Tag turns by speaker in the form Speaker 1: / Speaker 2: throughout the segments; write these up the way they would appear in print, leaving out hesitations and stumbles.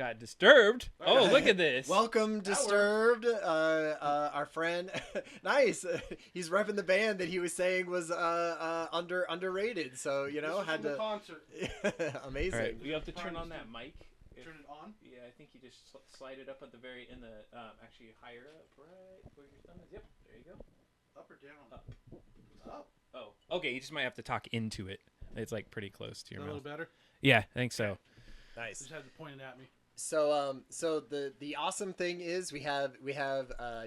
Speaker 1: got Disturbed. Oh, look at this.
Speaker 2: Welcome, Disturbed. Our friend. Nice. He's repping the band that he was saying was underrated. So had to.
Speaker 3: Concert.
Speaker 2: Amazing.
Speaker 1: All right, you have to turn on that mic.
Speaker 3: Turn it on.
Speaker 1: Yeah, I think you just slide it up at the actually higher up, right where your thumb is. Yep, there you go.
Speaker 3: Up or down?
Speaker 1: Up.
Speaker 3: Up.
Speaker 1: Oh, okay. You just might have to talk into it. It's like pretty close to your
Speaker 3: A
Speaker 1: mouth.
Speaker 3: little better.
Speaker 1: Yeah, I think so.
Speaker 2: Nice.
Speaker 3: Just had to point it at me.
Speaker 2: So the awesome thing is we have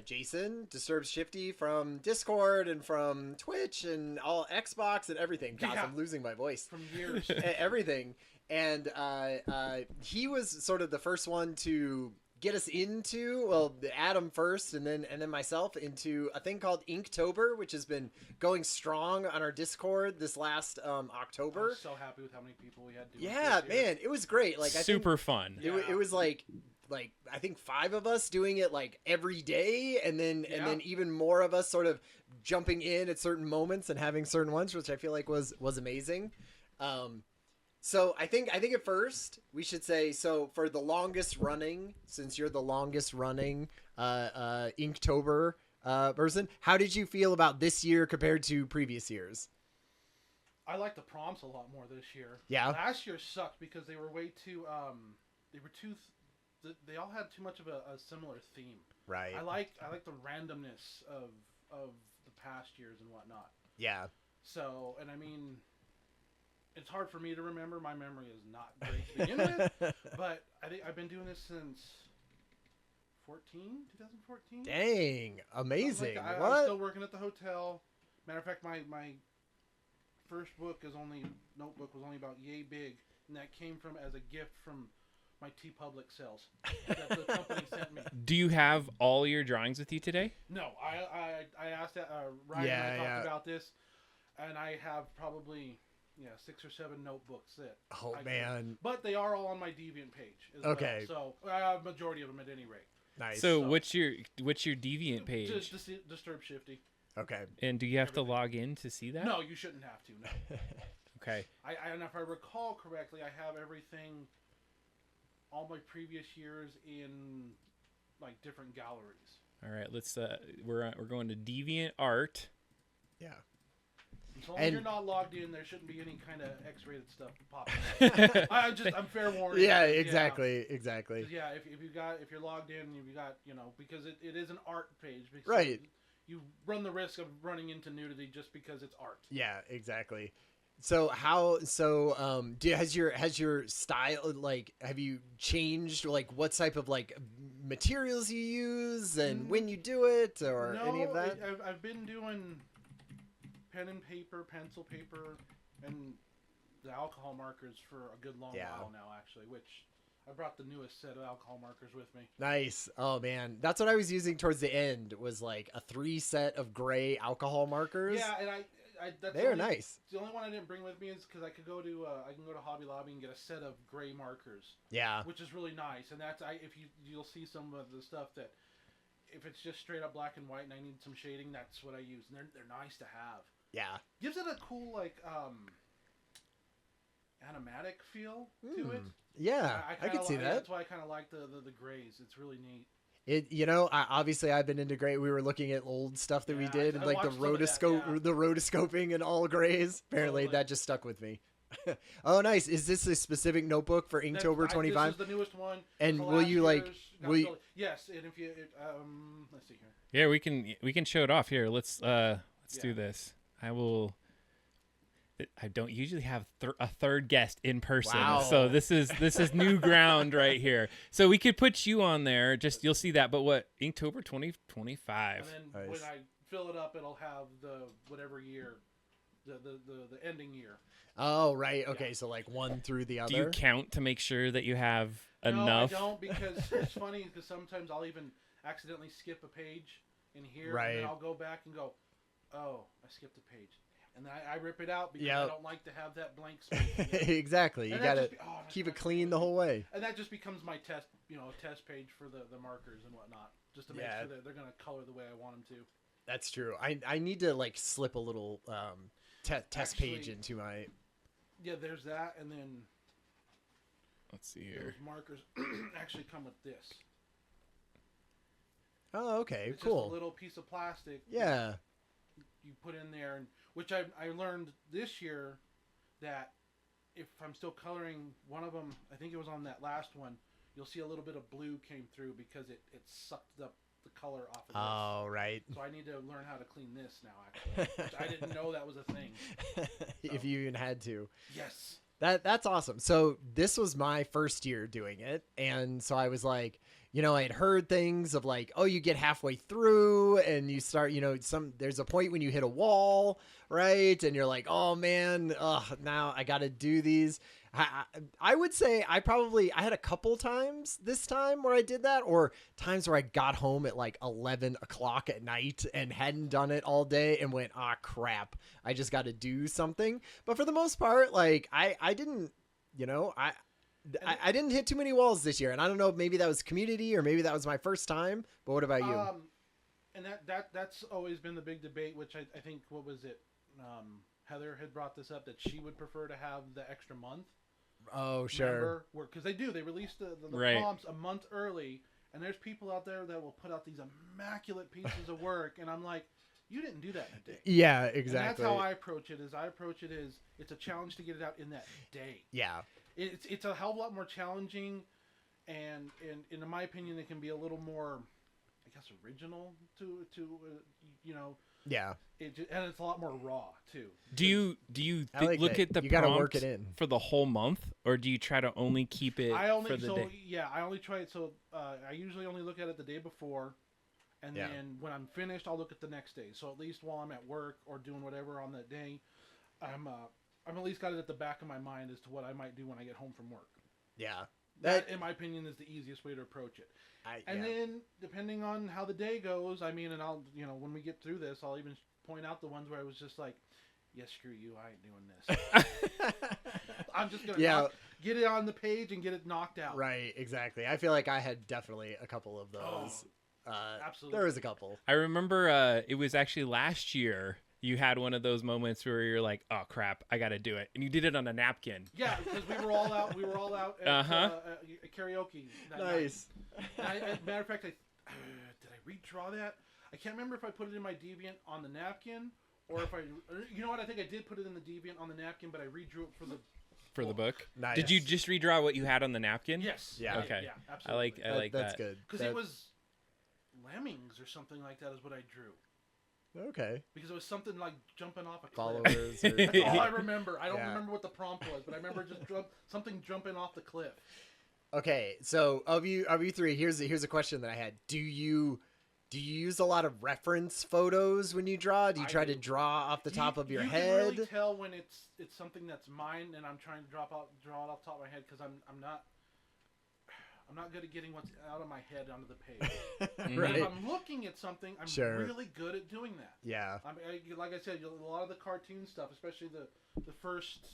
Speaker 2: Jason DisturbedShifty from Discord and from Twitch and all Xbox and everything. God,
Speaker 3: Yeah.
Speaker 2: I'm losing my voice.
Speaker 3: From years.
Speaker 2: Everything. And he was sort of the first one to get us into, Adam first and then myself, into a thing called Inktober, which has been going strong on our Discord this last October.
Speaker 3: I'm so happy with how many people we had doing
Speaker 2: Yeah,
Speaker 3: this year.
Speaker 2: man, it was great. Like
Speaker 1: Super fun.
Speaker 2: It was like I think 5 of us doing it like every day, and then even more of us sort of jumping in at certain moments and having certain ones, which I feel like was amazing. So I think at first we should say, so for the longest running, since you're the longest running Inktober person, how did you feel about this year compared to previous years?
Speaker 3: I like the prompts a lot more this year.
Speaker 2: Yeah.
Speaker 3: Last year sucked because they were way too they all had too much of a similar theme.
Speaker 2: Right.
Speaker 3: I like the randomness of the past years and whatnot.
Speaker 2: Yeah.
Speaker 3: So, and I mean, it's hard for me to remember. My memory is not great to begin with. But I think I've been doing this since 2014.
Speaker 2: Dang, amazing.
Speaker 3: Like
Speaker 2: What?
Speaker 3: I'm still working at the hotel. Matter of fact, my first notebook was only about yay big, and that came from as a gift from my TeePublic sales that the company sent me.
Speaker 1: Do you have all your drawings with you today?
Speaker 3: No, I asked Ryan and I talked about this, and I have probably 6 or 7 notebooks that.
Speaker 2: Oh man!
Speaker 3: But they are all on my Deviant page.
Speaker 2: Okay.
Speaker 3: Well, so I have a majority of them at any rate.
Speaker 2: Nice.
Speaker 1: So what's your Deviant page?
Speaker 3: Just DisturbedShifty.
Speaker 2: Okay.
Speaker 1: And do you have to log in to see that?
Speaker 3: No, you shouldn't have to. No.
Speaker 1: Okay.
Speaker 3: And if I recall correctly, I have everything, all my previous years in like different galleries.
Speaker 1: All right. Let's. We're going to Deviant Art.
Speaker 2: Yeah.
Speaker 3: As long as you're not logged in, there shouldn't be any kind of X-rated stuff popping up. I'm fair warning.
Speaker 2: Yeah, exactly.
Speaker 3: Yeah, if you're logged in, you got because it is an art page.
Speaker 2: Right.
Speaker 3: You run the risk of running into nudity just because it's art.
Speaker 2: Yeah, exactly. So has your style, like, have you changed, like, what type of like materials you use and when you do it, or any of that?
Speaker 3: I've been doing pen and paper, pencil paper, and the alcohol markers for a good long while now, actually, which I brought the newest set of alcohol markers with me. Nice.
Speaker 2: Oh man, that's what I was using towards the end, was like a 3 set of gray alcohol markers.
Speaker 3: Yeah, and
Speaker 2: they're nice.
Speaker 3: The only one I didn't bring with me is because I can go to Hobby Lobby and get a set of gray markers.
Speaker 2: Yeah.
Speaker 3: Which is really nice, and that's you'll see some of the stuff that if it's just straight up black and white and I need some shading, that's what I use, and they're nice to have.
Speaker 2: Yeah. Gives
Speaker 3: it a cool like animatic feel to it.
Speaker 2: Yeah, I can see that.
Speaker 3: That's why I kind of like the grays. It's really neat.
Speaker 2: Obviously I've been into gray. We were looking at old stuff that we did, and like the rotoscoping and all grays. Apparently that just stuck with me. Oh, nice. Is this a specific notebook for Inktober 25?
Speaker 3: This is the newest one.
Speaker 2: And will you
Speaker 3: Yes, and if you let's see here.
Speaker 1: Yeah, we can show it off here. Let's do this. I don't usually have a third guest in person, so this is new ground right here. So we could put you on there. Just you'll see that. But what, Inktober 2025?
Speaker 3: And then when I fill it up, it'll have the whatever year, the ending year.
Speaker 2: Oh right, okay. Yeah. So like one through the other.
Speaker 1: Do you count to make sure that you have enough?
Speaker 3: No, I don't, because it's funny because sometimes I'll even accidentally skip a page in here, and then I'll go back and go, oh, I skipped a page. And I rip it out because I don't like to have that blank space.
Speaker 2: Exactly. You got to keep it clean the whole way.
Speaker 3: And that just becomes my test page for the markers and whatnot, just to make sure that they're going to color the way I want them to.
Speaker 2: That's true. I need to like slip a little test page into my...
Speaker 3: Yeah, there's that, and then...
Speaker 1: Let's see here.
Speaker 3: Those markers actually come with this.
Speaker 2: Oh, okay,
Speaker 3: it's
Speaker 2: cool.
Speaker 3: Just a little piece of plastic.
Speaker 2: Yeah.
Speaker 3: You put in there, and which I learned this year that if I'm still coloring one of them, I think it was on that last one, you'll see a little bit of blue came through because it sucked up the color off of this.
Speaker 2: Oh, right.
Speaker 3: So I need to learn how to clean this now, actually. Which I didn't know that was a thing.
Speaker 2: If you even had to.
Speaker 3: Yes.
Speaker 2: That's awesome. So this was my first year doing it. And so I was like, you know, I had heard things of like, oh, you get halfway through and you start, you know, there's a point when you hit a wall, right? And you're like, oh man, now I got to do these. I would say I had a couple times this time where I did that, or times where I got home at like 11 o'clock at night and hadn't done it all day and went, crap, I just got to do something. But for the most part, like I didn't, you know, I didn't hit too many walls this year, and I don't know, maybe that was community or maybe that was my first time, but what about you?
Speaker 3: And that's always been the big debate, which I think, what was it? Heather had brought this up, that she would prefer to have the extra month.
Speaker 2: Oh, sure.
Speaker 3: Because they release the
Speaker 1: right.
Speaker 3: prompts a month early, and there's people out there that will put out these immaculate pieces of work, and I'm like, you didn't do that in a day. Yeah,
Speaker 2: exactly.
Speaker 3: And that's how I approach it. It's a challenge to get it out in that day.
Speaker 2: Yeah.
Speaker 3: It's a hell of a lot more challenging, and in my opinion, it can be a little more, I guess, original to you know.
Speaker 2: Yeah.
Speaker 3: And it's a lot more raw too.
Speaker 1: Do you look at the
Speaker 2: you gotta
Speaker 1: prompt
Speaker 2: work it in
Speaker 1: for the whole month, or do you try to only keep it for the day?
Speaker 3: Yeah, I only try it. So I usually only look at it the day before, and then when I'm finished, I'll look at the next day. So at least while I'm at work or doing whatever on that day, I'm at least got it at the back of my mind as to what I might do when I get home from work.
Speaker 2: Yeah.
Speaker 3: That, in my opinion, is the easiest way to approach it. Then, depending on how the day goes, I mean, and I'll, you know, when we get through this, I'll even point out the ones where I was just like, yeah, screw you, I ain't doing this. I'm just going to get it on the page and get it knocked out.
Speaker 2: Right, exactly. I feel like I had definitely a couple of those.
Speaker 3: Absolutely.
Speaker 2: There was a couple.
Speaker 1: I remember it was actually last year. You had one of those moments where you're like, "Oh crap, I got to do it," and you did it on a napkin.
Speaker 3: Yeah, because we were all out. At karaoke.
Speaker 2: Nice.
Speaker 3: Matter of fact, did I redraw that? I can't remember if I put it in my Deviant on the napkin or if you know what? I think I did put it in the Deviant on the napkin, but I redrew it for the
Speaker 1: book.
Speaker 2: Nice.
Speaker 1: Did you just redraw what you had on the napkin?
Speaker 3: Yes.
Speaker 2: Yeah.
Speaker 1: Okay.
Speaker 3: Yeah, absolutely.
Speaker 1: I like
Speaker 2: that's
Speaker 1: that.
Speaker 2: Good.
Speaker 3: Because it was lemmings or something like that is what I drew.
Speaker 2: Okay.
Speaker 3: Because it was something like jumping off a cliff.
Speaker 2: Followers.
Speaker 3: That's all I remember. I don't remember what the prompt was, but I remember just something jumping off the cliff.
Speaker 2: Okay, so of you three, here's a question that I had. Do you use a lot of reference photos when you draw? Do you try to draw off the top of your head?
Speaker 3: You can really tell when it's something that's mine, and I'm trying to draw it off the top of my head because I'm not good at getting what's out of my head onto the page.
Speaker 2: Right.
Speaker 3: If I'm looking at something, I'm really good at doing that.
Speaker 2: Yeah.
Speaker 3: Like I said, a lot of the cartoon stuff, especially the first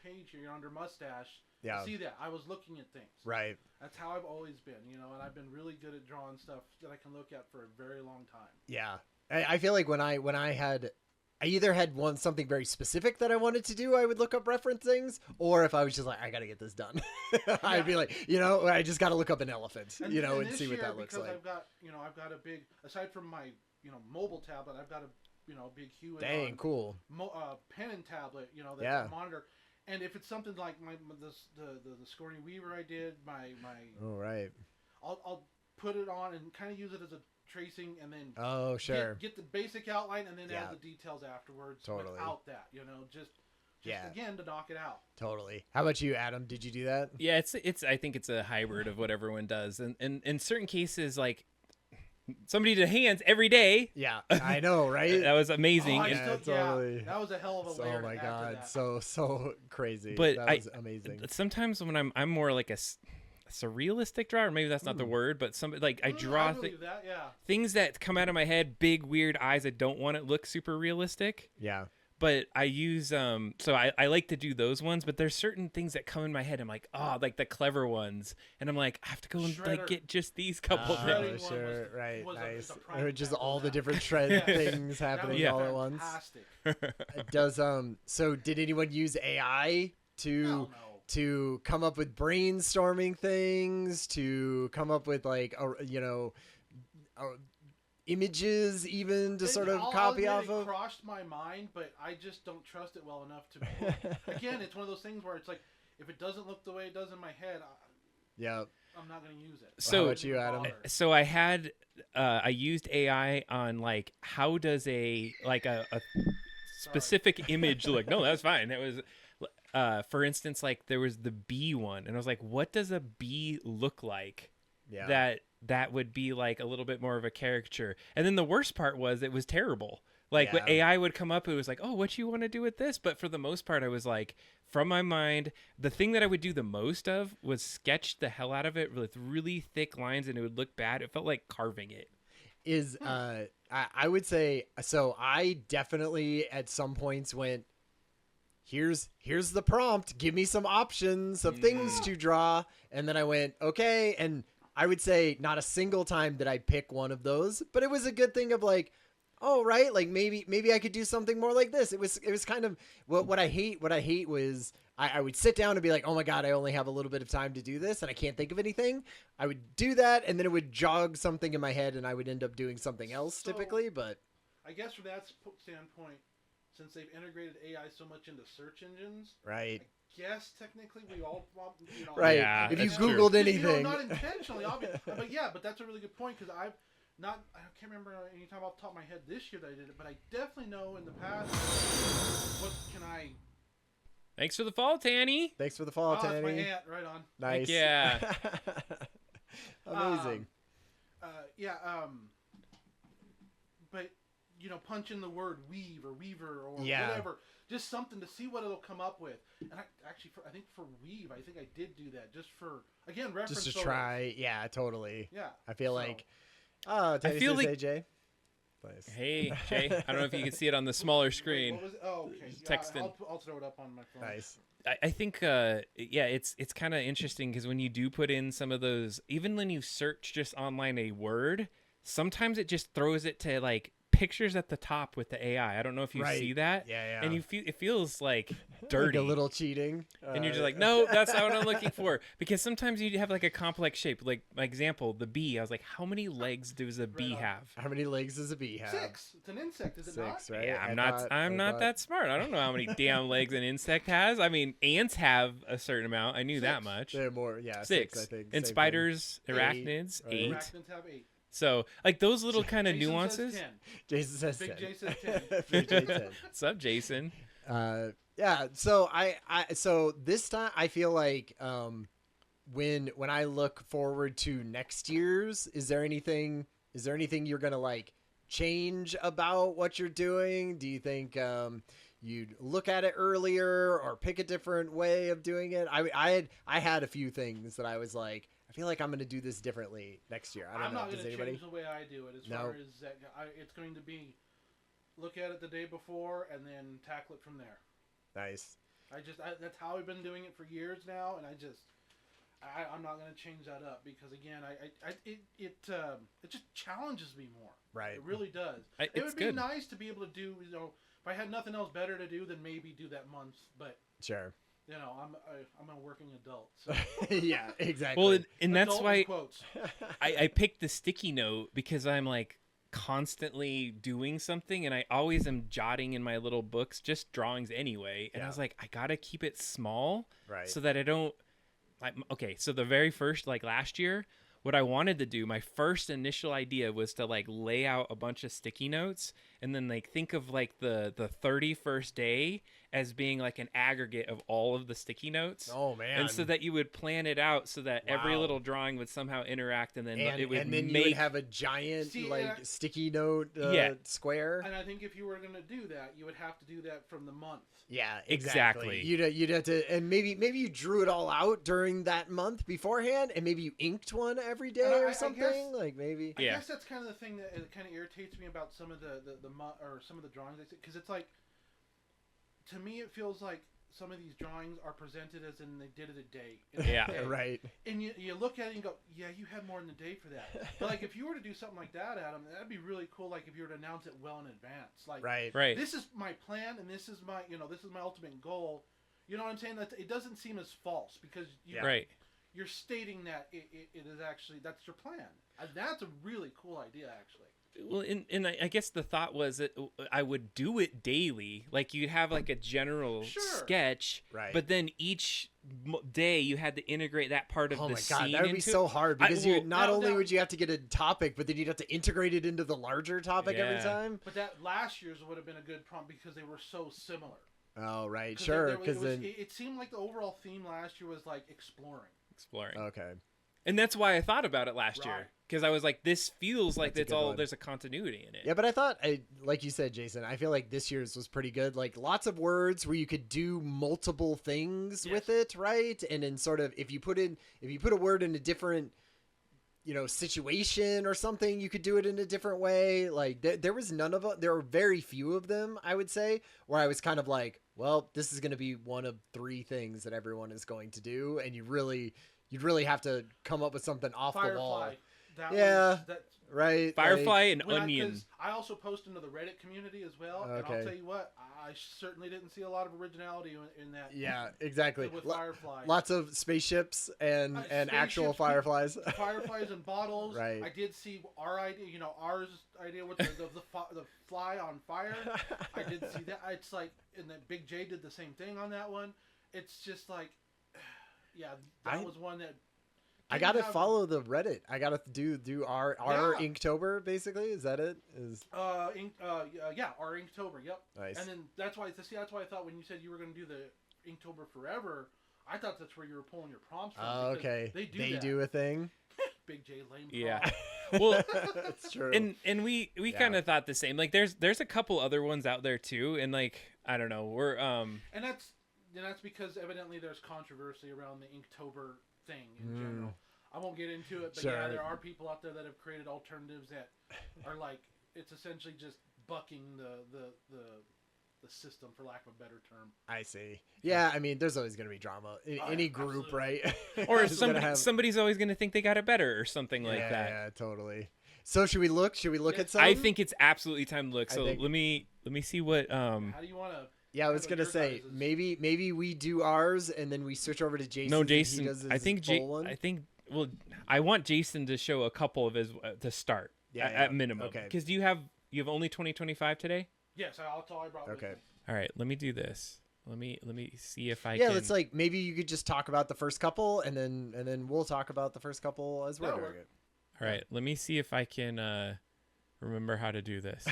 Speaker 3: page here under mustache.
Speaker 2: Yeah.
Speaker 3: See that? I was looking at things.
Speaker 2: Right.
Speaker 3: That's how I've always been, you know, and I've been really good at drawing stuff that I can look at for a very long time.
Speaker 2: Yeah. I feel like when I either had something very specific that I wanted to do, I would look up reference things, or if I was just like, I got to get this done, I'd be like, you know, I just got to look up an elephant, and see what that looks like.
Speaker 3: I've got a big, aside from my, mobile tablet, I've got a big Hue.
Speaker 2: Dang, cool.
Speaker 3: Pen and tablet, that's a monitor. And if it's something like the Scorny Weaver I did, my
Speaker 2: oh right,
Speaker 3: I'll put it on and kind of use it as a tracing, and then get the basic outline, and then add the details afterwards.
Speaker 2: Totally.
Speaker 3: Without that, just again to knock it out.
Speaker 2: Totally. How about you, Adam? Did you do that?
Speaker 1: Yeah, it's I think it's a hybrid of what everyone does, and in certain cases, like somebody did hands every day.
Speaker 2: Yeah, I know, right?
Speaker 1: That was amazing.
Speaker 2: Totally.
Speaker 3: That was a hell of a layer.
Speaker 2: Oh my god, so crazy.
Speaker 1: But
Speaker 2: that was amazing.
Speaker 1: Sometimes when I'm more like a surrealistic drawer, maybe that's not the word, but I draw things that come out of my head, big weird eyes. I don't want it to look super realistic.
Speaker 2: Yeah.
Speaker 1: But I use so I like to do those ones, but there's certain things that come in my head. I'm like, like the clever ones, and I'm like, I have to go and get just just couple things.
Speaker 2: Oh, sure, right, nice. Or just all the different shred things happening all at once.
Speaker 3: Fantastic.
Speaker 2: Does so? Did anyone use AI to? to come up with brainstorming things, to come up with like images even to sort of copy off of.
Speaker 3: It crossed my mind, but I just don't trust it well enough to. Again, it's one of those things where it's like, if it doesn't look the way it does in my head, I'm not going to use it.
Speaker 2: So, how about you, Adam?
Speaker 1: So I used AI on like, how does a specific image look? No, that's fine. That was, for instance, like there was the bee one, and I was like, what does a bee look like? Yeah. That would be like a little bit more of a caricature. And then the worst part was it was terrible. Like when AI would come up, it was like, oh, what you want to do with this? But for the most part, I was like, from my mind, the thing that I would do the most of was sketch the hell out of it with really thick lines, and it would look bad. It felt like carving it.
Speaker 2: I would say, so I definitely at some points went, here's the prompt, give me some options of things to draw. And then I went, okay. And I would say not a single time did I pick one of those, but it was a good thing of like, oh, right. Like maybe I could do something more like this. It was kind of what I hate was I would sit down and be like, oh my God, I only have a little bit of time to do this and I can't think of anything. I would do that. And then it would jog something in my head and I would end up doing something else typically. But
Speaker 3: I guess from that standpoint, since they've integrated AI so much into search engines,
Speaker 2: right?
Speaker 3: I guess technically we all,
Speaker 2: right? Yeah, if you Googled anything,
Speaker 3: not intentionally, obviously, but that's a really good point because I can't remember any time off the top of my head this year that I did it, but I definitely know in the past. What can I?
Speaker 1: Thanks for the fall, Tanny.
Speaker 2: Thanks for the fall, Tanny.
Speaker 3: That's my aunt, right on.
Speaker 2: Nice.
Speaker 1: Yeah.
Speaker 2: Amazing.
Speaker 3: But punch in the word weave or weaver or whatever, just something to see what it'll come up with. And I think for weave, I think I did do that just for reference.
Speaker 2: Just to try, yeah, totally.
Speaker 3: Yeah.
Speaker 2: I feel like. Oh, Tanny says, hey, Jay. Nice.
Speaker 1: Hey, Jay. I don't know if you can see it on the smaller screen.
Speaker 3: What was it? Oh, okay.
Speaker 1: Texting.
Speaker 3: I'll throw it up on my phone.
Speaker 2: Nice.
Speaker 1: I think, it's kind of interesting because when you do put in some of those, even when you search just online a word, sometimes it just throws it to like pictures at the top with the AI. I don't know if you see that.
Speaker 2: Yeah.
Speaker 1: And it feels like dirty.
Speaker 2: Like a little cheating.
Speaker 1: And you're just like, no, that's not what I'm looking for. Because sometimes you have like a complex shape. Like my example, the bee. I was like, how many legs does a bee have?
Speaker 2: How many legs does a bee have?
Speaker 3: 6. It's an insect, is it not?
Speaker 2: 6, right?
Speaker 1: Yeah, I'm not that smart. I don't know how many damn legs an insect has. I mean, ants have a certain amount. I knew
Speaker 3: 6.
Speaker 1: that much.
Speaker 2: They're more,
Speaker 1: 6
Speaker 2: I think.
Speaker 1: And
Speaker 2: Same
Speaker 1: spiders,
Speaker 2: thing.
Speaker 1: arachnids, 8.
Speaker 3: Arachnids have 8.
Speaker 1: So, like those little kind of nuances.
Speaker 3: Says 10.
Speaker 2: Jason says
Speaker 3: Big
Speaker 2: 10.
Speaker 3: J says 10.
Speaker 2: Big J 10.
Speaker 1: What's up, Jason?
Speaker 2: Yeah. So so this time I feel like when I look forward to next year's, is there anything you're gonna like change about what you're doing? Do you think you'd look at it earlier or pick a different way of doing it? I had a few things that I was like, I feel like I'm going to do this differently next year. I don't know.
Speaker 3: I'm not going to change the way I do it as far as that. It's going to be look at it the day before and then tackle it from there.
Speaker 2: Nice.
Speaker 3: That's how I've been doing it for years now, and I'm not going to change that up because again, it just challenges me more.
Speaker 2: Right.
Speaker 3: It really does. It would be nice to be able to do, if I had nothing else better to do, then maybe do that month, but
Speaker 2: sure.
Speaker 3: I'm a working adult. So.
Speaker 2: Yeah, exactly.
Speaker 1: Well, and that's
Speaker 3: Adult
Speaker 1: why
Speaker 3: quotes.
Speaker 1: I picked the sticky note because I'm like constantly doing something, and I always am jotting in my little books just drawings anyway. And I was like, I gotta keep it small,
Speaker 2: right?
Speaker 1: So that I don't. Okay, so the very first, like last year, what I wanted to do, my first initial idea was to like lay out a bunch of sticky notes and then like think of like the 31st day as being like an aggregate of all of the sticky notes.
Speaker 2: Oh man.
Speaker 1: And so that you would plan it out so that every little drawing would somehow interact, and then it would
Speaker 2: you would have a giant sticky note square.
Speaker 3: And I think if you were going to do that, you would have to do that from the month.
Speaker 2: Yeah, exactly. You'd have to, and maybe you drew it all out during that month beforehand, and maybe you inked one every day or something. I
Speaker 3: guess that's kind of the thing that it kind of irritates me about some of the or some of the drawings, because it's like, to me, it feels like some of these drawings are presented as in they did it a day.
Speaker 2: Right.
Speaker 3: And you look at it and go, yeah, you had more than a day for that. But like if you were to do something like that, Adam, that'd be really cool. Like if you were to announce it well in advance, like
Speaker 2: right.
Speaker 3: This is my plan, and this is my this is my ultimate goal. You know what I'm saying? That it doesn't seem as false because you're stating that it is actually that's your plan. And that's a really cool idea, actually.
Speaker 1: Well, and I guess the thought was that I would do it daily. Like you'd have like a general sketch,
Speaker 2: right?
Speaker 1: But then each day you had to integrate that part of the scene. Oh my god,
Speaker 2: that would be so hard because not only would you have to get a topic, but then you'd have to integrate it into the larger topic every time.
Speaker 3: But that last year's would have been a good prompt because they were so similar.
Speaker 2: Oh right, sure. Because
Speaker 3: it seemed like the overall theme last year was like exploring.
Speaker 2: Okay.
Speaker 1: And that's why I thought about it last year. Because I was like, this feels like there's a continuity in it.
Speaker 2: Yeah, but I thought, like you said, Jason, I feel like this year's was pretty good. Like lots of words where you could do multiple things with it, right? And then sort of if you put a word in a different, situation or something, you could do it in a different way. Like there was none of them. There were very few of them, I would say, where I was kind of like, well, this is going to be one of 3 things that everyone is going to do, and you'd really have to come up with something off the wall. Right.
Speaker 1: Firefly and Onion.
Speaker 3: I also post into the Reddit community as well, and I'll tell you what, I certainly didn't see a lot of originality in that.
Speaker 2: Yeah, exactly.
Speaker 3: With Firefly.
Speaker 2: Lots of spaceships and actual fireflies.
Speaker 3: Fireflies and bottles.
Speaker 2: Right.
Speaker 3: I did see our idea, ours idea with the fly on fire. I did see that. It's like, and then Big J did the same thing on that one. It's just like, that was one that.
Speaker 2: I gotta follow the Reddit. I gotta do our Inktober, basically. Is that it?
Speaker 3: Our Inktober. Yep.
Speaker 2: Nice.
Speaker 3: And then that's why I thought when you said you were gonna do the Inktober forever, I thought that's where you were pulling your prompts from.
Speaker 2: Oh, okay. They do a thing.
Speaker 3: Big J lame.
Speaker 1: Yeah. Well,
Speaker 2: that's true.
Speaker 1: And we kind of thought the same. Like there's a couple other ones out there too, and like I don't know, we're
Speaker 3: And that's because evidently there's controversy around the Inktober thing in general. I won't get into it, but there are people out there that have created alternatives that are like, it's essentially just bucking the system, for lack of a better term.
Speaker 2: I see. Yeah, I mean, there's always going to be drama in any group,
Speaker 3: absolutely.
Speaker 2: Right?
Speaker 1: Or somebody's always going to think they got it better or something like that.
Speaker 2: Yeah, totally. So should we look at some?
Speaker 1: I think it's absolutely time to look. So let me see what.
Speaker 3: How do you want to?
Speaker 2: Yeah, I was gonna say maybe we do ours and then we switch over to Jason.
Speaker 1: No, Jason.
Speaker 2: He does his
Speaker 1: I think I want Jason to show a couple of his to start at minimum.
Speaker 2: Okay.
Speaker 1: Because you have only 2025 today.
Speaker 3: Yes, that's all I brought.
Speaker 2: Okay.
Speaker 1: All right, let me do this. Let me see if I
Speaker 2: can.
Speaker 1: Yeah,
Speaker 2: it's like maybe you could just talk about the first couple and then we'll talk about the first couple as we're doing it.
Speaker 1: All right, let me see if I can remember how to do this.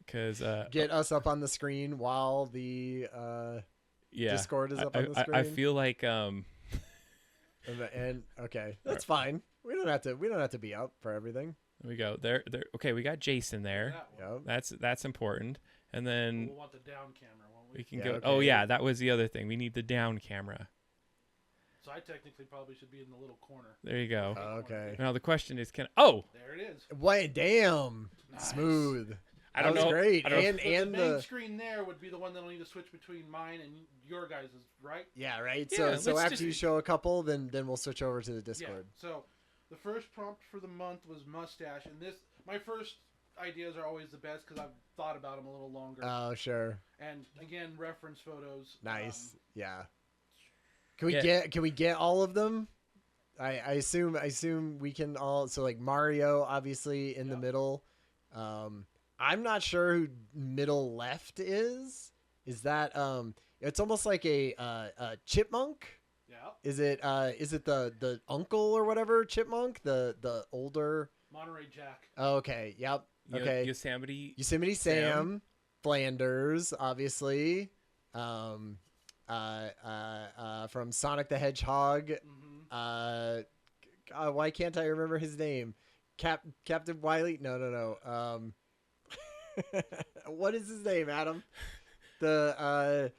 Speaker 1: Because
Speaker 2: get us up on the screen while the Discord is up on the screen.
Speaker 1: I feel like
Speaker 2: and okay, that's fine. We don't have to be up for everything.
Speaker 1: There we go. There. Okay, we got Jason there.
Speaker 2: Yep.
Speaker 1: That's important. And then
Speaker 3: we'll want the down camera, won't we?
Speaker 1: We can go. Okay. Oh yeah, that was the other thing. We need the down camera.
Speaker 3: So I technically probably should be in the little corner.
Speaker 1: There you go.
Speaker 2: Okay.
Speaker 1: Now the question is, there
Speaker 3: it is.
Speaker 2: Wait, damn.
Speaker 3: Nice.
Speaker 2: Smooth.
Speaker 1: I don't know.
Speaker 2: Great. And
Speaker 3: the main screen there would be the one that'll need to switch between mine and your guys', right?
Speaker 2: Yeah, right.
Speaker 1: Yeah,
Speaker 2: so after you show a couple, then we'll switch over to the Discord.
Speaker 3: Yeah. So the first prompt for the month was mustache, and my first ideas are always the best because I've thought about them a little longer.
Speaker 2: Oh, sure.
Speaker 3: And again, reference photos.
Speaker 2: Nice. Yeah. Can we get all of them? I assume we can all. So like Mario, obviously in the middle. I'm not sure who middle left is. Is that it's almost like a chipmunk?
Speaker 3: Yeah.
Speaker 2: Is it the uncle or whatever chipmunk? The older
Speaker 3: Monterey Jack.
Speaker 2: Oh, okay. Yep. Okay.
Speaker 1: Yosemite
Speaker 2: Sam. Flanders, obviously. From Sonic the Hedgehog.
Speaker 3: Mm-hmm.
Speaker 2: Why can't I remember his name? Captain Wily? No. What is his name, Adam? The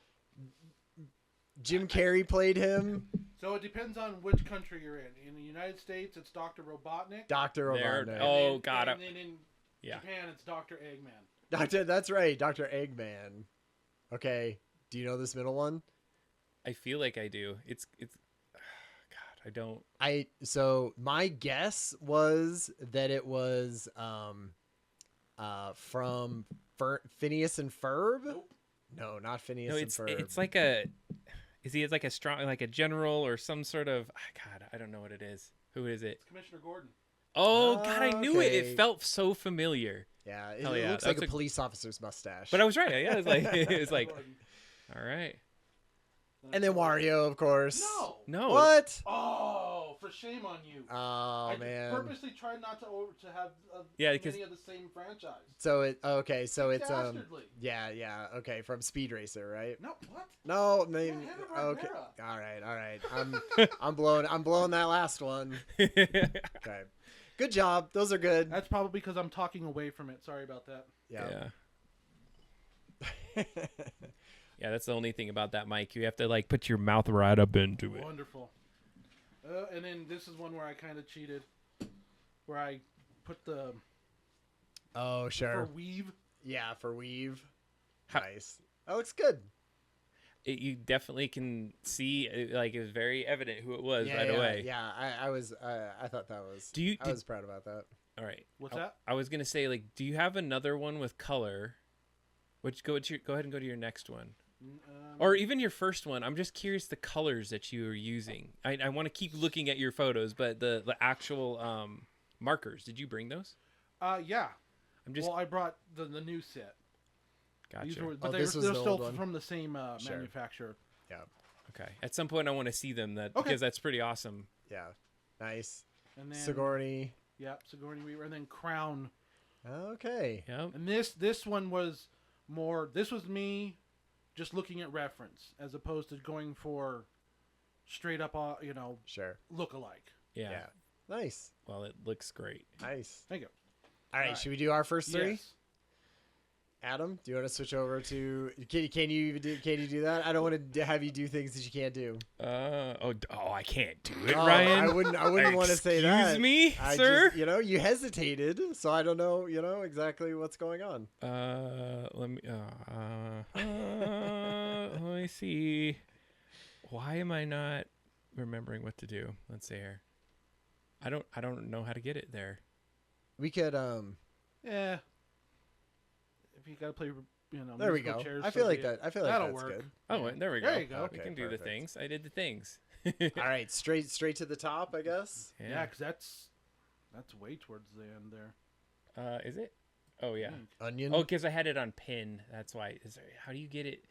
Speaker 2: Jim Carrey played him.
Speaker 3: So it depends on which country you're in. In the United States, it's Dr. Robotnik.
Speaker 2: Dr. Robotnik.
Speaker 1: Oh, got it.
Speaker 3: And then in Japan, it's Dr. Eggman.
Speaker 2: That's right, Dr. Eggman. Okay. Do you know this middle one?
Speaker 1: I feel like I do. It's God, I don't.
Speaker 2: So my guess was that it was from Phineas and Ferb.
Speaker 3: Nope.
Speaker 2: No, not Phineas
Speaker 1: No,
Speaker 2: and
Speaker 1: it's
Speaker 2: Ferb.
Speaker 1: it's like a. Is he like a strong, like a general or some sort of? God, I don't know what it is. Who is it?
Speaker 3: It's Commissioner Gordon.
Speaker 1: Oh God, I knew it.
Speaker 2: Okay.
Speaker 1: It felt so familiar.
Speaker 2: Yeah, it
Speaker 1: Hell yeah,
Speaker 2: looks like
Speaker 1: that's
Speaker 2: a police officer's mustache.
Speaker 1: But I was right. Yeah, it was like
Speaker 3: Gordon.
Speaker 1: all right.
Speaker 2: And then Wario, of course.
Speaker 1: No.
Speaker 2: What?
Speaker 3: Oh, for shame on you.
Speaker 2: Oh,
Speaker 3: I
Speaker 2: man.
Speaker 3: purposely tried not to have
Speaker 1: Yeah, because
Speaker 3: many of the same franchise.
Speaker 2: So it's
Speaker 3: Dastardly.
Speaker 2: yeah, okay, from Speed Racer, right?
Speaker 3: No, what?
Speaker 2: No, maybe.
Speaker 3: Yeah,
Speaker 2: Okay.
Speaker 3: Hanna-Barbera.
Speaker 2: All right. I'm blowing that last one. Okay. Good job. Those are good.
Speaker 3: That's probably because I'm talking away from it. Sorry about that.
Speaker 2: Yeah.
Speaker 1: Yeah, that's the only thing about that mic. You have to like put your mouth right up into it.
Speaker 3: Wonderful. And then this is one where I kind of cheated, where I put the
Speaker 2: Oh,
Speaker 3: for
Speaker 2: sure.
Speaker 3: weave.
Speaker 2: Yeah, for weave.
Speaker 1: How-
Speaker 2: Nice. That looks good.
Speaker 1: You definitely can see, like, it was very evident who it was right
Speaker 2: yeah,
Speaker 1: away.
Speaker 2: Yeah, I thought that was. I was proud about that.
Speaker 1: All right.
Speaker 3: What's that?
Speaker 1: I was gonna say, like, do you have another one with color? Which go ahead and go to your next one, or even your first one. I'm just curious the colors that you are using. I want to keep looking at your photos, but the actual markers. Did you bring those?
Speaker 3: Yeah.
Speaker 1: Well,
Speaker 3: I brought the new set.
Speaker 1: Gotcha.
Speaker 3: These were,
Speaker 2: Oh,
Speaker 3: but
Speaker 2: this
Speaker 3: they're
Speaker 2: was the
Speaker 3: still
Speaker 2: old one?
Speaker 3: from the same
Speaker 2: Sure.
Speaker 3: manufacturer.
Speaker 2: Yeah.
Speaker 1: Okay. At some point, I want to see them.
Speaker 3: Okay.
Speaker 1: Because that's pretty awesome.
Speaker 2: Yeah. Nice.
Speaker 3: And then
Speaker 2: Sigourney.
Speaker 3: Yep, Sigourney Weaver, and then Crown.
Speaker 2: Okay.
Speaker 1: Yep.
Speaker 3: And this one was more. This was me just looking at reference as opposed to going for straight up,
Speaker 2: Sure.
Speaker 3: look-alike.
Speaker 1: Yeah.
Speaker 2: Nice.
Speaker 1: Well, it looks great.
Speaker 2: Nice.
Speaker 3: Thank you.
Speaker 2: All right. Should we do our first three?
Speaker 3: Yes.
Speaker 2: Adam, do you want to switch over to? Can you do that? I don't want to have you do things that you can't do.
Speaker 1: I can't do it,
Speaker 2: Oh,
Speaker 1: Ryan.
Speaker 2: I wouldn't want to say that.
Speaker 1: Excuse me,
Speaker 2: I
Speaker 1: sir.
Speaker 2: just, you hesitated, so I don't know, exactly what's going on.
Speaker 1: Let me see. Why am I not remembering what to do? Let's see here. I don't know how to get it there.
Speaker 2: We could
Speaker 3: Yeah. If you gotta play,
Speaker 2: there we
Speaker 3: musical
Speaker 2: go.
Speaker 3: chairs,
Speaker 2: I feel
Speaker 3: so
Speaker 2: like
Speaker 3: be it.
Speaker 2: that. I feel like
Speaker 3: That'll
Speaker 2: that's
Speaker 3: work.
Speaker 2: good.
Speaker 1: Oh, there we go.
Speaker 3: There you go.
Speaker 1: We
Speaker 2: Okay,
Speaker 1: can do
Speaker 2: perfect.
Speaker 1: the things. I did the things.
Speaker 2: All right, straight to the top, I guess.
Speaker 3: Yeah, because that's way towards the end there.
Speaker 1: Is it? Oh yeah.
Speaker 2: Onion.
Speaker 1: Oh, because I had it on pin. That's why. How do you get it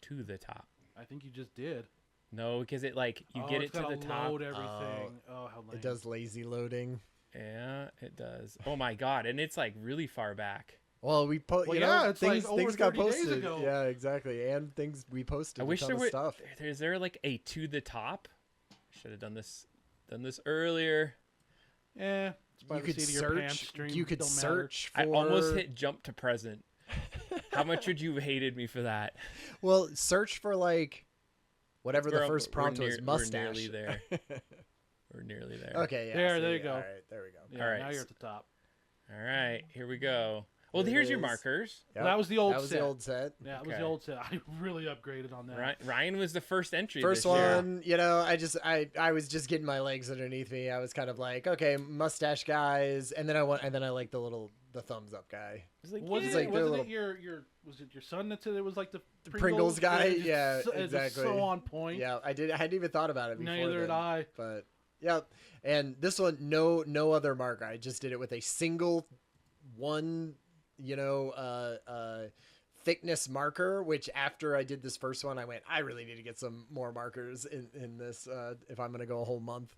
Speaker 1: to the top?
Speaker 3: I think you just did.
Speaker 1: No, because it you get it to the top.
Speaker 3: Load everything. Oh, how lame.
Speaker 2: It does lazy loading.
Speaker 1: Yeah, it does. Oh my god, and it's like really far back.
Speaker 2: Well, we
Speaker 3: it's
Speaker 2: things,
Speaker 3: like over
Speaker 2: things got
Speaker 3: 30 days
Speaker 2: posted.
Speaker 3: ago.
Speaker 2: Yeah, exactly, and things we posted.
Speaker 1: I wish
Speaker 2: a ton
Speaker 1: there
Speaker 2: of
Speaker 1: were.
Speaker 2: stuff.
Speaker 1: Is there like a to the top? Should have done this earlier.
Speaker 3: Yeah, it's by
Speaker 2: You
Speaker 3: the
Speaker 2: could
Speaker 3: seat of your pants
Speaker 2: search.
Speaker 3: stream.
Speaker 2: You could
Speaker 3: Don't
Speaker 2: search for.
Speaker 1: I almost hit jump to present. How much would you have hated me for that?
Speaker 2: Well, search for whatever the first prompt was.
Speaker 1: We're
Speaker 2: Mustache.
Speaker 1: nearly there. We're nearly there.
Speaker 2: Okay. Yeah.
Speaker 3: There you go.
Speaker 2: All right. There we go.
Speaker 3: Yeah,
Speaker 1: All right.
Speaker 3: now you're at the top.
Speaker 1: All right, here we go. Well,
Speaker 2: There it
Speaker 1: here's your
Speaker 2: is.
Speaker 1: markers.
Speaker 2: Yep.
Speaker 3: That was the old
Speaker 2: That was
Speaker 3: set.
Speaker 2: the old set.
Speaker 3: Yeah, it was
Speaker 1: Okay.
Speaker 3: the old set. I really upgraded on that.
Speaker 1: Ryan was the first entry.
Speaker 2: First
Speaker 1: this year.
Speaker 2: one, I was just getting my legs underneath me. I was kind of like, okay, mustache guys, and then I like the thumbs up guy.
Speaker 1: It's like,
Speaker 3: Was
Speaker 1: yeah.
Speaker 2: It's like
Speaker 3: it
Speaker 2: their
Speaker 3: wasn't
Speaker 2: little-
Speaker 3: it your was it your son that said it was like the
Speaker 2: Pringles guy?
Speaker 3: It's
Speaker 2: Yeah,
Speaker 3: so, it's
Speaker 2: exactly.
Speaker 3: so on point.
Speaker 2: Yeah, I hadn't even thought about it before.
Speaker 3: Neither did
Speaker 2: then,
Speaker 3: I.
Speaker 2: But yeah, and this one, no other marker. I just did it with a single one, thickness marker. Which after I did this first one, I went, I really need to get some more markers in this if I'm gonna go a whole month.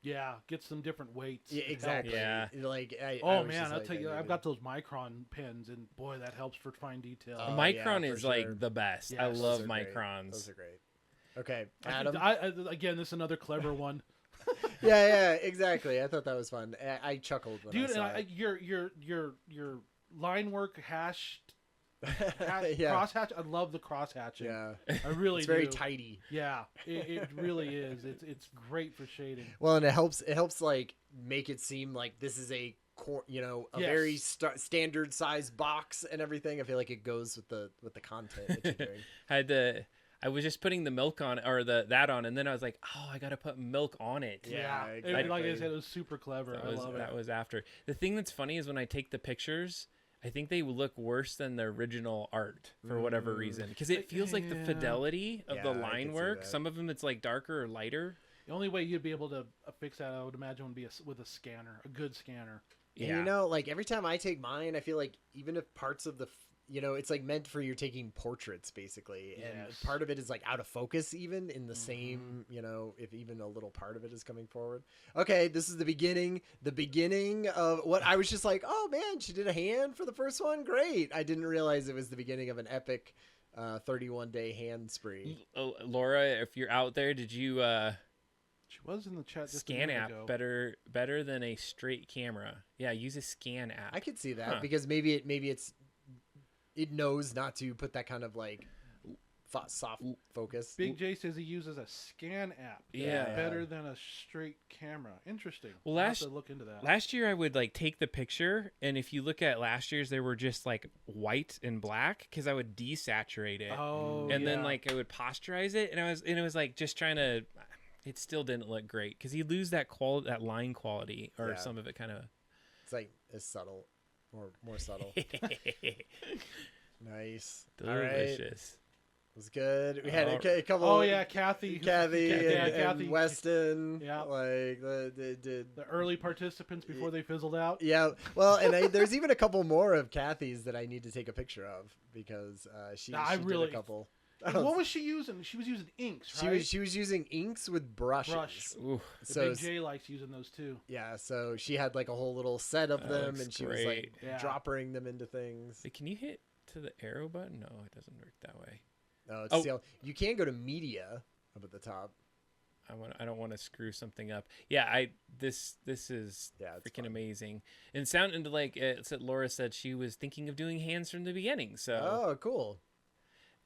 Speaker 3: Yeah, get some different weights.
Speaker 2: Yeah,
Speaker 3: It
Speaker 2: exactly.
Speaker 1: Yeah.
Speaker 2: Like, I
Speaker 3: Oh
Speaker 2: was
Speaker 3: man,
Speaker 2: just
Speaker 3: I'll
Speaker 2: like,
Speaker 3: tell you,
Speaker 2: I
Speaker 3: I've
Speaker 2: needed-
Speaker 3: got those micron pens, and boy, that helps for fine detail.
Speaker 1: A
Speaker 2: Oh,
Speaker 1: micron
Speaker 2: yeah,
Speaker 1: is
Speaker 2: for
Speaker 1: like
Speaker 2: sure.
Speaker 1: the best.
Speaker 3: Yes.
Speaker 1: I
Speaker 3: Those
Speaker 1: love
Speaker 2: Those are great.
Speaker 1: microns.
Speaker 2: Those are great. Okay,
Speaker 3: I
Speaker 2: Adam.
Speaker 3: think again, this is another clever one.
Speaker 2: yeah, exactly. I thought that was fun. I chuckled when
Speaker 3: Dude,
Speaker 2: I saw
Speaker 3: and your line work hashed,
Speaker 2: yeah,
Speaker 3: crosshatch. I love the cross hatching.
Speaker 2: yeah.
Speaker 3: I really
Speaker 2: It's very
Speaker 3: do.
Speaker 2: tidy.
Speaker 3: Yeah, it really is. It's great for shading.
Speaker 2: Well, and it helps like make it seem like this is a
Speaker 3: Yes.
Speaker 2: very standard size box and everything. I feel like it goes with the content that you're doing.
Speaker 1: I was just putting the milk on or that on, and then I was like, oh, I gotta put milk on it.
Speaker 2: Yeah,
Speaker 3: Like I
Speaker 2: exactly.
Speaker 3: said, it was super clever. I love it.
Speaker 1: That was after. The thing that's funny is when I take the pictures, I think they look worse than the original art for whatever reason, because it feels like the fidelity of the line work. Some of them it's like darker or lighter.
Speaker 3: The only way you'd be able to fix that, I would imagine, would be with a scanner, a good scanner.
Speaker 2: And you know, like every time I take mine, I feel like even if parts of the, you know, it's like meant for you're taking portraits basically, and part of it is like out of focus even in the same, you know, if even a little part of it is coming forward. Okay, this is the beginning of what I was just like, oh man, she did a hand for the first one, great. I didn't realize it was the beginning of an epic 31-day hand spree.
Speaker 1: Laura, if you're out there, did you
Speaker 3: She was in the chat just
Speaker 1: scan
Speaker 3: a minute
Speaker 1: app
Speaker 3: ago.
Speaker 1: better than a straight camera? Yeah, use a scan app.
Speaker 2: I could see that because maybe it knows not to put that kind of like soft focus.
Speaker 3: Big J says he uses a scan app. Better than a straight camera. Interesting.
Speaker 1: Well,
Speaker 3: I'll have to look into that.
Speaker 1: Last year I would like take the picture, and if you look at last year's, they were just like white and black because I would desaturate it. And then like I would posterize it, and it was like just trying to. It still didn't look great because you lose that line quality, or some of it kind of.
Speaker 2: It's like it's subtle, more subtle. Nice.
Speaker 1: Delicious.
Speaker 2: All right. It was good. We had a couple.
Speaker 3: Oh yeah, Kathy
Speaker 2: and Weston.
Speaker 3: Yeah,
Speaker 2: like the
Speaker 3: early participants before they fizzled out.
Speaker 2: Yeah. Well, and there's even a couple more of Kathy's that I need to take a picture of because she did a couple.
Speaker 3: What was she using? She was using inks, right?
Speaker 2: She was using inks with brushes.
Speaker 3: So Big J likes using those too.
Speaker 2: Yeah, so she had like a whole little set of them, and she was like dropping them into things.
Speaker 1: Can you hit to the arrow button? No, it doesn't work that way.
Speaker 2: No, it's still, you can go to media up at the top.
Speaker 1: I don't want to screw something up. Yeah, this is freaking amazing. And it sounded like Laura said she was thinking of doing hands from the beginning. So
Speaker 2: cool.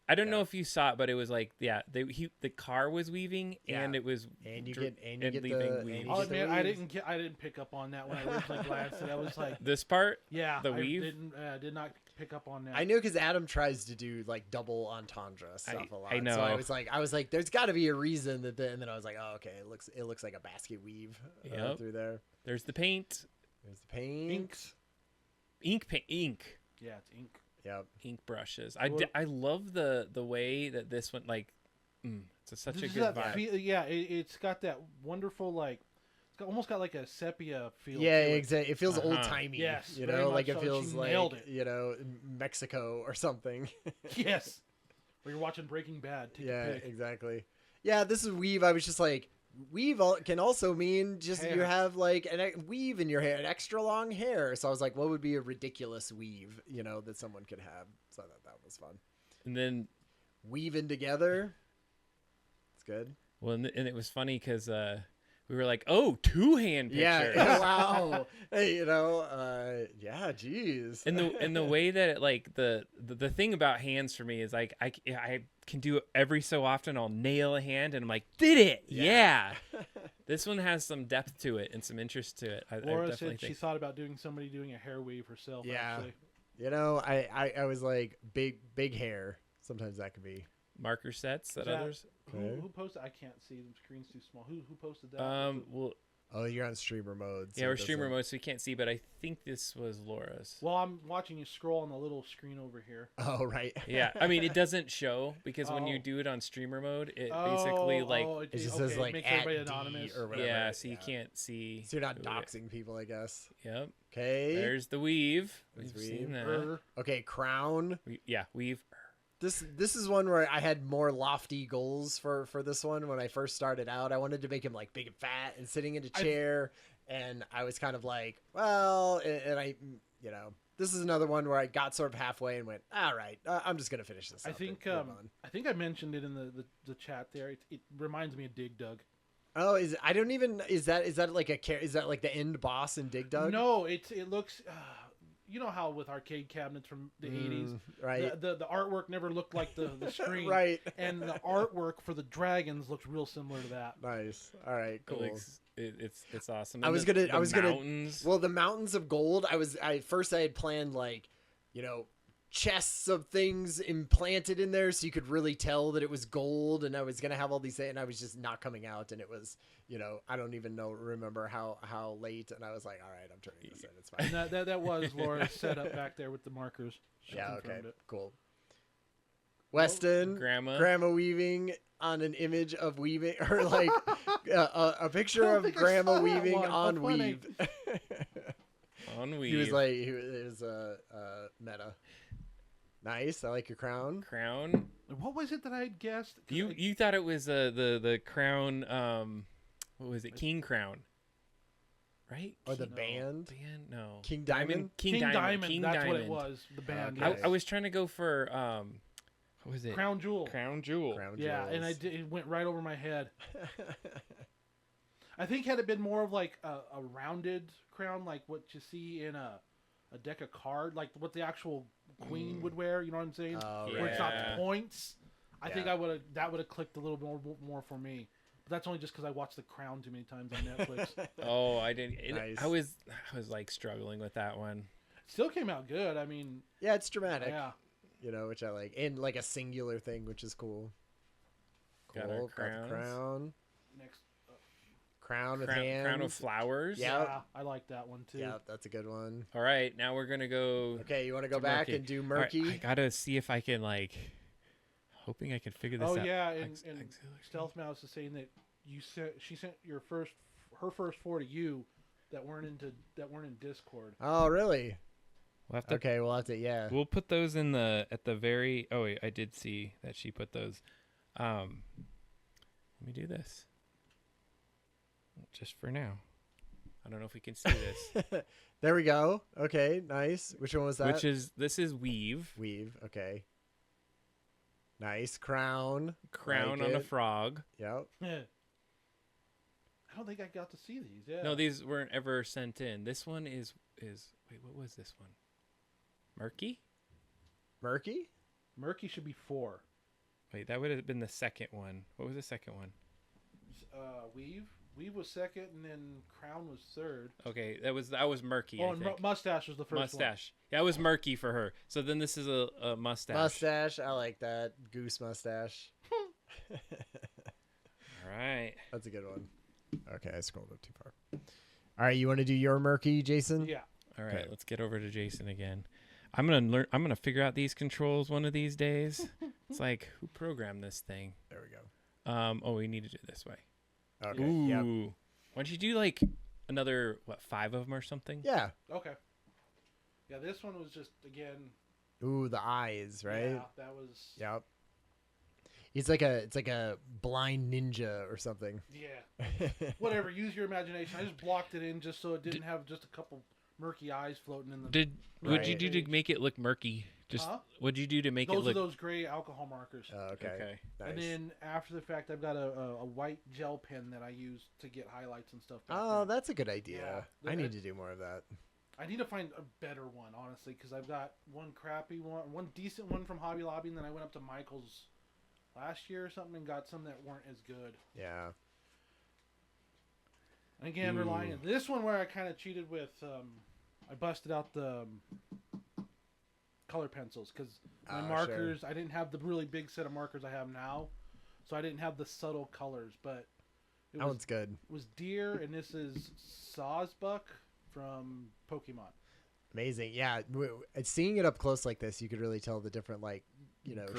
Speaker 1: I don't know if you saw it, but it was like the car was weaving and it was
Speaker 2: weaving.
Speaker 3: Oh man, I didn't pick up on that when I originally glanced at it. I was like
Speaker 1: this part.
Speaker 3: Yeah,
Speaker 1: the weave.
Speaker 3: Did not pick up on that.
Speaker 2: I knew because Adam tries to do like double entendre stuff a lot.
Speaker 1: I know.
Speaker 2: So I was like, there's got to be a reason and then I was like, oh okay, it looks like a basket weave through there.
Speaker 1: There's the paint.
Speaker 2: Ink.
Speaker 1: Yeah,
Speaker 3: it's ink.
Speaker 2: Yep.
Speaker 1: Ink brushes. I love the way that this one it's such a good vibe.
Speaker 3: It's got that wonderful like almost got like a sepia feel.
Speaker 2: Yeah, exactly. It feels old timey.
Speaker 3: Yes,
Speaker 2: you know, like it feels like
Speaker 3: it.
Speaker 2: Mexico or something.
Speaker 3: Yes, or you're watching Breaking Bad.
Speaker 2: Exactly. Yeah, this is weave. I was just like, weave can also mean just hair. You have like a weave in your hair, an extra long hair. So I was like, what would be a ridiculous weave, that someone could have? So I thought that was fun.
Speaker 1: And then
Speaker 2: weaving together. It's good.
Speaker 1: Well, and it was funny because we were like, oh, 2-hand picture.
Speaker 2: Yeah. Wow. Hey, yeah, geez.
Speaker 1: And the way that it, like the thing about hands for me is like I can do it every so often. I'll nail a hand and I'm like, did it? Yeah. This one has some depth to it and some interest to it.
Speaker 3: Laura said she thought about doing a hair weave herself.
Speaker 2: Yeah.
Speaker 3: Actually.
Speaker 2: I was like big hair. Sometimes that could be.
Speaker 1: Marker sets that others.
Speaker 3: Who posted? I can't see. The screen's too small. Who posted that?
Speaker 2: Oh, you're on streamer mode.
Speaker 1: So we're streamer mode, so we can't see. But I think this was Laura's.
Speaker 3: Well, I'm watching you scroll on the little screen over here.
Speaker 2: Oh, right.
Speaker 1: Yeah, I mean it doesn't show because when you do it on streamer mode, it basically
Speaker 2: it just says like
Speaker 3: makes everybody anonymous
Speaker 2: or whatever.
Speaker 1: Yeah, so you can't see.
Speaker 2: So you're not doxing people, I guess.
Speaker 1: Yep.
Speaker 2: Okay.
Speaker 1: There's the weave. We've seen that.
Speaker 2: Okay, crown.
Speaker 1: Weave.
Speaker 2: This is one where I had more lofty goals for this one when I first started out. I wanted to make him like big and fat and sitting in a chair, and I was kind of like, well, and I, this is another one where I got sort of halfway and went, all right, I'm just gonna finish this.
Speaker 3: I think I mentioned it in the chat there. It reminds me of Dig Dug.
Speaker 2: Oh, is that like is that like the end boss in Dig Dug?
Speaker 3: No, it looks. You know how with arcade cabinets from the 80s,
Speaker 2: right?
Speaker 3: The artwork never looked like the screen,
Speaker 2: right?
Speaker 3: And the artwork for the dragons looks real similar to that.
Speaker 2: Nice. All right, cool.
Speaker 1: It's awesome.
Speaker 2: I was gonna. Well, the mountains of gold. I had planned like, chests of things implanted in there so you could really tell that it was gold, and I was gonna have all these things, and I was just not coming out, and it was, I don't even remember how late, and I was like, all right, I'm turning this in, it's fine.
Speaker 3: And that was Laura's setup back there with the markers. She confirmed it.
Speaker 2: Cool. Weston,
Speaker 1: grandma
Speaker 2: weaving on an image of weaving, or like a picture of grandma weaving on weave.
Speaker 1: On weave.
Speaker 2: He was like, it was meta. Nice. I like your crown.
Speaker 1: Crown.
Speaker 3: What was it that I had guessed?
Speaker 1: You thought it was the crown. What was it? King Crown. Right?
Speaker 2: Or the band?
Speaker 1: No.
Speaker 2: King Diamond.
Speaker 3: King Diamond. That's what it was. The band.
Speaker 2: Okay.
Speaker 1: I was trying to go for what was it?
Speaker 3: Crown Jewel.
Speaker 1: Crown Jewel.
Speaker 3: Yeah, and it went right over my head. I think had it been more of like a rounded crown, like what you see in a deck of cards, like what the actual queen would wear. You know what I'm saying? Where it's not points. I think that would have clicked a little more for me. But that's only just because I watched The Crown too many times on Netflix.
Speaker 1: Oh, I didn't.
Speaker 2: Nice.
Speaker 1: I was like struggling with that one.
Speaker 3: Still came out good. I mean,
Speaker 2: yeah, it's dramatic.
Speaker 3: Yeah.
Speaker 2: Which I like, and like a singular thing, which is cool.
Speaker 1: Got our
Speaker 2: Got the crown.
Speaker 3: Next.
Speaker 2: Crown with hands.
Speaker 1: Crown of flowers.
Speaker 3: Yeah, I like that one too.
Speaker 2: Yeah, that's a good one.
Speaker 1: All right, now we're gonna go.
Speaker 2: Okay, you want to go back and do murky?
Speaker 1: Right, I gotta see if I can hoping I can figure this out.
Speaker 3: Oh yeah, and Stealth Mouse is saying that she sent her first 4 to you that weren't in Discord.
Speaker 2: Oh really?
Speaker 1: We'll have to,
Speaker 2: yeah.
Speaker 1: We'll put those at the very. Oh wait, I did see that she put those. Let me do this. Just for now. I don't know if we can see this.
Speaker 2: There we go. Okay, nice. Which one was that?
Speaker 1: This is weave.
Speaker 2: Weave. Okay. Nice crown.
Speaker 1: Crown
Speaker 2: like
Speaker 1: on a frog.
Speaker 2: Yep.
Speaker 3: I don't think I got to see these. Yeah.
Speaker 1: No, these weren't ever sent in. This one is wait, what was this one? Murky?
Speaker 2: Murky?
Speaker 3: Murky should be 4.
Speaker 1: Wait, that would have been the second one. What was the second one?
Speaker 3: Weave. Weave was second, and then Crown was third.
Speaker 1: Okay, that was murky.
Speaker 3: Oh, and Mustache was the first
Speaker 1: mustache. Yeah, it was murky for her. So then this is a mustache.
Speaker 2: Mustache, I like that. Goose mustache.
Speaker 1: All right.
Speaker 2: That's a good one. Okay, I scrolled up too far. All right, you want to do your murky, Jason?
Speaker 3: Yeah.
Speaker 1: All right, let's get over to Jason again. I'm gonna figure out these controls one of these days. It's like, who programmed this thing?
Speaker 2: There we go.
Speaker 1: We need to do it this way.
Speaker 2: Okay.
Speaker 1: Ooh.
Speaker 2: Yep.
Speaker 1: Why don't you do another 5 of them or something?
Speaker 2: Yeah.
Speaker 3: Okay. Yeah, this one was just again.
Speaker 2: Ooh, the eyes, right?
Speaker 3: Yeah, that was.
Speaker 2: Yep. It's like a blind ninja or something.
Speaker 3: Yeah. Whatever. Use your imagination. I just blocked it in just so it didn't have just a couple murky eyes floating in the.
Speaker 1: What'd you do to make it look murky? What'd you do to make it look?
Speaker 3: Those are those gray alcohol markers.
Speaker 2: Okay. Nice.
Speaker 3: And then after the fact, I've got a white gel pen that I use to get highlights and stuff.
Speaker 2: That's a good idea. Yeah. I need to do more of that.
Speaker 3: I need to find a better one, honestly, because I've got one crappy one decent one from Hobby Lobby, and then I went up to Michael's last year or something and got some that weren't as good.
Speaker 2: Yeah.
Speaker 3: And again, relying on this one where I kind of cheated with, I busted out the color pencils because my markers, sure. I didn't have the really big set of markers I have now, so I didn't have the subtle colors, but
Speaker 2: that one's good.
Speaker 3: It was deer, and this is Sawsbuck from Pokemon.
Speaker 2: Amazing. Yeah, seeing it up close like this, you could really tell the different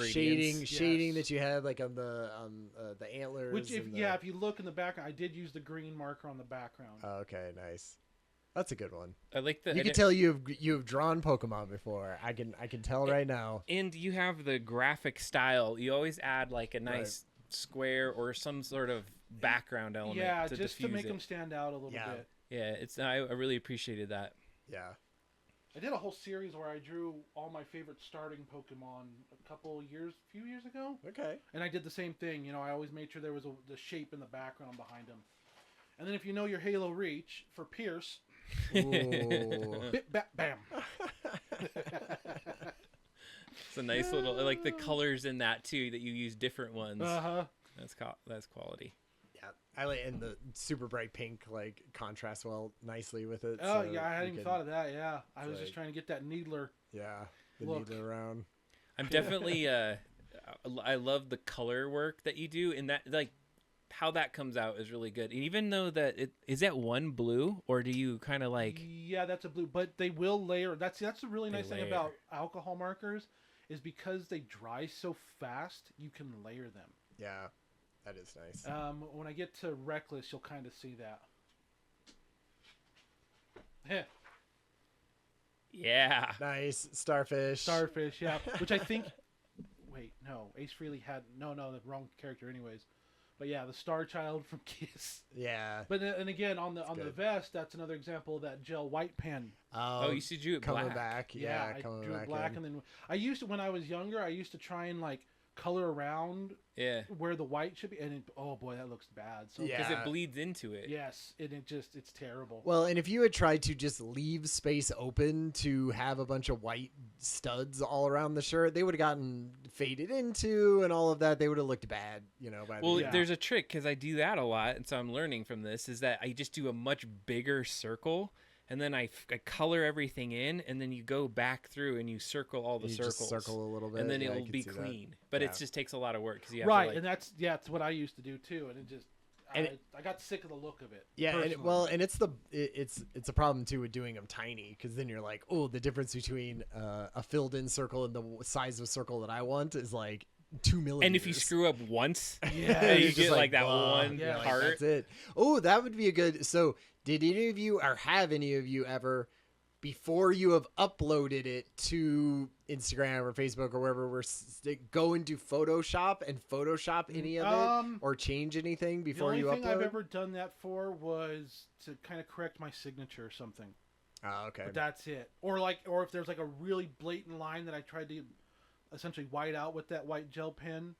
Speaker 2: shading that you had on the antlers.
Speaker 3: Which if you look in the background, I did use the green marker on the background.
Speaker 2: Oh, okay, nice. That's a good one.
Speaker 1: I like that.
Speaker 2: You can tell you've drawn Pokemon before. I can tell right now.
Speaker 1: And you have the graphic style. You always add a nice square or some sort of background element.
Speaker 3: Yeah, just to make them stand out a little bit.
Speaker 1: Yeah, I really appreciated that.
Speaker 2: Yeah.
Speaker 3: I did a whole series where I drew all my favorite starting Pokemon a few years ago.
Speaker 2: Okay.
Speaker 3: And I did the same thing. I always made sure there was the shape in the background behind them. And then if you know your Halo Reach for Pierce, bit, bam.
Speaker 1: It's a nice little, the colors in that too, that you use different ones.
Speaker 3: Uh-huh.
Speaker 1: That's quality.
Speaker 2: Yeah, I like, and the super bright pink contrasts well nicely with it.
Speaker 3: Oh, so yeah, I hadn't even thought of that. Yeah, I was just trying to get that needler.
Speaker 2: Yeah. Look around.
Speaker 1: I'm definitely I love the color work that you do, and that like how that comes out is really good. And even though that is that one blue, or do you kind of like?
Speaker 3: Yeah, that's a blue, but they will layer. That's the really nice thing about alcohol markers is because they dry so fast, you can layer them.
Speaker 2: Yeah, that is nice.
Speaker 3: When I get to Reckless, you'll kind of see that.
Speaker 1: Yeah.
Speaker 2: Nice. Starfish,
Speaker 3: yeah. Which I think... Wait, no. Ace Frehley had... No, the wrong character anyways. But yeah, the Star Child from Kiss.
Speaker 2: Yeah.
Speaker 3: But and again, on the vest, that's another example of that gel white pen.
Speaker 1: Oh, you see drew it
Speaker 2: coming
Speaker 1: black.
Speaker 2: back.
Speaker 3: Yeah, I drew it black. And then I used to, when I was younger, I used to try and like color around where the white should be, and oh boy, that looks bad. So
Speaker 1: because it bleeds into it.
Speaker 3: Yes, and it's terrible.
Speaker 2: Well, and if you had tried to just leave space open to have a bunch of white studs all around the shirt, they would have gotten faded into and all of that. They would have looked bad,
Speaker 1: There's a trick, because I do that a lot, and so I'm learning from this, is that I just do a much bigger circle. And then I color everything in, and then you go back through and you circle all the circles.
Speaker 2: Just circle a little bit,
Speaker 1: and then it'll be clean. But it just takes a lot of work because you have
Speaker 3: to,
Speaker 1: like...
Speaker 3: and that's what I used to do too, and it just I got sick of the look of it.
Speaker 2: Yeah, and it's a problem too with doing them tiny, because then you're like, oh, the difference between a filled-in circle and the size of circle that I want is like 2 millimeters.
Speaker 1: And if you screw up once, you get like that one part.
Speaker 2: That's it. Oh, that would be a good. So, did any of you, or have any of you ever, before you have uploaded it to Instagram or Facebook or wherever, go into Photoshop and Photoshop any of it, or change anything before you upload?
Speaker 3: The only thing I've ever done that for was to kind of correct my signature or something.
Speaker 2: Oh, okay.
Speaker 3: But that's it. Or if there's like a really blatant line that I tried to essentially white out with that white gel pen,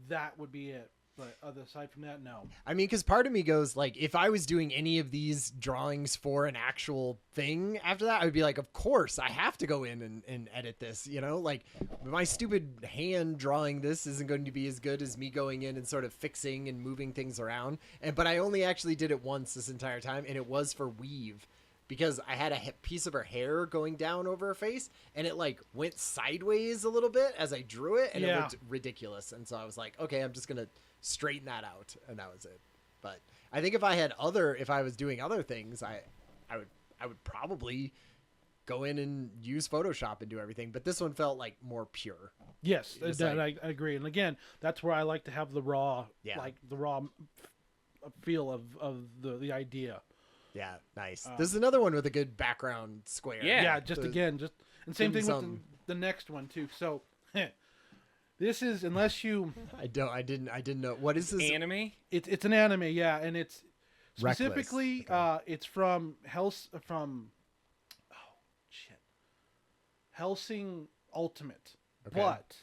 Speaker 3: that would be it. But aside from that, no. I
Speaker 2: mean, because part of me goes, like, if I was doing any of these drawings for an actual thing after that, I would be like, of course, I have to go in and edit this, Like, my stupid hand drawing this isn't going to be as good as me going in and sort of fixing and moving things around. But I only actually did it once this entire time, and it was for Weave. Because I had a piece of her hair going down over her face, and it like went sideways a little bit as I drew it, and it looked ridiculous. And so I was like, okay, I'm just gonna straighten that out, and that was it. But I think if I was doing other things, I would probably go in and use Photoshop and do everything. But this one felt like more pure.
Speaker 3: Yes, I agree. And again, that's where I like to have the raw, feel of the idea.
Speaker 2: Yeah, nice. This is another one with a good background square.
Speaker 3: Yeah, and same thing with the next one too. So, this is, unless you...
Speaker 2: I didn't know. What is this?
Speaker 1: Anime?
Speaker 3: It's an anime, yeah, and it's specifically, it's from Hellsing Ultimate. Okay. But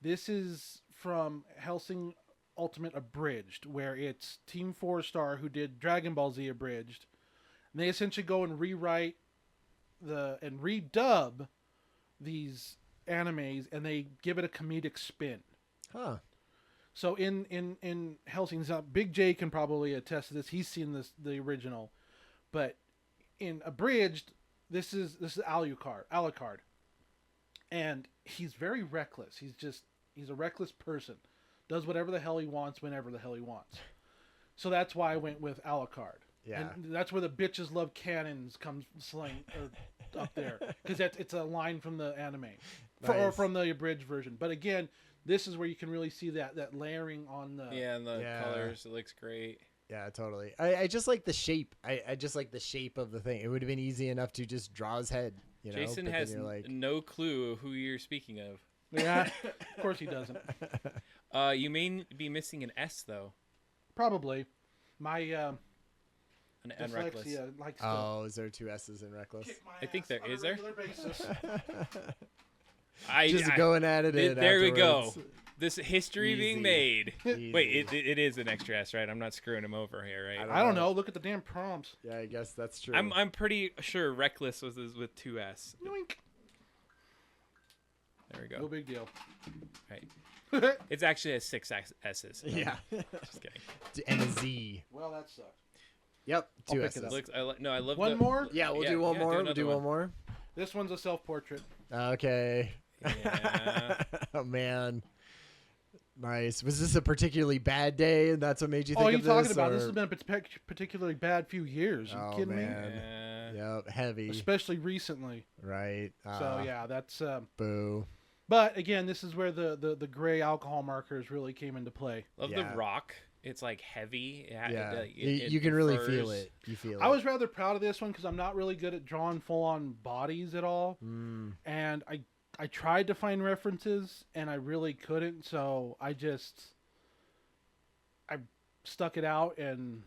Speaker 3: this is from Hellsing Ultimate Abridged, where it's Team 4-Star who did Dragon Ball Z Abridged, and they essentially go and rewrite and redub these animes, and they give it a comedic spin.
Speaker 2: Huh.
Speaker 3: So in Hellsing's, Big J can probably attest to this. He's seen the original, but in Abridged, this is Alucard, and he's very reckless. He's a reckless person. Does whatever the hell he wants, whenever the hell he wants. So that's why I went with Alucard.
Speaker 2: Yeah.
Speaker 3: And that's where the bitches love cannons comes up there. Because it's a line from the anime.
Speaker 2: Nice.
Speaker 3: Or from the abridged version. But again, this is where you can really see that layering on the...
Speaker 1: Yeah, and the colors. It looks great.
Speaker 2: Yeah, totally. I just like the shape. I just like the shape of the thing. It would have been easy enough to just draw his head.
Speaker 1: Jason has no clue who you're speaking of.
Speaker 3: Yeah, of course he doesn't.
Speaker 1: You may be missing an S though.
Speaker 3: Probably. My
Speaker 1: an Reckless.
Speaker 3: Likes
Speaker 2: is there 2 S's in Reckless?
Speaker 1: I think there is there.
Speaker 2: Just going at it.
Speaker 1: There we go. This history being made. Wait, it is an extra S, right? I'm not screwing him over here, right?
Speaker 3: I don't know. Look at the damn prompts.
Speaker 2: Yeah, I guess that's true.
Speaker 1: I'm pretty sure Reckless was with 2 S.
Speaker 3: Yoink.
Speaker 1: There we go.
Speaker 3: No big deal.
Speaker 1: Right. It's actually 6 S's.
Speaker 2: Yeah.
Speaker 1: Just kidding.
Speaker 2: And a Z.
Speaker 3: Well, that sucks.
Speaker 2: Yep. 2 S's.
Speaker 1: I love
Speaker 3: one more?
Speaker 2: Yeah, we'll do one more. We'll do one more.
Speaker 3: This one's a self-portrait.
Speaker 2: Okay.
Speaker 1: Yeah.
Speaker 2: Oh man. Nice. Was this a particularly bad day, and that's what made you think of this?
Speaker 3: Oh, you talking about? This has been a particularly bad few years. Are you kidding me?
Speaker 2: Yeah, heavy.
Speaker 3: Especially recently.
Speaker 2: Right.
Speaker 3: So yeah, that's
Speaker 2: boo.
Speaker 3: But again, this is where the gray alcohol markers really came into play.
Speaker 1: Love the rock. It's like heavy.
Speaker 2: Yeah, you can really feel it. You feel it.
Speaker 3: I was rather proud of this one because I'm not really good at drawing full-on bodies at all, and I tried to find references and I really couldn't, so I stuck it out and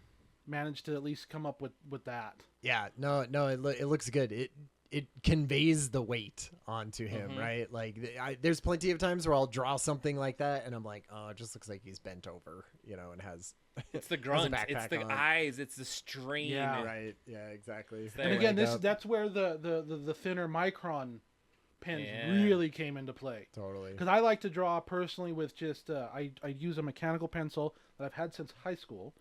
Speaker 3: managed to at least come up with that.
Speaker 2: Yeah, no, it looks good. It conveys the weight onto him, right? Like there's plenty of times where I'll draw something like that and I'm like, oh, it just looks like he's bent over, and has
Speaker 1: it's the grunt, it's the eyes, it's the strain.
Speaker 2: Yeah, right. Yeah, exactly.
Speaker 3: And again, that's where the thinner micron pens really came into play.
Speaker 2: Totally.
Speaker 3: Because I like to draw personally with just I use a mechanical pencil that I've had since high school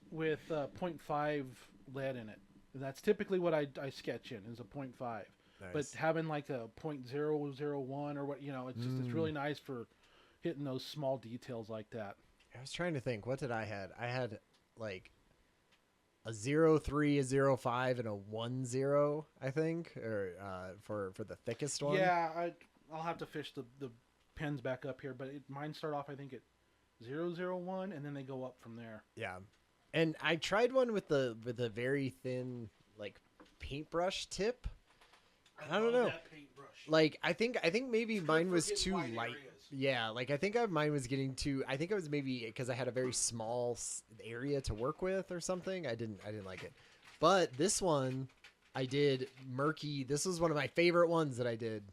Speaker 3: with 0.5 lead in it. And that's typically what I sketch in is a 0.5. Nice. But having like a 0.001 or what, it's really nice for hitting those small details like that.
Speaker 2: I was trying to think, what did I had? I had like a 0.3, a 0.5, and a 1.0, I think, or for the thickest one.
Speaker 3: Yeah, I'll have to fish the pens back up here, but mine start off I think at 0.01, and then they go up from there.
Speaker 2: Yeah. And I tried one with the very thin like paintbrush tip. I don't know.
Speaker 3: That paintbrush.
Speaker 2: Like I think maybe mine was too light. Areas. Yeah, like I think mine was getting too. I think it was maybe because I had a very small area to work with or something. I didn't like it. But this one, I did murky. This was one of my favorite ones that I did.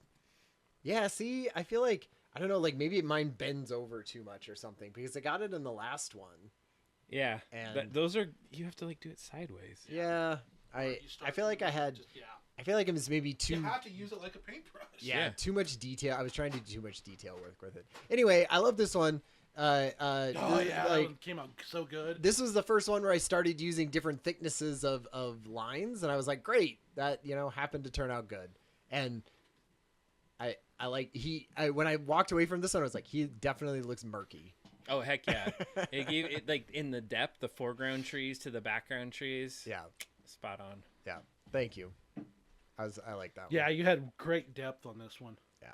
Speaker 2: Yeah, see, I feel like I don't know, like maybe mine bends over too much or something because I got it in the last one.
Speaker 1: Yeah,
Speaker 2: and
Speaker 1: those are you have to like do it sideways.
Speaker 2: Yeah, I feel like I had. I feel like it was maybe too.
Speaker 3: You have to use it like a paintbrush.
Speaker 2: Yeah, too much detail. I was trying to do too much detail work with it. Anyway, I love this one.
Speaker 3: That one came out so good.
Speaker 2: This was the first one where I started using different thicknesses of lines, and I was like, great, that happened to turn out good. And I like when I walked away from this one, I was like, he definitely looks murky.
Speaker 1: Oh heck yeah! It gave it like in the depth, the foreground trees to the background trees.
Speaker 2: Yeah,
Speaker 1: spot on.
Speaker 2: Yeah, thank you. I like that one.
Speaker 3: Yeah, you had great depth on this one.
Speaker 2: Yeah,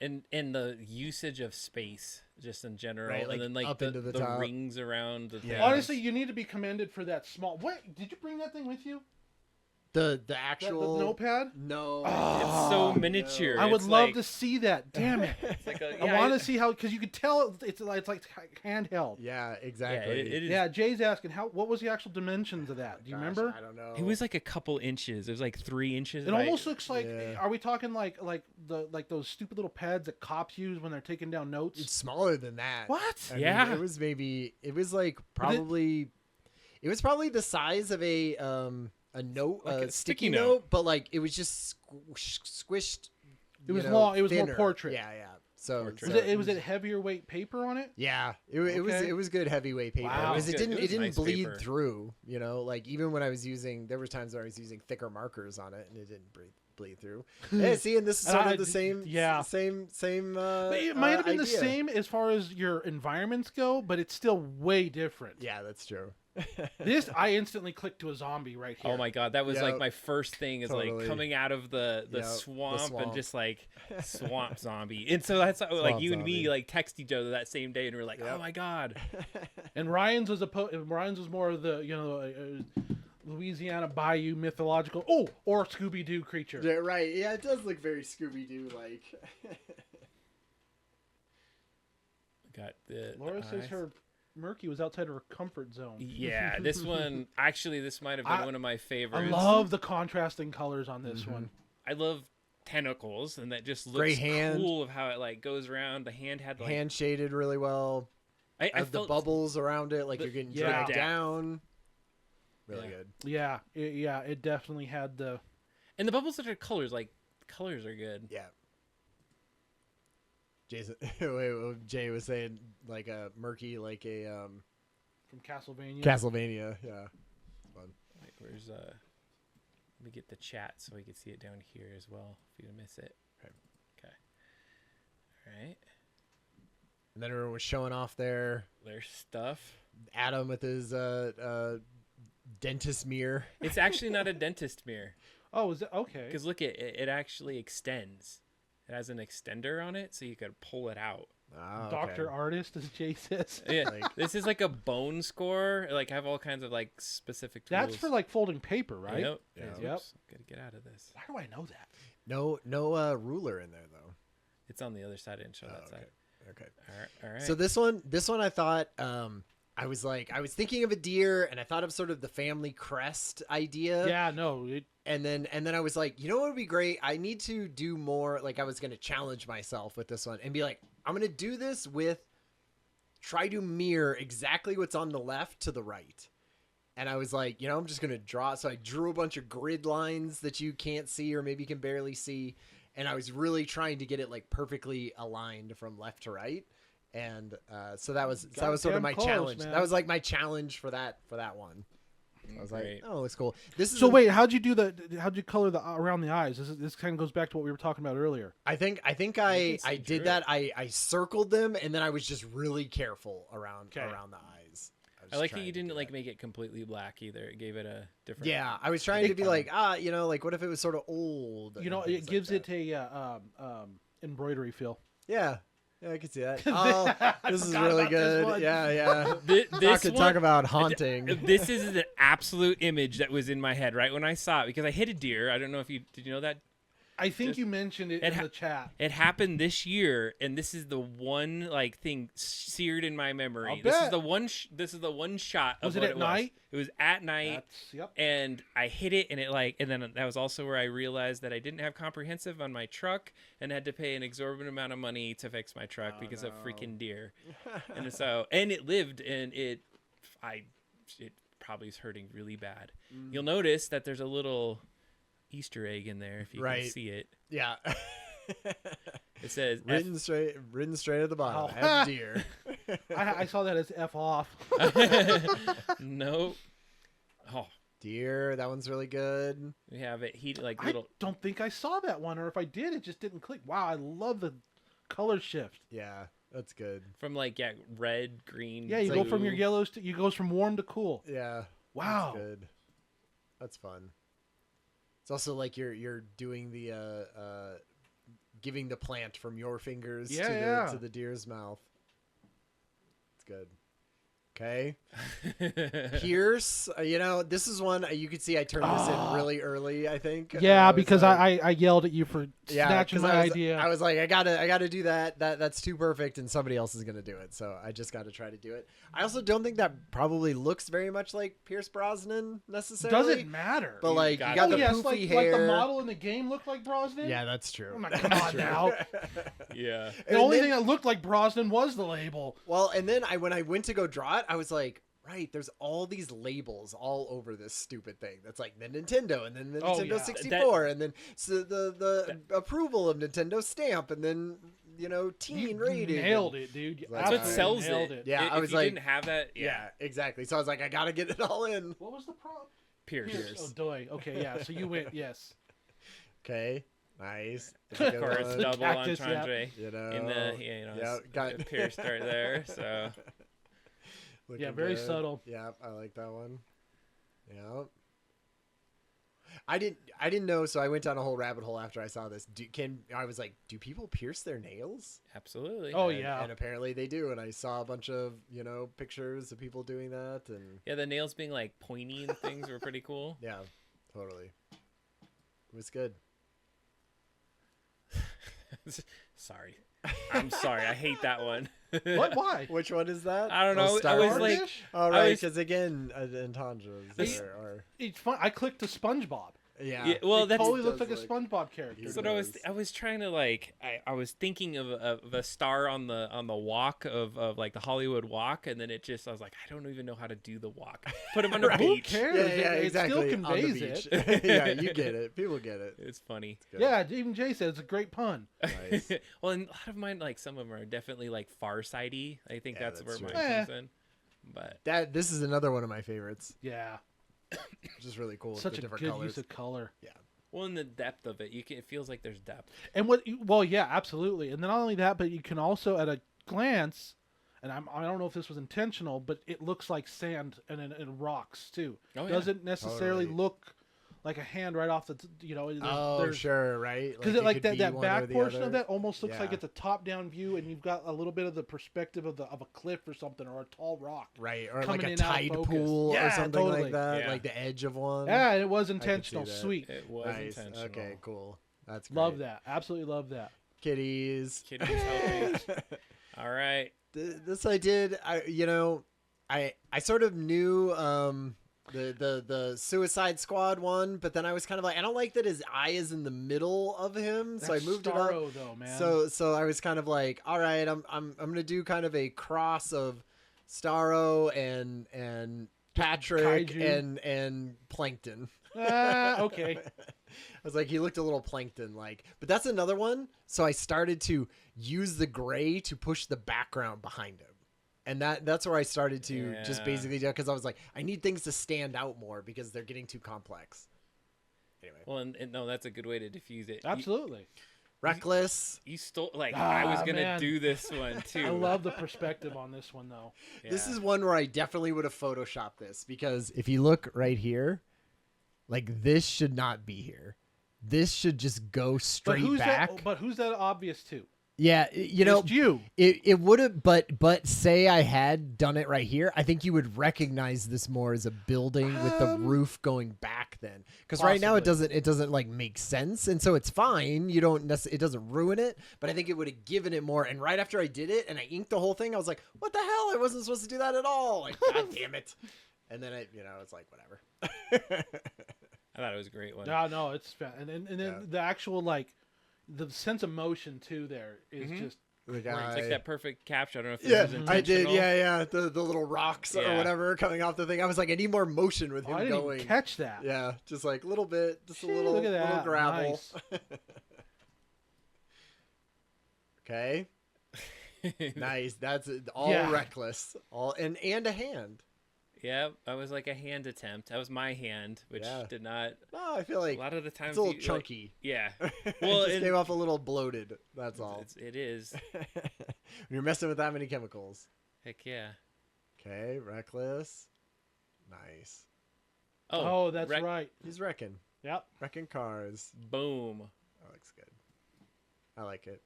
Speaker 1: and the usage of space just in general,
Speaker 2: right, like,
Speaker 1: and then like
Speaker 2: up into the top.
Speaker 1: rings around. The things.
Speaker 3: Honestly, you need to be commended for that small. What did you bring that thing with you?
Speaker 2: The actual
Speaker 3: the notepad?
Speaker 2: No,
Speaker 1: it's so miniature.
Speaker 3: I would love to see that. Damn it!
Speaker 1: It's like
Speaker 3: I want to see how, because you could tell it's like handheld.
Speaker 2: Yeah, exactly.
Speaker 1: Yeah, it is.
Speaker 3: Yeah, Jay's asking what was the actual dimensions of that? Do you remember?
Speaker 2: I don't know.
Speaker 1: It was like a couple inches. It was like 3 inches.
Speaker 3: It almost looks like. Yeah. Are we talking like those stupid little pads that cops use when they're taking down notes?
Speaker 2: It's smaller than that.
Speaker 3: What?
Speaker 2: I mean, it was like probably. It was probably the size of a note, like a sticky note, but like it was just squished.
Speaker 3: It was long. It was more portrait.
Speaker 2: Yeah. So
Speaker 3: was it heavier weight paper on it?
Speaker 2: Yeah, it was good heavyweight paper because it didn't nice bleed paper. Through. Like even when I was using, there were times where I was using thicker markers on it and it didn't bleed through. Yeah, see, and this is sort of the same. Yeah, same. But
Speaker 3: it might have been the same as far as your environments go, but it's still way different.
Speaker 2: Yeah, that's true.
Speaker 3: This I instantly clicked to a zombie right here.
Speaker 1: Oh my god, that was like my first thing is like coming out of the swamp and just like swamp zombie. And so that's like you and me like text each other that same day and we're like, oh my god.
Speaker 3: And Ryan's was more of the Louisiana Bayou mythological or Scooby-Doo creature.
Speaker 2: Yeah, right. Yeah, it does look very Scooby-Doo like.
Speaker 1: Got the
Speaker 3: Laura says her murky was outside of her comfort zone.
Speaker 1: Yeah, this one actually this might have been one of my favorites.
Speaker 3: I love the contrasting colors on this one.
Speaker 1: I love tentacles, and that just looks cool of how it like goes around. The hand had like
Speaker 2: hand shaded really well. I felt the bubbles around it, like you're getting dragged down. Really good.
Speaker 3: Yeah, it definitely had the.
Speaker 1: And the bubbles that are colors, like colors are good.
Speaker 2: Yeah. Jay was saying like a murky, like a
Speaker 3: from Castlevania.
Speaker 2: Castlevania, yeah. It's fun.
Speaker 1: Wait, where's Let me get the chat so we can see it down here as well if you miss it. Okay. All right.
Speaker 2: And then everyone was showing off their
Speaker 1: stuff.
Speaker 2: Adam with his dentist mirror.
Speaker 1: It's actually not a dentist mirror.
Speaker 3: Oh, is it? Okay.
Speaker 1: Because look, it actually extends. It has an extender on it, so you could pull it out.
Speaker 2: Oh, okay.
Speaker 3: Doctor Artist, as Jay says.
Speaker 1: Yeah, this is like a bone score. Like, I have all kinds of like specific tools.
Speaker 3: That's for like folding paper, right?
Speaker 1: Yep.
Speaker 2: Yeah.
Speaker 1: Yep. Gotta get out of this.
Speaker 3: Why do I know that?
Speaker 2: No ruler in there though.
Speaker 1: It's on the other side. I didn't show that
Speaker 2: okay.
Speaker 1: side.
Speaker 2: Okay.
Speaker 1: All right.
Speaker 2: So this one I thought I was thinking of a deer, and I thought of sort of the family crest idea.
Speaker 3: Yeah, no.
Speaker 2: And then I was like, you know what would be great? I need to do more. Like, I was going to challenge myself with this one and be like, I'm going to do this with try to mirror exactly what's on the left to the right. And I was like, I'm just going to draw. So I drew a bunch of grid lines that you can't see or maybe can barely see. And I was really trying to get it like perfectly aligned from left to right. And so that was sort of my challenge. Man. That was like my challenge for that one. I was like, oh, it's cool. This is
Speaker 3: so wait, how'd you color the around the eyes? This kind of goes back to what we were talking about earlier.
Speaker 2: I think I did that. I circled them, and then I was just really careful around the eyes.
Speaker 1: I like that you didn't like make it completely black either. It gave it a different.
Speaker 2: Yeah, I was trying to be like, like what if it was sort of old?
Speaker 3: It gives it a embroidery feel.
Speaker 2: Yeah. Yeah, I can see that. Oh, this is really good. Yeah.
Speaker 1: This
Speaker 2: talk about haunting.
Speaker 1: This is an absolute image that was in my head right when I saw it because I hit a deer. I don't know if did you know that?
Speaker 3: I think you mentioned it in the chat.
Speaker 1: It happened this year, and this is the one like thing seared in my memory.
Speaker 3: This
Speaker 1: is the one. This is the one shot.
Speaker 3: Was
Speaker 1: of
Speaker 3: it
Speaker 1: what
Speaker 3: at night?
Speaker 1: It was at night.
Speaker 3: Yep.
Speaker 1: And I hit it, and and then that was also where I realized that I didn't have comprehensive on my truck, and had to pay an exorbitant amount of money to fix my truck because of freaking deer. And it lived, and it probably is hurting really bad. You'll notice that there's a little Easter egg in there if you can see it.
Speaker 2: Yeah.
Speaker 1: It says
Speaker 2: written straight at the bottom. F deer.
Speaker 3: I saw that as F off.
Speaker 1: Nope. Oh,
Speaker 2: deer. That one's really good.
Speaker 1: We have it. I
Speaker 3: don't think I saw that one, or if I did, it just didn't click. Wow, I love the color shift.
Speaker 2: Yeah, that's good.
Speaker 1: From red, green.
Speaker 3: Yeah, you go from your yellows to goes from warm to cool.
Speaker 2: Yeah.
Speaker 3: Wow.
Speaker 2: That's good. That's fun. It's also like you're doing the giving the plant from your fingers to the deer's mouth. It's good. Okay. Pierce, this is one you could see I turned this in really early, I think.
Speaker 3: Yeah, because I yelled at you for snatching my idea.
Speaker 2: I was like, I gotta do that. That's too perfect, and somebody else is gonna do it. So I just got to try to do it. I also don't think that probably looks very much like Pierce Brosnan necessarily.
Speaker 3: Doesn't matter.
Speaker 2: But you got the poofy hair.
Speaker 3: Like the model in the game looked like Brosnan.
Speaker 2: Yeah, that's true.
Speaker 3: Oh my God, now.
Speaker 1: Yeah.
Speaker 3: The only thing that looked like Brosnan was the label.
Speaker 2: Well, and then when I went to go draw it, I was like, right, there's all these labels all over this stupid thing. That's like the Nintendo, and then the Nintendo 64, and then the approval of Nintendo stamp, and then teen rated.
Speaker 3: Nailed it, dude.
Speaker 1: That's what sells it.
Speaker 2: Yeah,
Speaker 1: if
Speaker 2: I was
Speaker 1: you
Speaker 2: like,
Speaker 1: didn't have that.
Speaker 2: Yeah, exactly. So I was like, I gotta get it all in.
Speaker 3: What was the prompt?
Speaker 1: Pierce.
Speaker 3: Oh, doy. Okay, yeah. So you went yes.
Speaker 2: Okay. Nice.
Speaker 1: Of course, double entendre.
Speaker 2: In
Speaker 1: the got Pierce right there. So.
Speaker 3: Yeah, very subtle.
Speaker 2: Yeah, I like that one. Yeah. I didn't know, so I went down a whole rabbit hole after I saw this. I was like, do people pierce their nails?
Speaker 1: Absolutely.
Speaker 3: Oh, yeah.
Speaker 2: And apparently they do. And I saw a bunch of, pictures of people doing that. And
Speaker 1: yeah, the nails being like pointy and things were pretty cool.
Speaker 2: Yeah, totally. It was good.
Speaker 1: Sorry. I'm sorry. I hate that one.
Speaker 3: What? Why?
Speaker 2: Which one is that?
Speaker 1: I don't know. I was like,
Speaker 2: all right, because again, entendres are.
Speaker 3: It's fun. I clicked to SpongeBob.
Speaker 2: Yeah.
Speaker 1: Well,
Speaker 3: that totally looked like a SpongeBob character.
Speaker 1: That's what I was trying to I was thinking of a star on the walk of like the Hollywood Walk, and then I was like, I don't even know how to do the walk. Put him on the beach.
Speaker 3: Who cares?
Speaker 2: Yeah, exactly.
Speaker 3: It still conveys it.
Speaker 2: Yeah, you get it. People get it.
Speaker 1: It's funny.
Speaker 3: Yeah, even Jay said it's a great pun.
Speaker 2: Nice.
Speaker 1: Well, and a lot of mine, some of them are definitely Far-Sighty. I think that's where
Speaker 2: true.
Speaker 1: mine comes in. But
Speaker 2: this is another one of my favorites.
Speaker 3: Yeah.
Speaker 2: which is really cool.
Speaker 3: Such
Speaker 2: the
Speaker 3: a
Speaker 2: different
Speaker 3: good
Speaker 2: colors.
Speaker 3: use of color.
Speaker 2: Yeah.
Speaker 1: Well, in the depth of it, it feels like there's depth.
Speaker 3: And yeah, absolutely. And then not only that, but you can also at a glance, and I don't know if this was intentional, but it looks like sand and rocks too.
Speaker 1: Oh, yeah.
Speaker 3: Doesn't necessarily
Speaker 2: Totally.
Speaker 3: look like a hand right off the
Speaker 2: Oh, sure, right.
Speaker 3: because
Speaker 2: it
Speaker 3: like
Speaker 2: could
Speaker 3: that
Speaker 2: be one
Speaker 3: back
Speaker 2: or the
Speaker 3: portion
Speaker 2: other.
Speaker 3: of that almost looks like
Speaker 2: Yeah.
Speaker 3: it's a top down view, and you've got a little bit of the perspective of a cliff or something, or a tall rock.
Speaker 2: Right, or
Speaker 3: coming
Speaker 2: like a
Speaker 3: in out of
Speaker 2: tide
Speaker 3: focus.
Speaker 2: pool
Speaker 3: Yeah,
Speaker 2: or something
Speaker 3: totally.
Speaker 2: like that,
Speaker 1: Yeah.
Speaker 2: like the edge of one.
Speaker 3: Yeah, it was
Speaker 2: I could see
Speaker 3: intentional.
Speaker 2: that.
Speaker 3: Sweet.
Speaker 1: It was
Speaker 2: Nice.
Speaker 1: intentional.
Speaker 2: Okay, cool. That's great.
Speaker 3: Love that. Absolutely love that.
Speaker 2: Kitties.
Speaker 1: Kitty's helping. All right.
Speaker 2: This I did. I sort of knew the Suicide Squad one, but then I was kind of like, I don't like that his eye is in the middle of him, so I
Speaker 3: That's
Speaker 2: moved
Speaker 3: Starro,
Speaker 2: it up.
Speaker 3: though, man.
Speaker 2: So I was kind of like, all right, I'm gonna do kind of a cross of Starro and Patrick
Speaker 3: Kaiju.
Speaker 2: and Plankton.
Speaker 3: Okay.
Speaker 2: I was like, he looked a little plankton like, but that's another one. So I started to use the gray to push the background behind him. And that's where I started to just basically do it, because I was like, I need things to stand out more because they're getting too complex. Anyway.
Speaker 1: Well, and no, that's a good way to diffuse it.
Speaker 3: Absolutely.
Speaker 2: Reckless.
Speaker 1: You stole, I was going to
Speaker 3: man.
Speaker 1: do this one too.
Speaker 3: I love the perspective on this one, though.
Speaker 1: Yeah.
Speaker 2: This is one where I definitely would have photoshopped this, because if you look right here, like this should not be here. This should just go straight back.
Speaker 3: But who's that obvious to?
Speaker 2: Yeah,
Speaker 3: Just you.
Speaker 2: It would have, but say I had done it right here, I think you would recognize this more as a building with the roof going back then. Because right now it doesn't like make sense, and so it's fine. You don't it doesn't ruin it, but I think it would have given it more. And right after I did it and I inked the whole thing, I was like, what the hell? I wasn't supposed to do that at all. Like, God damn it. And then it's like whatever.
Speaker 1: I thought it was a great one.
Speaker 3: No, it's and then the actual the sense of motion too there is just
Speaker 2: The
Speaker 1: It's like
Speaker 2: guy.
Speaker 1: that perfect capture. I don't know if this
Speaker 2: Yeah,
Speaker 1: was
Speaker 2: I did.
Speaker 1: intentional.
Speaker 2: Yeah. The little rocks or
Speaker 1: Yeah.
Speaker 2: whatever coming off the thing. I was like, I need more motion with him
Speaker 3: I didn't
Speaker 2: going.
Speaker 3: even catch that.
Speaker 2: Yeah, just like a little bit, just a
Speaker 3: Shit,
Speaker 2: little,
Speaker 3: look at
Speaker 2: little
Speaker 3: that.
Speaker 2: gravel.
Speaker 3: Nice.
Speaker 2: Okay, nice. That's all
Speaker 3: Yeah.
Speaker 2: reckless. All and a hand.
Speaker 1: Yeah, I was like a hand attempt. That was my hand, which
Speaker 2: Yeah.
Speaker 1: did not.
Speaker 2: No, I feel like
Speaker 1: A lot of the times,
Speaker 2: it's a little
Speaker 1: you,
Speaker 2: chunky.
Speaker 1: yeah.
Speaker 2: Well,
Speaker 1: Well,
Speaker 2: it just
Speaker 1: and-
Speaker 2: came off a little bloated. That's all.
Speaker 1: It is.
Speaker 2: When you're messing with that many chemicals.
Speaker 1: Heck yeah.
Speaker 2: Okay, reckless. Nice.
Speaker 3: Oh, that's right.
Speaker 2: He's wrecking.
Speaker 3: Yep.
Speaker 2: Wrecking cars.
Speaker 1: Boom.
Speaker 2: That looks good. I like it.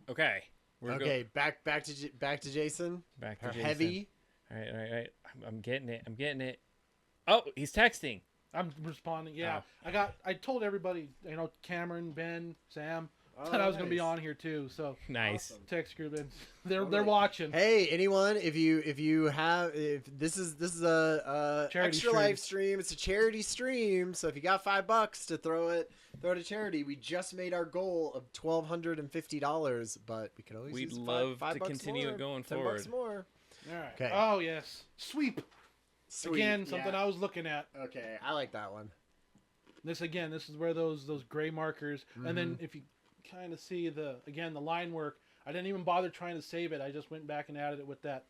Speaker 1: Okay. We're
Speaker 2: Okay, back to Jason.
Speaker 1: back to
Speaker 2: Her
Speaker 1: Jason.
Speaker 2: heavy.
Speaker 1: All right. I'm getting it. Oh, he's texting.
Speaker 3: I'm responding. Yeah.
Speaker 1: Oh.
Speaker 3: I told everybody, Cameron, Ben, Sam, that I was going to be on here too. So
Speaker 1: Nice.
Speaker 2: Awesome.
Speaker 3: text group, and they're watching.
Speaker 2: Hey, anyone, if this is a
Speaker 3: Charity
Speaker 2: extra
Speaker 3: stream.
Speaker 2: live stream, it's a charity stream. So if you got $5 to throw it to charity, we just made our goal of $1,250, but we can always
Speaker 1: We'd
Speaker 2: use
Speaker 1: love
Speaker 2: $5
Speaker 1: to continue
Speaker 2: more,
Speaker 1: it going
Speaker 2: $10
Speaker 1: forward.
Speaker 2: more.
Speaker 3: All right.
Speaker 2: Okay.
Speaker 3: Oh yes, sweep.
Speaker 2: Sweet.
Speaker 3: Again, something
Speaker 2: yeah.
Speaker 3: I was looking at.
Speaker 2: Okay, I like that one.
Speaker 3: This is where those gray markers, and then if you kind of see the line work, I didn't even bother trying to save it. I just went back and added it with that,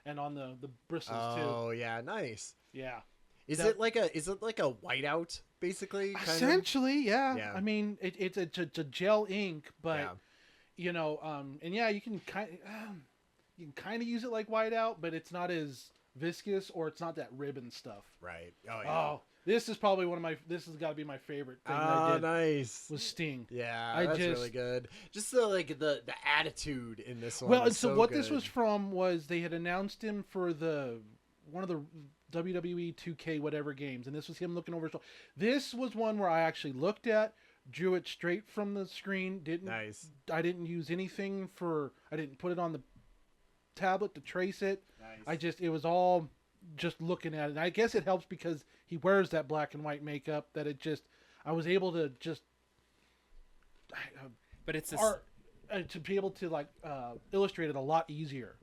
Speaker 3: and on the bristles too.
Speaker 2: Oh yeah, nice.
Speaker 3: Yeah.
Speaker 2: Is it like a whiteout basically? Kind of?
Speaker 3: Essentially, yeah.
Speaker 2: Yeah.
Speaker 3: I mean, it's a gel ink, but
Speaker 2: Yeah.
Speaker 3: and yeah, you can kind of use it like whiteout, but it's not as viscous, or it's not that ribbon stuff.
Speaker 2: Right. Oh yeah.
Speaker 3: Oh, this is probably this has got to be my favorite thing I did.
Speaker 2: Nice.
Speaker 3: Was Sting.
Speaker 2: Yeah, that's really good. Just the attitude in this one.
Speaker 3: Well, and
Speaker 2: was
Speaker 3: so what this
Speaker 2: good.
Speaker 3: was from was they had announced him for one of the WWE 2K whatever games, and this was him looking over his shoulder. This was one where I actually looked at, drew it straight from the screen.
Speaker 2: Nice.
Speaker 3: I didn't use anything I didn't put it on the tablet to trace it.
Speaker 2: Nice.
Speaker 3: It was all just looking at it. And I guess it helps because he wears that black and white makeup that I was able to just
Speaker 1: But it's
Speaker 3: to be able to illustrate it a lot easier.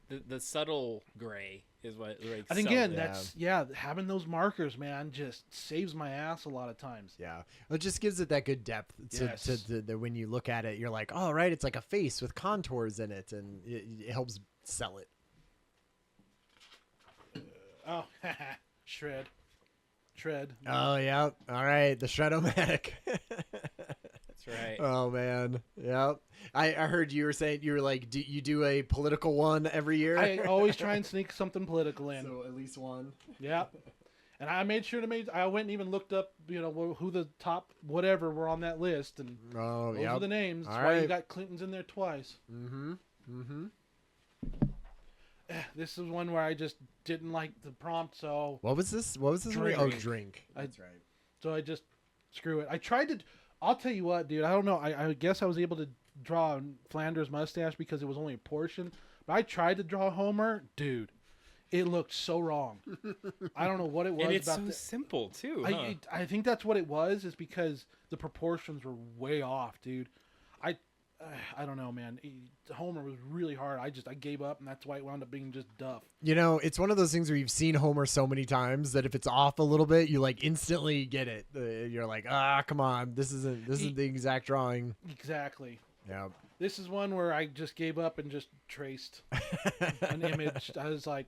Speaker 1: the subtle gray is what. Like,
Speaker 3: And again,
Speaker 1: sells it.
Speaker 3: that's having those markers, man, just saves my ass a lot of times.
Speaker 2: Yeah, it just gives it that good depth to when you look at it, you're like, oh right, it's like a face with contours in it, and it helps sell it.
Speaker 3: Oh, Shred.
Speaker 2: Oh yeah. All right, the Shred-O-Matic.
Speaker 1: That's right.
Speaker 2: Oh man. Yep. I heard you were saying you were like, you do a political one every year?
Speaker 3: I always try and sneak something political in.
Speaker 2: So at least one.
Speaker 3: Yeah. And I made sure I went and even looked up, who the top whatever were on that list, and those are the names. That's why you got Clinton's in there twice. This is one where I just didn't like the prompt, so
Speaker 2: What was this?
Speaker 3: Drink.
Speaker 2: Oh, drink. That's right.
Speaker 3: So I just screw it. I tried to. I'll tell you what, dude. I don't know. I guess I was able to draw Flanders' mustache because it was only a portion. But I tried to draw Homer, dude. It looked so wrong. I don't know what it was.
Speaker 1: And it's
Speaker 3: about
Speaker 1: so simple too. Huh?
Speaker 3: I think that's what it was. Is because the proportions were way off, dude. I don't know, man. Homer was really hard. I gave up, and that's why it wound up being just duff.
Speaker 2: It's one of those things where you've seen Homer so many times that if it's off a little bit, you like instantly get it. You're like, come on, this isn't the exact drawing.
Speaker 3: Exactly.
Speaker 2: Yeah.
Speaker 3: This is one where I just gave up and just traced an image. I was like,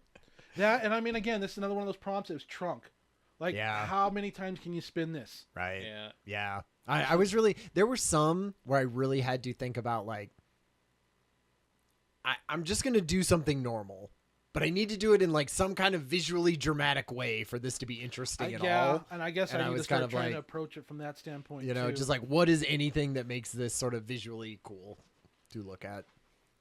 Speaker 3: that, and I mean, again, this is another one of those prompts. It was trunk. Like, how many times can you spin this?
Speaker 2: Right. Yeah. I was really, there were some where I really had to think about like, I'm just going to do something normal, but I need to do it in like some kind of visually dramatic way for this to be interesting at all.
Speaker 3: Yeah, and I guess I need to start
Speaker 2: kind of
Speaker 3: trying to approach it from that standpoint,
Speaker 2: just like, what is anything that makes this sort of visually cool to look at?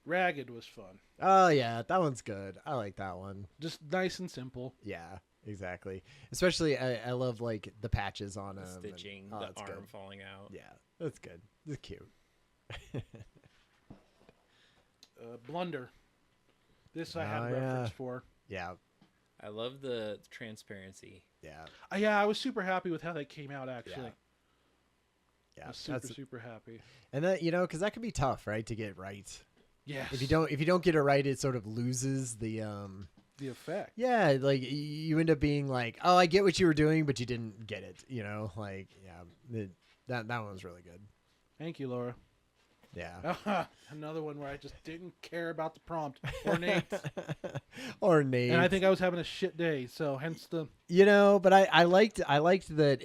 Speaker 3: Ragged was fun.
Speaker 2: Oh, yeah, that one's good. I like that one.
Speaker 3: Just nice and simple.
Speaker 2: Yeah. Exactly. Especially, I love like the patches on them.
Speaker 1: Stitching, the arm
Speaker 2: good.
Speaker 1: falling out.
Speaker 2: Yeah, that's good. It's cute.
Speaker 3: Blunder. This I had reference for.
Speaker 2: Yeah.
Speaker 1: I love the transparency.
Speaker 2: Yeah.
Speaker 3: Yeah, I was super happy with how that came out. Actually.
Speaker 2: Yeah.
Speaker 3: I was super happy.
Speaker 2: And that because that can be tough, right, to get right.
Speaker 3: Yeah.
Speaker 2: If you don't get it right, it sort of loses the
Speaker 3: effect.
Speaker 2: Yeah, like you end up being like, oh, I get what you were doing, but you didn't get it. Like that one was really good.
Speaker 3: Thank you, Laura.
Speaker 2: Yeah.
Speaker 3: Another one where I just didn't care about the prompt.
Speaker 2: Ornate.
Speaker 3: And I think I was having a shit day, so hence the.
Speaker 2: But I liked that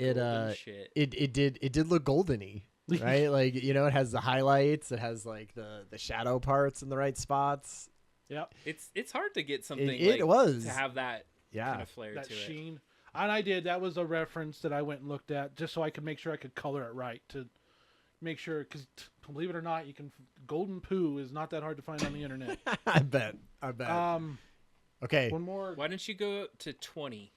Speaker 2: it did look golden-y. Right, like it has the highlights, it has like the shadow parts in the right spots.
Speaker 3: Yep.
Speaker 1: It's hard to get something
Speaker 2: it was
Speaker 1: to have that kind of flair
Speaker 3: that
Speaker 1: to
Speaker 3: sheen.
Speaker 1: it.
Speaker 3: And I did. That was a reference that I went and looked at just so I could make sure I could color it right to make sure, because believe it or not, golden poo is not that hard to find on the internet.
Speaker 2: I bet. Okay.
Speaker 3: One more.
Speaker 1: Why don't you go to 20?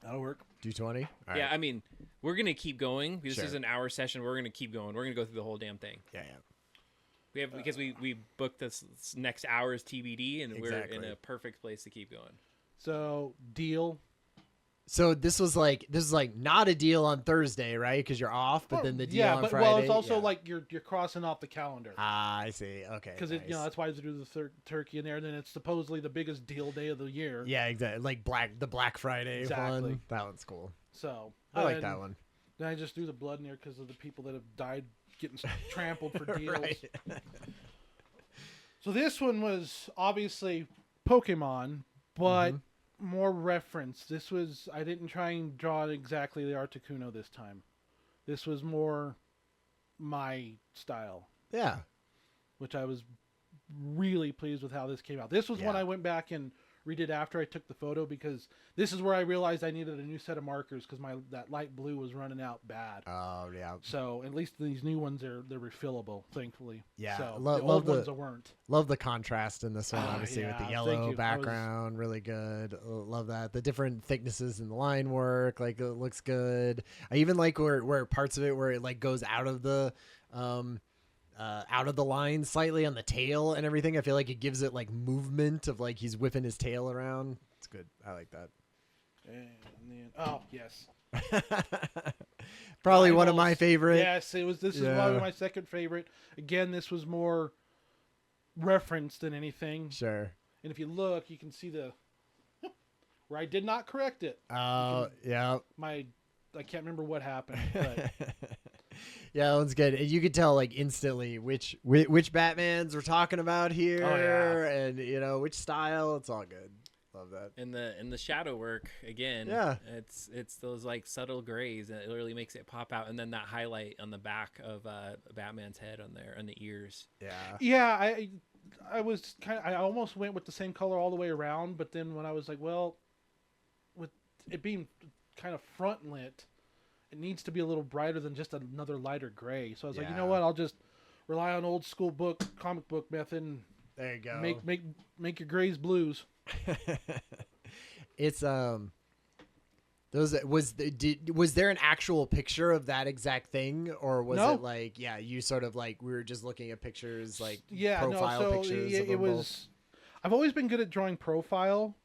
Speaker 3: That'll work.
Speaker 2: Do 20? All right.
Speaker 1: Yeah, I mean, we're going to keep going. This
Speaker 2: Sure.
Speaker 1: is an hour session. We're going to keep going. We're going to go through the whole damn thing.
Speaker 2: Yeah.
Speaker 1: We have because we booked this next hour's TBD, and
Speaker 2: Exactly.
Speaker 1: we're in a perfect place to keep going.
Speaker 3: So, deal.
Speaker 2: So this was like not a deal on Thursday, right? Because you're off, but then the deal on Friday.
Speaker 3: Well, it's also like you're crossing off the calendar.
Speaker 2: Ah, I see. Okay.
Speaker 3: Because nice. That's why they do the turkey in there, and then it's supposedly the biggest deal day of the year.
Speaker 2: Yeah, exactly. Like the Black Friday one. That one's cool.
Speaker 3: So
Speaker 2: I like that one.
Speaker 3: Then I just threw the blood in there because of the people that have died getting trampled for deals.
Speaker 2: Right.
Speaker 3: So this one was obviously Pokemon, but more reference. This was, I didn't try and draw exactly the Articuno this time. This was more my style.
Speaker 2: Yeah.
Speaker 3: Which I was really pleased with how this came out. This was one I went back and redid after I took the photo, because this is where I realized I needed a new set of markers because that light blue was running out bad.
Speaker 2: Oh yeah.
Speaker 3: So at least these new ones they're refillable, thankfully.
Speaker 2: Yeah.
Speaker 3: So the old ones weren't.
Speaker 2: Love the contrast in this one, obviously with the yellow background, really good. Love that. The different thicknesses in the line work, like it looks good. I even like where parts of it where it like goes out of the line slightly on the tail and everything. I feel like it gives it like movement of like he's whipping his tail around. It's good. I like that.
Speaker 3: And then, yes.
Speaker 2: Probably one of my favorite.
Speaker 3: Yes, it was. This is probably my second favorite. Again, this was more reference than anything.
Speaker 2: Sure.
Speaker 3: And if you look, you can see where I did not correct it.
Speaker 2: Oh, yeah.
Speaker 3: I can't remember what happened, but
Speaker 2: yeah, that one's good. And you could tell like instantly which Batmans we're talking about here, and which style. It's all good. Love that.
Speaker 1: And the shadow work again.
Speaker 2: Yeah.
Speaker 1: It's those like subtle grays and it really makes it pop out. And then that highlight on the back of Batman's head on the ears.
Speaker 2: Yeah.
Speaker 3: Yeah, I was I almost went with the same color all the way around, but then when I was like, well, with it being kind of front lit, it needs to be a little brighter than just another lighter gray. So I was like, you know what? I'll just rely on old school comic book method. And
Speaker 2: there you go.
Speaker 3: Make your grays blues.
Speaker 2: It's was there an actual picture of that exact thing, or was it like you sort of like we were just looking at pictures like profile pictures?
Speaker 3: It was. Both? I've always been good at drawing profile.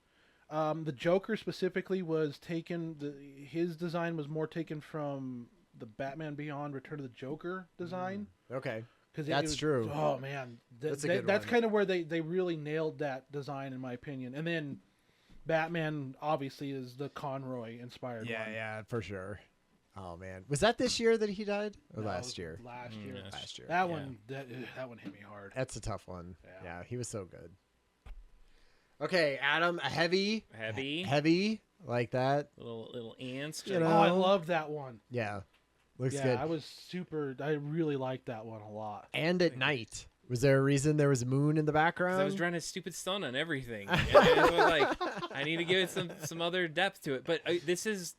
Speaker 3: The Joker specifically was taken. His design was more taken from the Batman Beyond Return of the Joker design.
Speaker 2: Okay.
Speaker 3: Because
Speaker 2: that's true.
Speaker 3: Oh man,
Speaker 2: that's a good one.
Speaker 3: That's kind of where they really nailed that design, in my opinion. And then Batman obviously is the Conroy inspired one.
Speaker 2: Yeah, for sure. Oh man, was that this year that he died or last year?
Speaker 3: Last year.
Speaker 2: Last year.
Speaker 3: That one that one hit me hard.
Speaker 2: That's a tough one. Yeah, he was so good. Okay, Adam, a heavy like that.
Speaker 1: Little ants.
Speaker 2: You know?
Speaker 3: Oh, I love that one.
Speaker 2: Yeah. Looks good.
Speaker 3: I really liked that one a lot.
Speaker 2: And at night. Was there a reason there was a moon in the background?
Speaker 1: I was drawing a stupid sun on everything. And I was like, I need to give it some other depth to it. But this is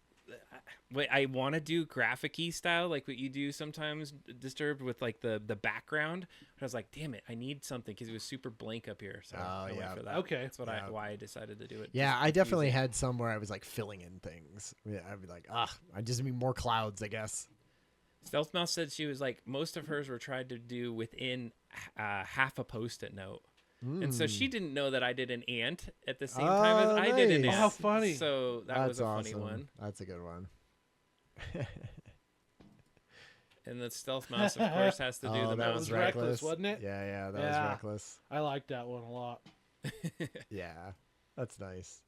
Speaker 1: what I want to do, graphic-y style, like what you do sometimes, Disturbed, with like the background. But I was like, damn it, I need something because it was super blank up here. So I went for that.
Speaker 3: Okay,
Speaker 1: that's why I decided to do it.
Speaker 2: Yeah, I definitely had some where I was like filling in things. Yeah, I'd be like, I just need more clouds, I guess.
Speaker 1: Stealth Mouse said she was like, most of hers were tried to do within half a Post-it note. And so she didn't know that I did an ant at the same time as I did an ant.
Speaker 3: How funny.
Speaker 1: So that was a funny one.
Speaker 2: That's a good one.
Speaker 1: And the Stealth Mouse, of course, has to do the mouse.
Speaker 3: That was reckless, wasn't it?
Speaker 2: Yeah, that was reckless.
Speaker 3: I liked that one a lot.
Speaker 2: Yeah, that's nice.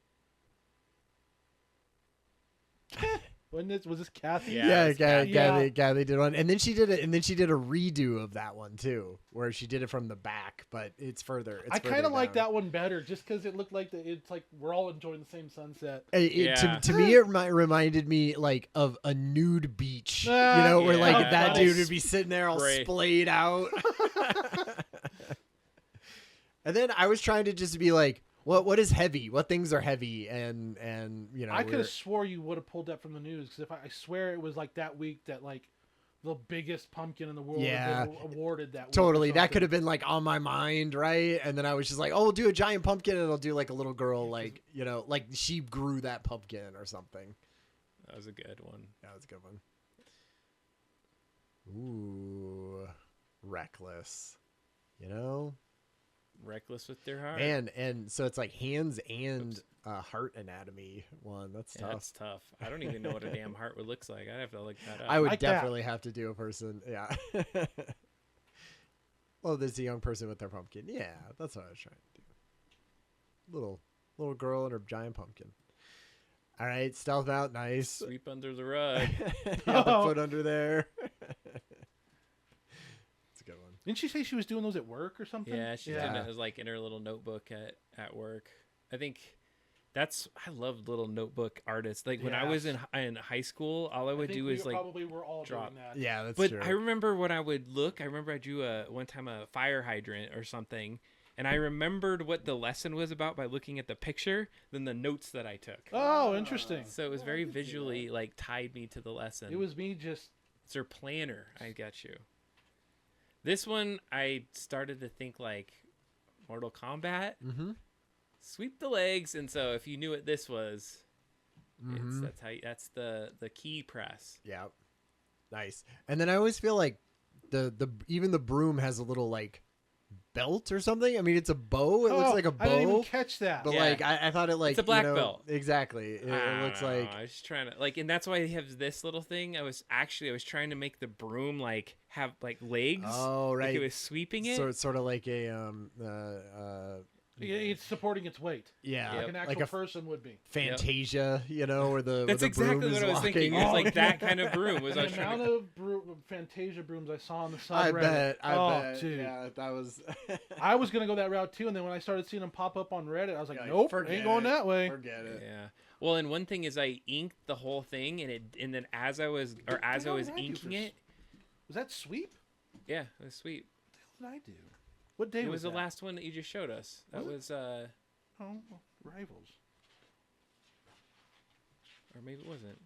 Speaker 3: Was this Kathy?
Speaker 2: Yeah, Kathy did one, and then she did it, and then she did a redo of that one too, where she did it from the back, but it's further. I
Speaker 3: kind of like that one better, just because it looked like it's like we're all enjoying the same sunset.
Speaker 2: To me, it reminded me like of a nude beach, where like that dude would be sitting there all splayed out. And then I was trying to just be like, what is heavy? What things are heavy? And
Speaker 3: I could have swore you would have pulled that from the news, because I swear it was like that week that like the biggest pumpkin in the world awarded that week.
Speaker 2: Totally, that could have been like on my mind, right? And then I was just like, we'll do a giant pumpkin, and I'll do like a little girl, like like she grew that pumpkin or something.
Speaker 1: That was a good one.
Speaker 2: That was a good one. Ooh, reckless.
Speaker 1: Reckless with their heart.
Speaker 2: And so it's like hands and heart anatomy one. That's tough.
Speaker 1: That's tough. I don't even know what a damn heart would look like. I'd have to look that up.
Speaker 2: I would definitely have to do a person. Yeah. Well, there's a young person with their pumpkin. Yeah, that's what I was trying to do. Little girl and her giant pumpkin. All right, stealth out, nice.
Speaker 1: Sweep under the rug.
Speaker 2: The foot under there. Good one.
Speaker 3: Didn't she say she was doing those at work or something?
Speaker 1: Yeah, she did it. It was like in her little notebook at work. I think I love little notebook artists. Like when I was in high school, all I would do is like
Speaker 3: probably we're all
Speaker 1: draw.
Speaker 3: doing that.
Speaker 2: Yeah, that's
Speaker 1: true.
Speaker 2: But
Speaker 1: I remember when I would look. I remember I drew one time a fire hydrant or something, and I remembered what the lesson was about by looking at the picture, then the notes that I took.
Speaker 3: Oh, interesting.
Speaker 1: So it was very visually like tied me to the lesson.
Speaker 3: It was me just.
Speaker 1: It's her planner. I got you. This one, I started to think like Mortal Kombat.
Speaker 2: Mm-hmm.
Speaker 1: Sweep the legs, and so if you knew what this was, that's the key press.
Speaker 2: Yeah, nice. And then I always feel like even the broom has a little like belt or something. I mean, it's a bow. It looks like a bow.
Speaker 3: I didn't even catch that.
Speaker 2: But like, I thought it like
Speaker 1: it's a black belt.
Speaker 2: Exactly. It looks like.
Speaker 1: I was just trying to like, and that's why I have this little thing. I was trying to make the broom like have like legs.
Speaker 2: Oh right.
Speaker 1: Like it was sweeping it.
Speaker 2: So it's sort of like a
Speaker 3: It's supporting its weight.
Speaker 2: Yeah,
Speaker 3: like an actual person would be.
Speaker 2: Fantasia, you know, where the
Speaker 1: that's
Speaker 2: the
Speaker 1: exactly
Speaker 2: broom
Speaker 1: what
Speaker 2: is
Speaker 1: I was
Speaker 2: walking.
Speaker 1: thinking. It was like that kind of broom. Was
Speaker 3: The amount of Fantasia brooms I saw on the subreddit.
Speaker 2: I bet.
Speaker 3: Dude.
Speaker 2: Yeah, that was.
Speaker 3: I was gonna go that route too, and then when I started seeing them pop up on Reddit, I was like, nope, ain't going that way.
Speaker 2: Forget it.
Speaker 1: Yeah. Well, and one thing is, I inked the whole thing, and then as I was inking it,
Speaker 3: was that sweep?
Speaker 1: Yeah, it was sweet.
Speaker 3: What did I do? What day
Speaker 1: was
Speaker 3: was
Speaker 1: the
Speaker 3: that?
Speaker 1: last one that you just showed us? That was
Speaker 3: Rivals.
Speaker 1: Or maybe it wasn't.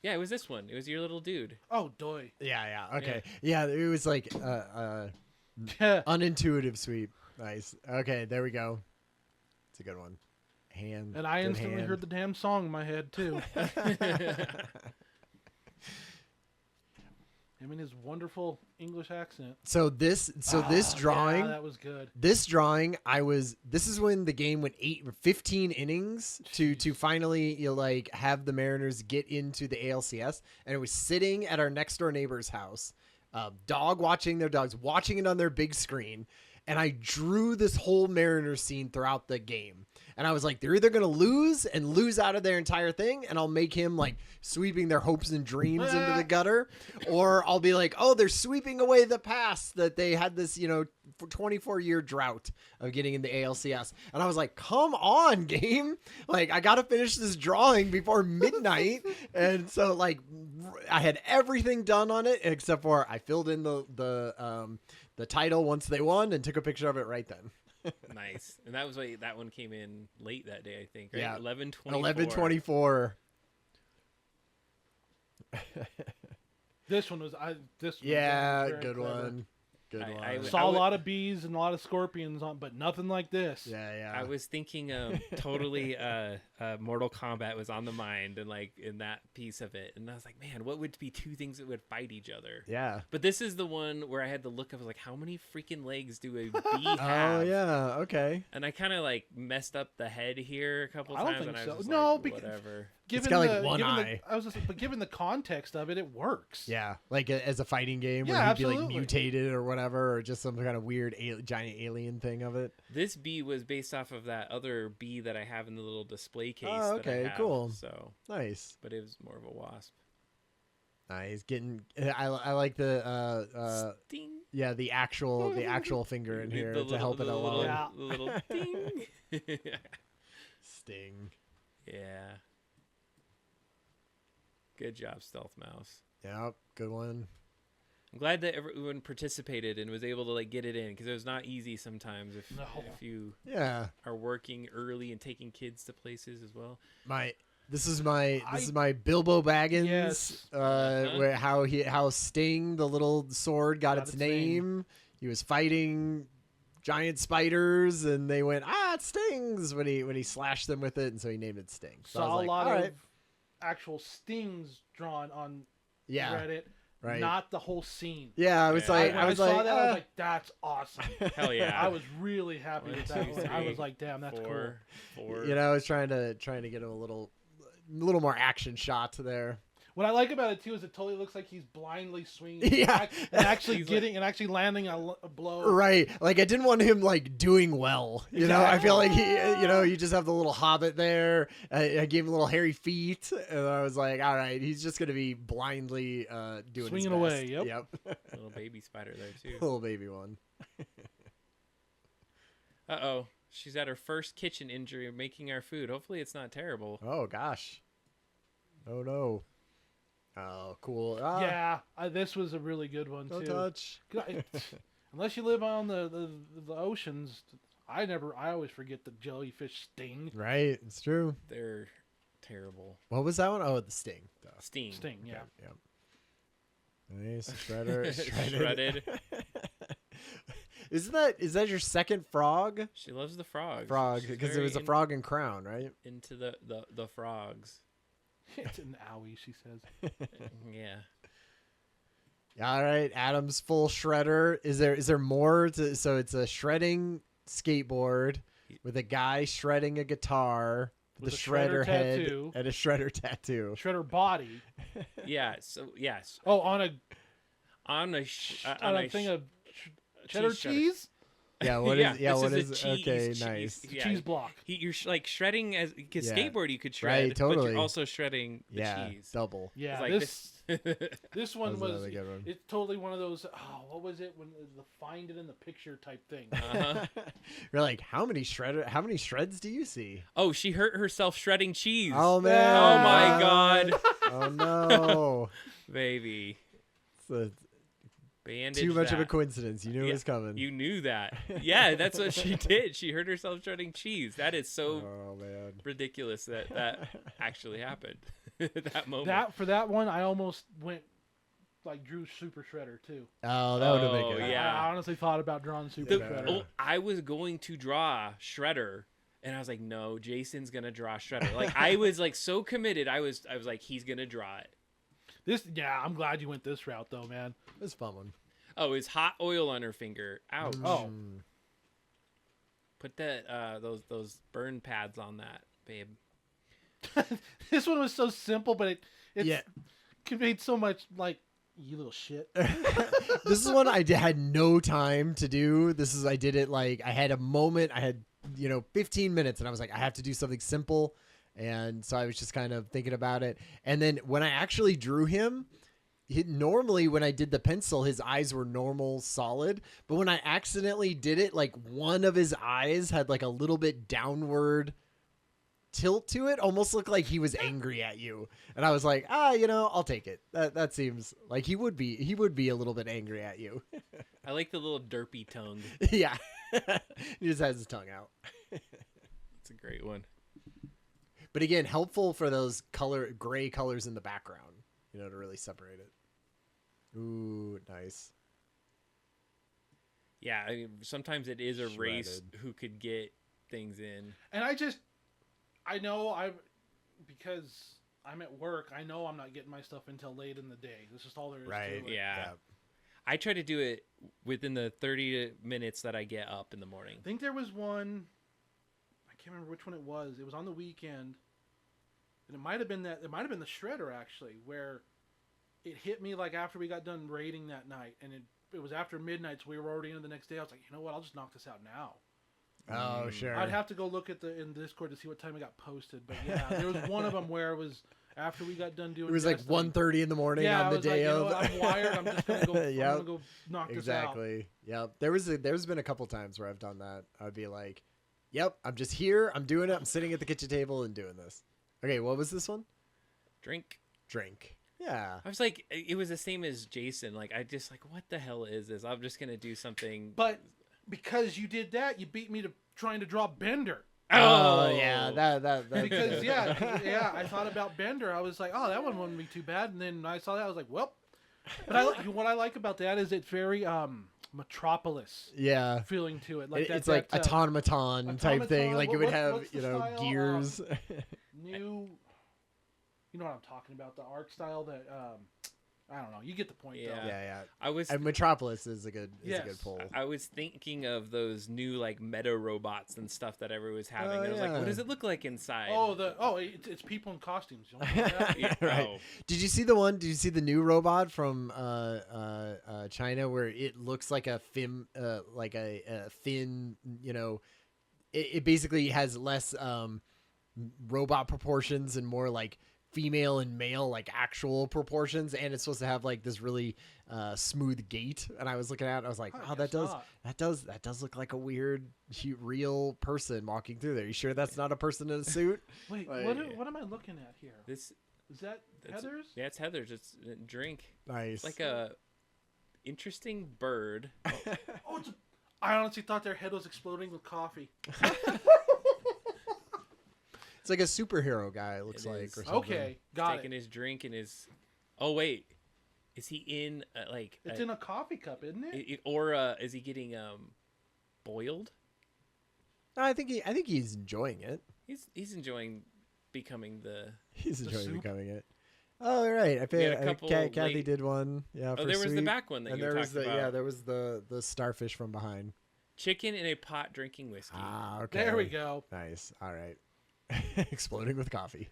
Speaker 1: Yeah, it was this one. It was your little dude.
Speaker 3: Oh, doy.
Speaker 2: Yeah. Okay. Yeah, it was like unintuitive sweep. Nice. Okay, there we go. It's a good one. Hand.
Speaker 3: And I instantly heard the damn song in my head too. Him and his wonderful English accent.
Speaker 2: So this drawing,
Speaker 3: yeah, that was good.
Speaker 2: This drawing, this is when the game went 15 innings to finally like have the Mariners get into the ALCS, and it was sitting at our next door neighbor's house, dog watching their dogs, watching it on their big screen. And I drew this whole Mariners scene throughout the game. And I was like, they're either going to lose out of their entire thing, and I'll make him like sweeping their hopes and dreams into the gutter. Or I'll be like, oh, they're sweeping away the past that they had this, 24-year drought of getting in the ALCS. And I was like, come on, game. Like, I got to finish this drawing before midnight. And so like I had everything done on it except for I filled in the title once they won and took a picture of it right then.
Speaker 1: Nice. And that was that one came in late that day, I think, right?
Speaker 2: Yeah.
Speaker 1: 11:24.
Speaker 3: This one was
Speaker 2: good one. Good one.
Speaker 1: I
Speaker 3: saw a lot of bees and a lot of scorpions on, but nothing like this.
Speaker 2: Yeah.
Speaker 1: I was thinking totally Mortal Kombat was on the mind, and like in that piece of it, and I was like, man, what would be two things that would fight each other?
Speaker 2: Yeah.
Speaker 1: But this is the one where I had to look. I was like, how many freaking legs do a bee have?
Speaker 2: Oh yeah, okay.
Speaker 1: And I kind of like messed up the head here a couple
Speaker 3: I don't
Speaker 1: times.
Speaker 3: think
Speaker 1: and I
Speaker 3: so.
Speaker 1: was just
Speaker 3: No,
Speaker 1: like,
Speaker 3: because
Speaker 1: whatever.
Speaker 2: It's got like one eye.
Speaker 3: But given the context of it, it works.
Speaker 2: Yeah, like as a fighting game where he'd be like mutated or whatever, or just some kind of weird giant alien thing of it.
Speaker 1: This bee was based off of that other bee that I have in the little display case.
Speaker 2: Oh, okay,
Speaker 1: that I have,
Speaker 2: cool.
Speaker 1: So
Speaker 2: nice.
Speaker 1: But it was more of a wasp.
Speaker 2: Nice. I like the
Speaker 1: Sting.
Speaker 2: Yeah, the actual finger in here to help it along.
Speaker 1: The little ding.
Speaker 2: Sting.
Speaker 1: Yeah. Good job, Stealth Mouse.
Speaker 2: Yep, good one.
Speaker 1: I'm glad that everyone participated and was able to like get it in, because it was not easy sometimes if you are working early and taking kids to places as well. This is my Bilbo Baggins.
Speaker 3: Yes.
Speaker 2: Where how Sting, the little sword, got its name. He was fighting giant spiders, and they went, it stings when he slashed them with it, and so he named it Sting. So
Speaker 3: saw a lot of actual stings drawn on Reddit,
Speaker 2: right?
Speaker 3: Not the whole scene.
Speaker 2: Yeah, I was like,
Speaker 3: I saw that, I was like, that's awesome.
Speaker 1: Hell yeah!
Speaker 3: I was really happy with that one. I was like, damn, that's cool.
Speaker 2: I was trying to get him a little more action shots there.
Speaker 3: What I like about it too is it totally looks like he's blindly swinging, and actually actually landing a blow.
Speaker 2: Right, like I didn't want him like doing well. You know, I feel like you just have the little hobbit there. I gave him little hairy feet, and I was like, all right, he's just gonna be blindly doing
Speaker 3: swinging
Speaker 2: his best.
Speaker 3: away. Yep.
Speaker 1: Little baby spider there too.
Speaker 2: Little baby one.
Speaker 1: Uh-oh. She's at her first kitchen injury making our food. Hopefully it's not terrible.
Speaker 2: Oh gosh. Oh no. Oh, cool.
Speaker 3: Yeah, this was a really good one too.
Speaker 2: Don't touch.
Speaker 3: Unless you live on the oceans, I always forget the jellyfish sting.
Speaker 2: Right, it's true.
Speaker 1: They're terrible.
Speaker 2: What was that one? Oh, the sting.
Speaker 1: Sting,
Speaker 3: yeah.
Speaker 2: Yep. Nice. Shredder.
Speaker 1: Shredded.
Speaker 2: Is that your second frog?
Speaker 1: She loves the frogs.
Speaker 2: Frog, because it was a frog and crown, right?
Speaker 1: Into the frogs.
Speaker 3: It's an owie, she says.
Speaker 1: Yeah.
Speaker 2: All right, Adam's full shredder. Is there more to? So it's a shredding skateboard with a guy shredding a guitar with a shredder head tattoo. And a shredder tattoo.
Speaker 3: Shredder body.
Speaker 1: Yeah. So yes.
Speaker 3: Oh, on a
Speaker 1: thing of
Speaker 3: cheddar cheese.
Speaker 2: Yeah, what is? Yeah,
Speaker 1: this
Speaker 2: what
Speaker 1: is?
Speaker 2: is?
Speaker 1: A cheese,
Speaker 2: Okay,
Speaker 1: cheese,
Speaker 2: nice.
Speaker 1: yeah.
Speaker 3: Cheese block.
Speaker 1: You're like shredding as because
Speaker 2: Yeah.
Speaker 1: skateboard you could shred,
Speaker 2: Right,
Speaker 1: but
Speaker 2: totally.
Speaker 1: you're also shredding the cheese.
Speaker 2: Double.
Speaker 3: Yeah,
Speaker 1: It's like
Speaker 3: this one
Speaker 2: That was
Speaker 3: was
Speaker 2: another good one.
Speaker 3: it's totally one of those. Oh, what was it when the find it in the picture type thing?
Speaker 2: You're like, how many shreds do you see?
Speaker 1: Oh, she hurt herself shredding cheese.
Speaker 2: Oh man!
Speaker 1: Oh my god,
Speaker 2: Oh no,
Speaker 1: baby!
Speaker 2: it's
Speaker 1: Bandage
Speaker 2: too much of a
Speaker 1: that.
Speaker 2: coincidence. You knew it was coming.
Speaker 1: You knew that. Yeah, that's what she did. She hurt herself shredding cheese. That is so
Speaker 2: Oh man,
Speaker 1: ridiculous that actually happened. That moment.
Speaker 3: For that one, I almost went like drew Super Shredder too.
Speaker 2: Oh, that would have been good.
Speaker 1: Yeah.
Speaker 3: I honestly thought about drawing Super Shredder.
Speaker 1: I was going to draw Shredder, and I was like, no, Jason's gonna draw Shredder. Like I was like so committed. I was like, he's gonna draw it.
Speaker 3: I'm glad you went this route though, man.
Speaker 2: It was a fun one.
Speaker 1: Oh, it's hot oil on her finger. Ouch.
Speaker 3: Oh.
Speaker 1: Put that those burn pads on that, babe.
Speaker 3: This one was so simple, but it conveyed so much like you little shit.
Speaker 2: This is one I had no time to do. I did it like I had a moment. I had 15 minutes, and I was like, I have to do something simple, and so I was just kind of thinking about it. And then when I actually drew him. Normally when I did the pencil, his eyes were normal, solid. But when I accidentally did it, like one of his eyes had like a little bit downward tilt to it. Almost looked like he was angry at you. And I was like, I'll take it. That seems like he would be a little bit angry at you.
Speaker 1: I like the little derpy tongue.
Speaker 2: Yeah. He just has his tongue out.
Speaker 1: That's a great one.
Speaker 2: But again, helpful for those gray colors in the background, to really separate it. Ooh, nice.
Speaker 1: Yeah, I mean, sometimes it is a race
Speaker 2: Shredded.
Speaker 1: who could get things in.
Speaker 3: And because I'm at work, I know I'm not getting my stuff until late in the day. This is all there is to it.
Speaker 1: Yeah. I try to do it within the 30 minutes that I get up in the morning.
Speaker 3: I think there was one, I can't remember which one it was. It was on the weekend. And it might have been the Shredder actually, where it hit me like after we got done raiding that night, and it was after midnight, so we were already into the next day. I was like, you know what? I'll just knock this out now.
Speaker 2: Oh, sure.
Speaker 3: I'd have to go look in Discord to see what time it got posted, but yeah, there was one of them where it was after we got done doing.
Speaker 2: It was like 1:30 in the morning on the day of.
Speaker 3: I'm wired. I'm just gonna go. I'm gonna go knock this out.
Speaker 2: Exactly. Yep. There's been a couple times where I've done that. I'd be like, "Yep, I'm just here. I'm doing it. I'm sitting at the kitchen table and doing this." Okay, what was this one?
Speaker 1: Drink.
Speaker 2: Yeah.
Speaker 1: I was like, it was the same as Jason. Like, I just like, what the hell is this? I'm just gonna do something.
Speaker 3: But because you did that, you beat me to trying to draw Bender.
Speaker 2: Oh yeah, that
Speaker 3: because yeah, I thought about Bender. I was like, oh, that one wouldn't be too bad. And then I saw that, I was like, well. But what I like about that is it's very Metropolis feeling to it.
Speaker 2: Like it's like automaton type thing. Like it would have gears.
Speaker 3: You know what I'm talking about? The art style that I don't know. You get the point.
Speaker 2: Yeah.
Speaker 1: And
Speaker 2: Metropolis is a good pull.
Speaker 1: I was thinking of those new like meta robots and stuff that everyone was having. I was like, what does it look like inside?
Speaker 3: It's people in costumes. You don't know that?
Speaker 2: Right. Oh. Did you see the one? Did you see the new robot from China where it looks like a thin, thin? It basically has less robot proportions and more like female and male, like actual proportions, and it's supposed to have like this really smooth gait. And I was looking at it, I was like, wow, that does look like a weird real person walking through there. You sure that's not a person in a suit?
Speaker 3: Wait, what am I looking at here? Is that Heather's?
Speaker 1: Yeah, it's Heather's. It's a drink.
Speaker 2: Nice.
Speaker 1: It's like a interesting bird.
Speaker 3: I honestly thought their head was exploding with coffee.
Speaker 2: It's like a superhero guy, it looks like. Or something.
Speaker 3: Okay, got
Speaker 1: taking his drink and his. Oh wait, is he in
Speaker 3: It's in a coffee cup, isn't it?
Speaker 1: Or is he getting boiled?
Speaker 2: No, I think he's enjoying it.
Speaker 1: He's enjoying becoming the.
Speaker 2: He's enjoying becoming it. Oh right, Kathy did one. Yeah.
Speaker 1: Oh, there was the back one that you were talking about.
Speaker 2: Yeah, there was the starfish from behind.
Speaker 1: Chicken in a pot drinking whiskey.
Speaker 2: Ah, okay.
Speaker 3: There we go.
Speaker 2: Nice. All right. Exploding with coffee.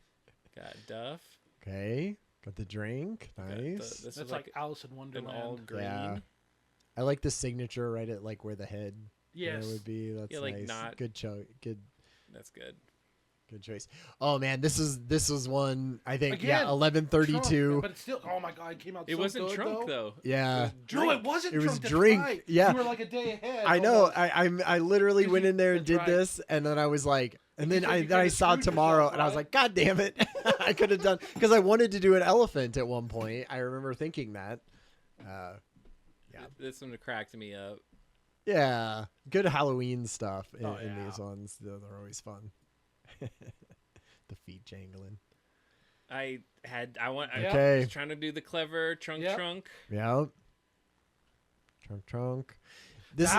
Speaker 1: Got Duff.
Speaker 2: Okay. Got the drink. Nice.
Speaker 3: That's like Alice in Wonderland.
Speaker 1: All green.
Speaker 2: Yeah. I like the signature right at like where the head would be. That's
Speaker 1: like
Speaker 2: nice.
Speaker 1: not
Speaker 2: Good good.
Speaker 1: That's good.
Speaker 2: Good choice. Oh man, this was one I think.
Speaker 3: Again,
Speaker 2: 1132.
Speaker 3: But it's still. Oh my god, it came out.
Speaker 1: It
Speaker 3: so
Speaker 1: wasn't
Speaker 3: good,
Speaker 1: Trunk though.
Speaker 2: Yeah.
Speaker 3: No, it wasn't.
Speaker 2: It was
Speaker 3: Trunk.
Speaker 2: Drink.
Speaker 3: Right.
Speaker 2: Yeah.
Speaker 3: You were like a day ahead.
Speaker 2: I know.
Speaker 3: Almost.
Speaker 2: I literally went in there and
Speaker 3: That's
Speaker 2: did
Speaker 3: right.
Speaker 2: this, and then I was like, and then
Speaker 3: Because
Speaker 2: I
Speaker 3: you
Speaker 2: saw
Speaker 3: screwed
Speaker 2: tomorrow,
Speaker 3: yourself,
Speaker 2: and I was
Speaker 3: right?
Speaker 2: like, God damn it! I could have done because I wanted to do an elephant at one point. I remember thinking that. Yeah.
Speaker 1: This one cracked me up.
Speaker 2: Yeah, good Halloween stuff in
Speaker 3: yeah.
Speaker 2: these ones. They're always fun. The feet jangling.
Speaker 1: I
Speaker 2: Okay.
Speaker 1: was trying to do the clever trunk.
Speaker 2: Yeah. Trunk. This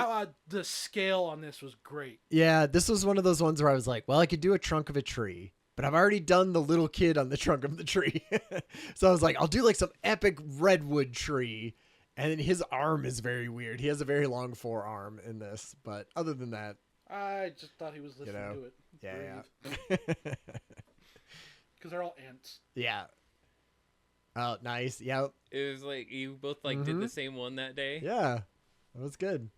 Speaker 3: the scale on this was great.
Speaker 2: Yeah, this was one of those ones where I was like, well, I could do a trunk of a tree, but I've already done the little kid on the trunk of the tree. So I was like, I'll do like some epic redwood tree. And then his arm is very weird. He has a very long forearm in this, but other than that,
Speaker 3: I just thought he was listening to it.
Speaker 2: Yeah.
Speaker 3: Because they're all ants.
Speaker 2: Yeah. Oh, nice. Yep.
Speaker 1: It was like you both like did the same one that day.
Speaker 2: Yeah. That was good.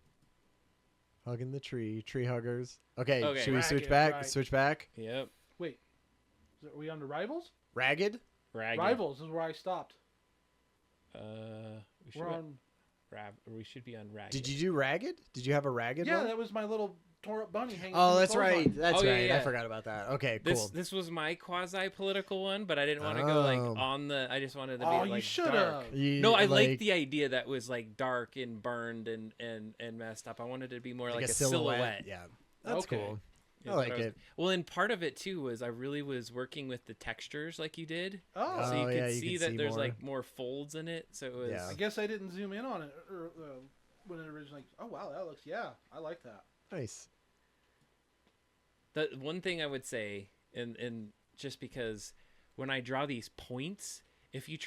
Speaker 2: Hugging the tree huggers. Okay. Should we
Speaker 3: Ragged,
Speaker 2: switch back?
Speaker 3: right.
Speaker 2: Switch back.
Speaker 1: Yep.
Speaker 3: Wait. Are we on to Rivals?
Speaker 2: Ragged?
Speaker 3: Rivals is where I stopped.
Speaker 1: We should be on Ragged.
Speaker 2: Did you do Ragged? Did you have a Ragged one?
Speaker 3: Yeah, that was my little tore up bunny hanging.
Speaker 2: Oh,
Speaker 3: from the
Speaker 2: that's right.
Speaker 3: clothesline.
Speaker 2: That's right.
Speaker 1: Yeah.
Speaker 2: I forgot about that. Okay, cool.
Speaker 1: This was my quasi-political one, but I didn't want to go like on the. I just wanted to be
Speaker 3: Oh,
Speaker 1: like
Speaker 3: you should
Speaker 1: dark.
Speaker 3: have.
Speaker 1: No, I like the idea that was like dark and burned and messed up. I wanted it to be more like a silhouette.
Speaker 2: Yeah, that's
Speaker 3: Okay.
Speaker 2: cool.
Speaker 1: is
Speaker 2: I
Speaker 1: what
Speaker 2: like it.
Speaker 1: Well, and part of it too was I really was working with the textures like you did.
Speaker 3: Oh,
Speaker 1: So you could
Speaker 2: yeah, you
Speaker 1: see
Speaker 2: could
Speaker 1: that
Speaker 2: see
Speaker 1: there's
Speaker 2: more.
Speaker 1: like more folds in it. So it was.
Speaker 2: Yeah.
Speaker 3: I guess I didn't zoom in on it when it originally. Oh wow, that looks. Yeah, I like that.
Speaker 2: Nice.
Speaker 1: The one thing I would say, and just because when I draw these points, if you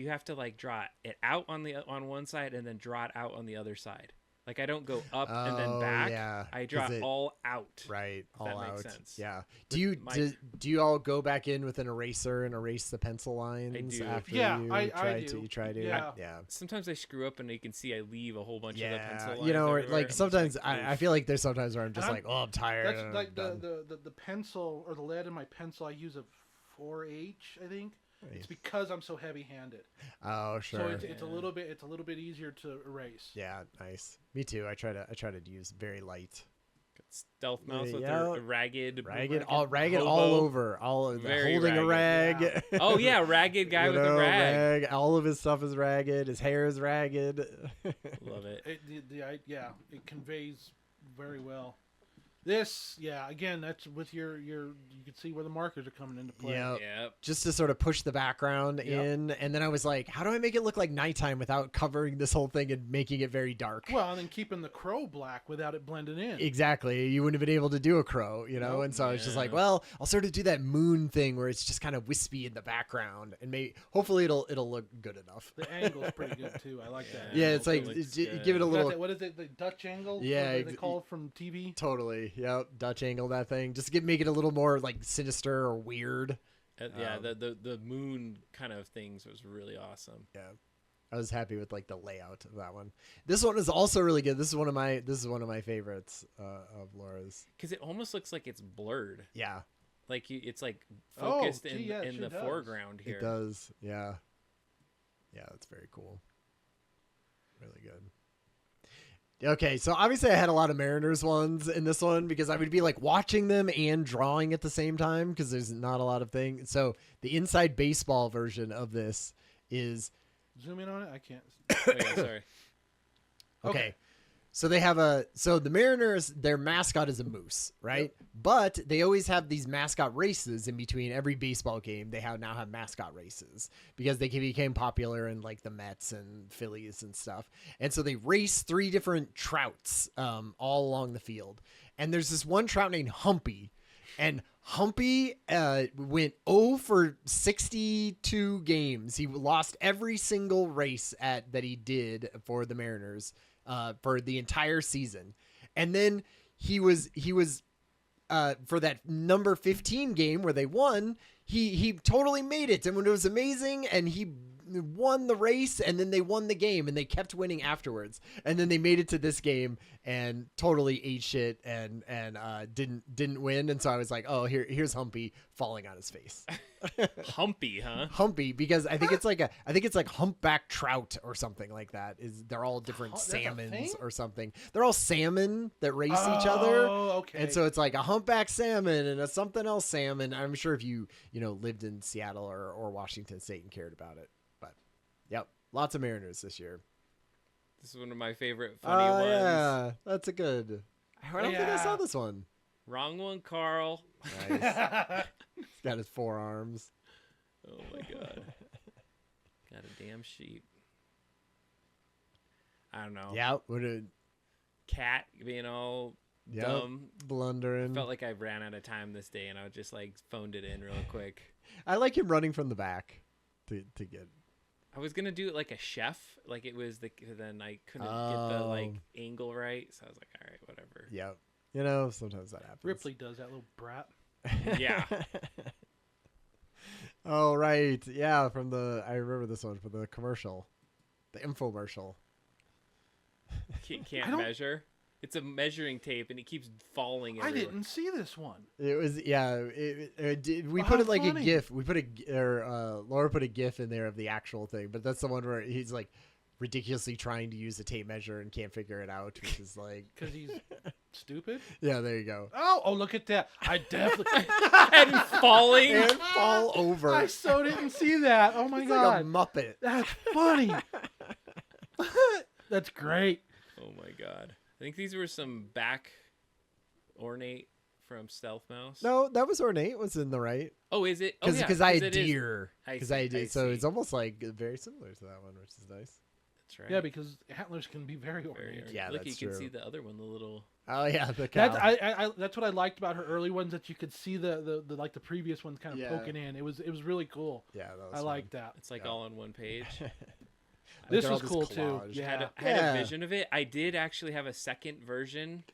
Speaker 1: have to like draw it out on one side and then draw it out on the other side. Like I don't go up and then back.
Speaker 2: Yeah,
Speaker 1: I draw it all out.
Speaker 2: Right, all
Speaker 1: that
Speaker 2: out.
Speaker 1: makes sense.
Speaker 2: Yeah. Do you all go back in with an eraser and erase the pencil lines?
Speaker 1: I do.
Speaker 2: After
Speaker 3: Yeah,
Speaker 2: you
Speaker 3: I
Speaker 2: try
Speaker 3: do.
Speaker 2: to. You try to.
Speaker 3: Yeah.
Speaker 2: Yeah.
Speaker 1: Sometimes I screw up and you can see I leave a whole bunch of the pencil lines.
Speaker 2: You know, or,
Speaker 1: everywhere.
Speaker 2: like
Speaker 1: I'm just
Speaker 2: sometimes
Speaker 1: like,
Speaker 2: I feel like there's sometimes where I'm just
Speaker 3: And
Speaker 2: like, oh, I'm tired.
Speaker 3: That's
Speaker 2: and
Speaker 3: like
Speaker 2: I'm done.
Speaker 3: the pencil or the lead in my pencil. I use a 4H, I think.
Speaker 2: Nice.
Speaker 3: It's because I'm so heavy-handed.
Speaker 2: Oh, sure.
Speaker 3: So it's a little bit easier to erase.
Speaker 2: Yeah, nice. Me too. I try to use very light.
Speaker 1: stealth mouse with
Speaker 2: Yeah.
Speaker 1: a ragged
Speaker 2: All
Speaker 1: hobo.
Speaker 2: over.
Speaker 1: Very
Speaker 2: holding a rag.
Speaker 1: ragged. Oh yeah, ragged guy
Speaker 2: You
Speaker 1: with a
Speaker 2: know,
Speaker 1: rag.
Speaker 2: All of his stuff is ragged. His hair is ragged.
Speaker 1: Love it.
Speaker 3: It conveys very well. This, again, that's with your you can see where the markers are coming into play.
Speaker 2: Yep.
Speaker 1: Yep.
Speaker 2: Just to sort of push the background in, and then I was like, how do I make it look like nighttime without covering this whole thing and making it very dark?
Speaker 3: Well, and then keeping the crow black without it blending in.
Speaker 2: Exactly. You wouldn't have been able to do a crow, you know?
Speaker 3: Nope.
Speaker 2: And so I was just like,
Speaker 1: Yeah.
Speaker 2: well, I'll sort of do that moon thing where it's just kind of wispy in the background, and hopefully it'll look good enough.
Speaker 3: The angle's pretty good too. I like that.
Speaker 2: Yeah,
Speaker 3: angle,
Speaker 2: it's like
Speaker 3: too.
Speaker 1: looks
Speaker 2: give
Speaker 1: good.
Speaker 2: it a
Speaker 3: You got
Speaker 2: little.
Speaker 3: that- what is it? The Dutch angle?
Speaker 2: Yeah,
Speaker 3: What they call it from TV.
Speaker 2: Totally. Yep. Dutch angle that thing. Just make it a little more like sinister or weird.
Speaker 1: Yeah, the moon kind of things was really awesome.
Speaker 2: Yeah. I was happy with like the layout of that one. This one is also really good. This is one of my favorites of Laura's.
Speaker 1: Because it almost looks like it's blurred.
Speaker 2: Yeah,
Speaker 1: Like it's like focused
Speaker 3: it
Speaker 1: in
Speaker 3: sure
Speaker 1: the
Speaker 3: does.
Speaker 1: foreground here.
Speaker 2: it does. Yeah. Yeah, that's very cool. Really good. Okay, so obviously I had a lot of Mariners ones in this one because I would be like watching them and drawing at the same time because there's not a lot of things. So the Inside Baseball version of this is
Speaker 3: Zoom in on it. I can't.
Speaker 1: Oh, yeah, sorry.
Speaker 2: okay. So they have the Mariners, their mascot is a moose, right?
Speaker 3: Yep.
Speaker 2: But they always have these mascot races in between every baseball game. They now have mascot races because they became popular in like the Mets and Phillies and stuff. And so they race 3 different trouts all along the field. And there's this one trout named Humpy. And Humpy went 0 for 62 games. He lost every single race that he did for the Mariners for the entire season. And then he was for that number 15 game where they won, he totally made it, and it was amazing. And he won the race and then they won the game and they kept winning afterwards. And then they made it to this game and totally ate shit and didn't win. And so I was like, oh, here's Humpy falling on his face.
Speaker 1: Humpy, huh?
Speaker 2: Humpy, because I think it's like humpback trout or something like that. They're all different salmons or something. They're all salmon that race each other.
Speaker 3: Okay.
Speaker 2: And so it's like a humpback salmon and a something else salmon. I'm sure if you lived in Seattle or Washington State and cared about it. But yep, lots of Mariners this year.
Speaker 1: This is one of my favorite funny ones.
Speaker 2: Yeah, that's a good. I don't think I saw this one.
Speaker 1: Wrong one, Carl.
Speaker 2: Nice. He's got his forearms.
Speaker 1: Oh my god. Got a damn sheep. I don't know.
Speaker 2: Yeah, what a
Speaker 1: cat being all dumb.
Speaker 2: Blundering.
Speaker 1: Felt like I ran out of time this day and I just like phoned it in real quick.
Speaker 2: I like him running from the back to get.
Speaker 1: I was gonna do it like a chef, like it was then I couldn't get the like angle right, so I was like, all right, whatever.
Speaker 2: Yep. Sometimes that happens.
Speaker 3: Ripley does that, little brat.
Speaker 1: Yeah.
Speaker 2: Oh right, yeah. I remember this one from the commercial, the infomercial.
Speaker 1: Can't measure. It's a measuring tape, and it keeps falling.
Speaker 3: I
Speaker 1: everywhere.
Speaker 3: didn't see this one.
Speaker 2: It was we put it like
Speaker 3: funny.
Speaker 2: a GIF. We put Laura put a GIF in there of the actual thing, but that's the one where he's like ridiculously trying to use a tape measure and can't figure it out, which is like
Speaker 3: because he's stupid.
Speaker 2: Yeah, there you go.
Speaker 3: Oh, look at that! I definitely
Speaker 1: and falling
Speaker 2: and fall over.
Speaker 3: I so didn't see that. Oh my
Speaker 2: It's
Speaker 3: god,
Speaker 2: like a Muppet.
Speaker 3: that's funny. That's great.
Speaker 1: Oh my god. I think these were some back ornate from Stealth Mouse.
Speaker 2: No, that was ornate. Was in the right.
Speaker 1: Oh, is it?
Speaker 2: Because I had deer. Because I did. So
Speaker 1: see.
Speaker 2: it's almost like very similar to that one, which is nice.
Speaker 1: That's right.
Speaker 3: Yeah, because antlers can be very ornate.
Speaker 2: Yeah,
Speaker 1: Look,
Speaker 2: that's
Speaker 1: you can
Speaker 2: true.
Speaker 1: see the other one, the little.
Speaker 2: Oh yeah, the cow.
Speaker 3: That's what I liked about her early ones, that you could see the like the previous ones kind of poking in. It was really cool.
Speaker 2: Yeah, that was
Speaker 3: I liked that.
Speaker 1: It's like all on one page.
Speaker 3: This was cool too.
Speaker 1: I
Speaker 3: Yeah.
Speaker 1: had a vision of it. I did actually have a second version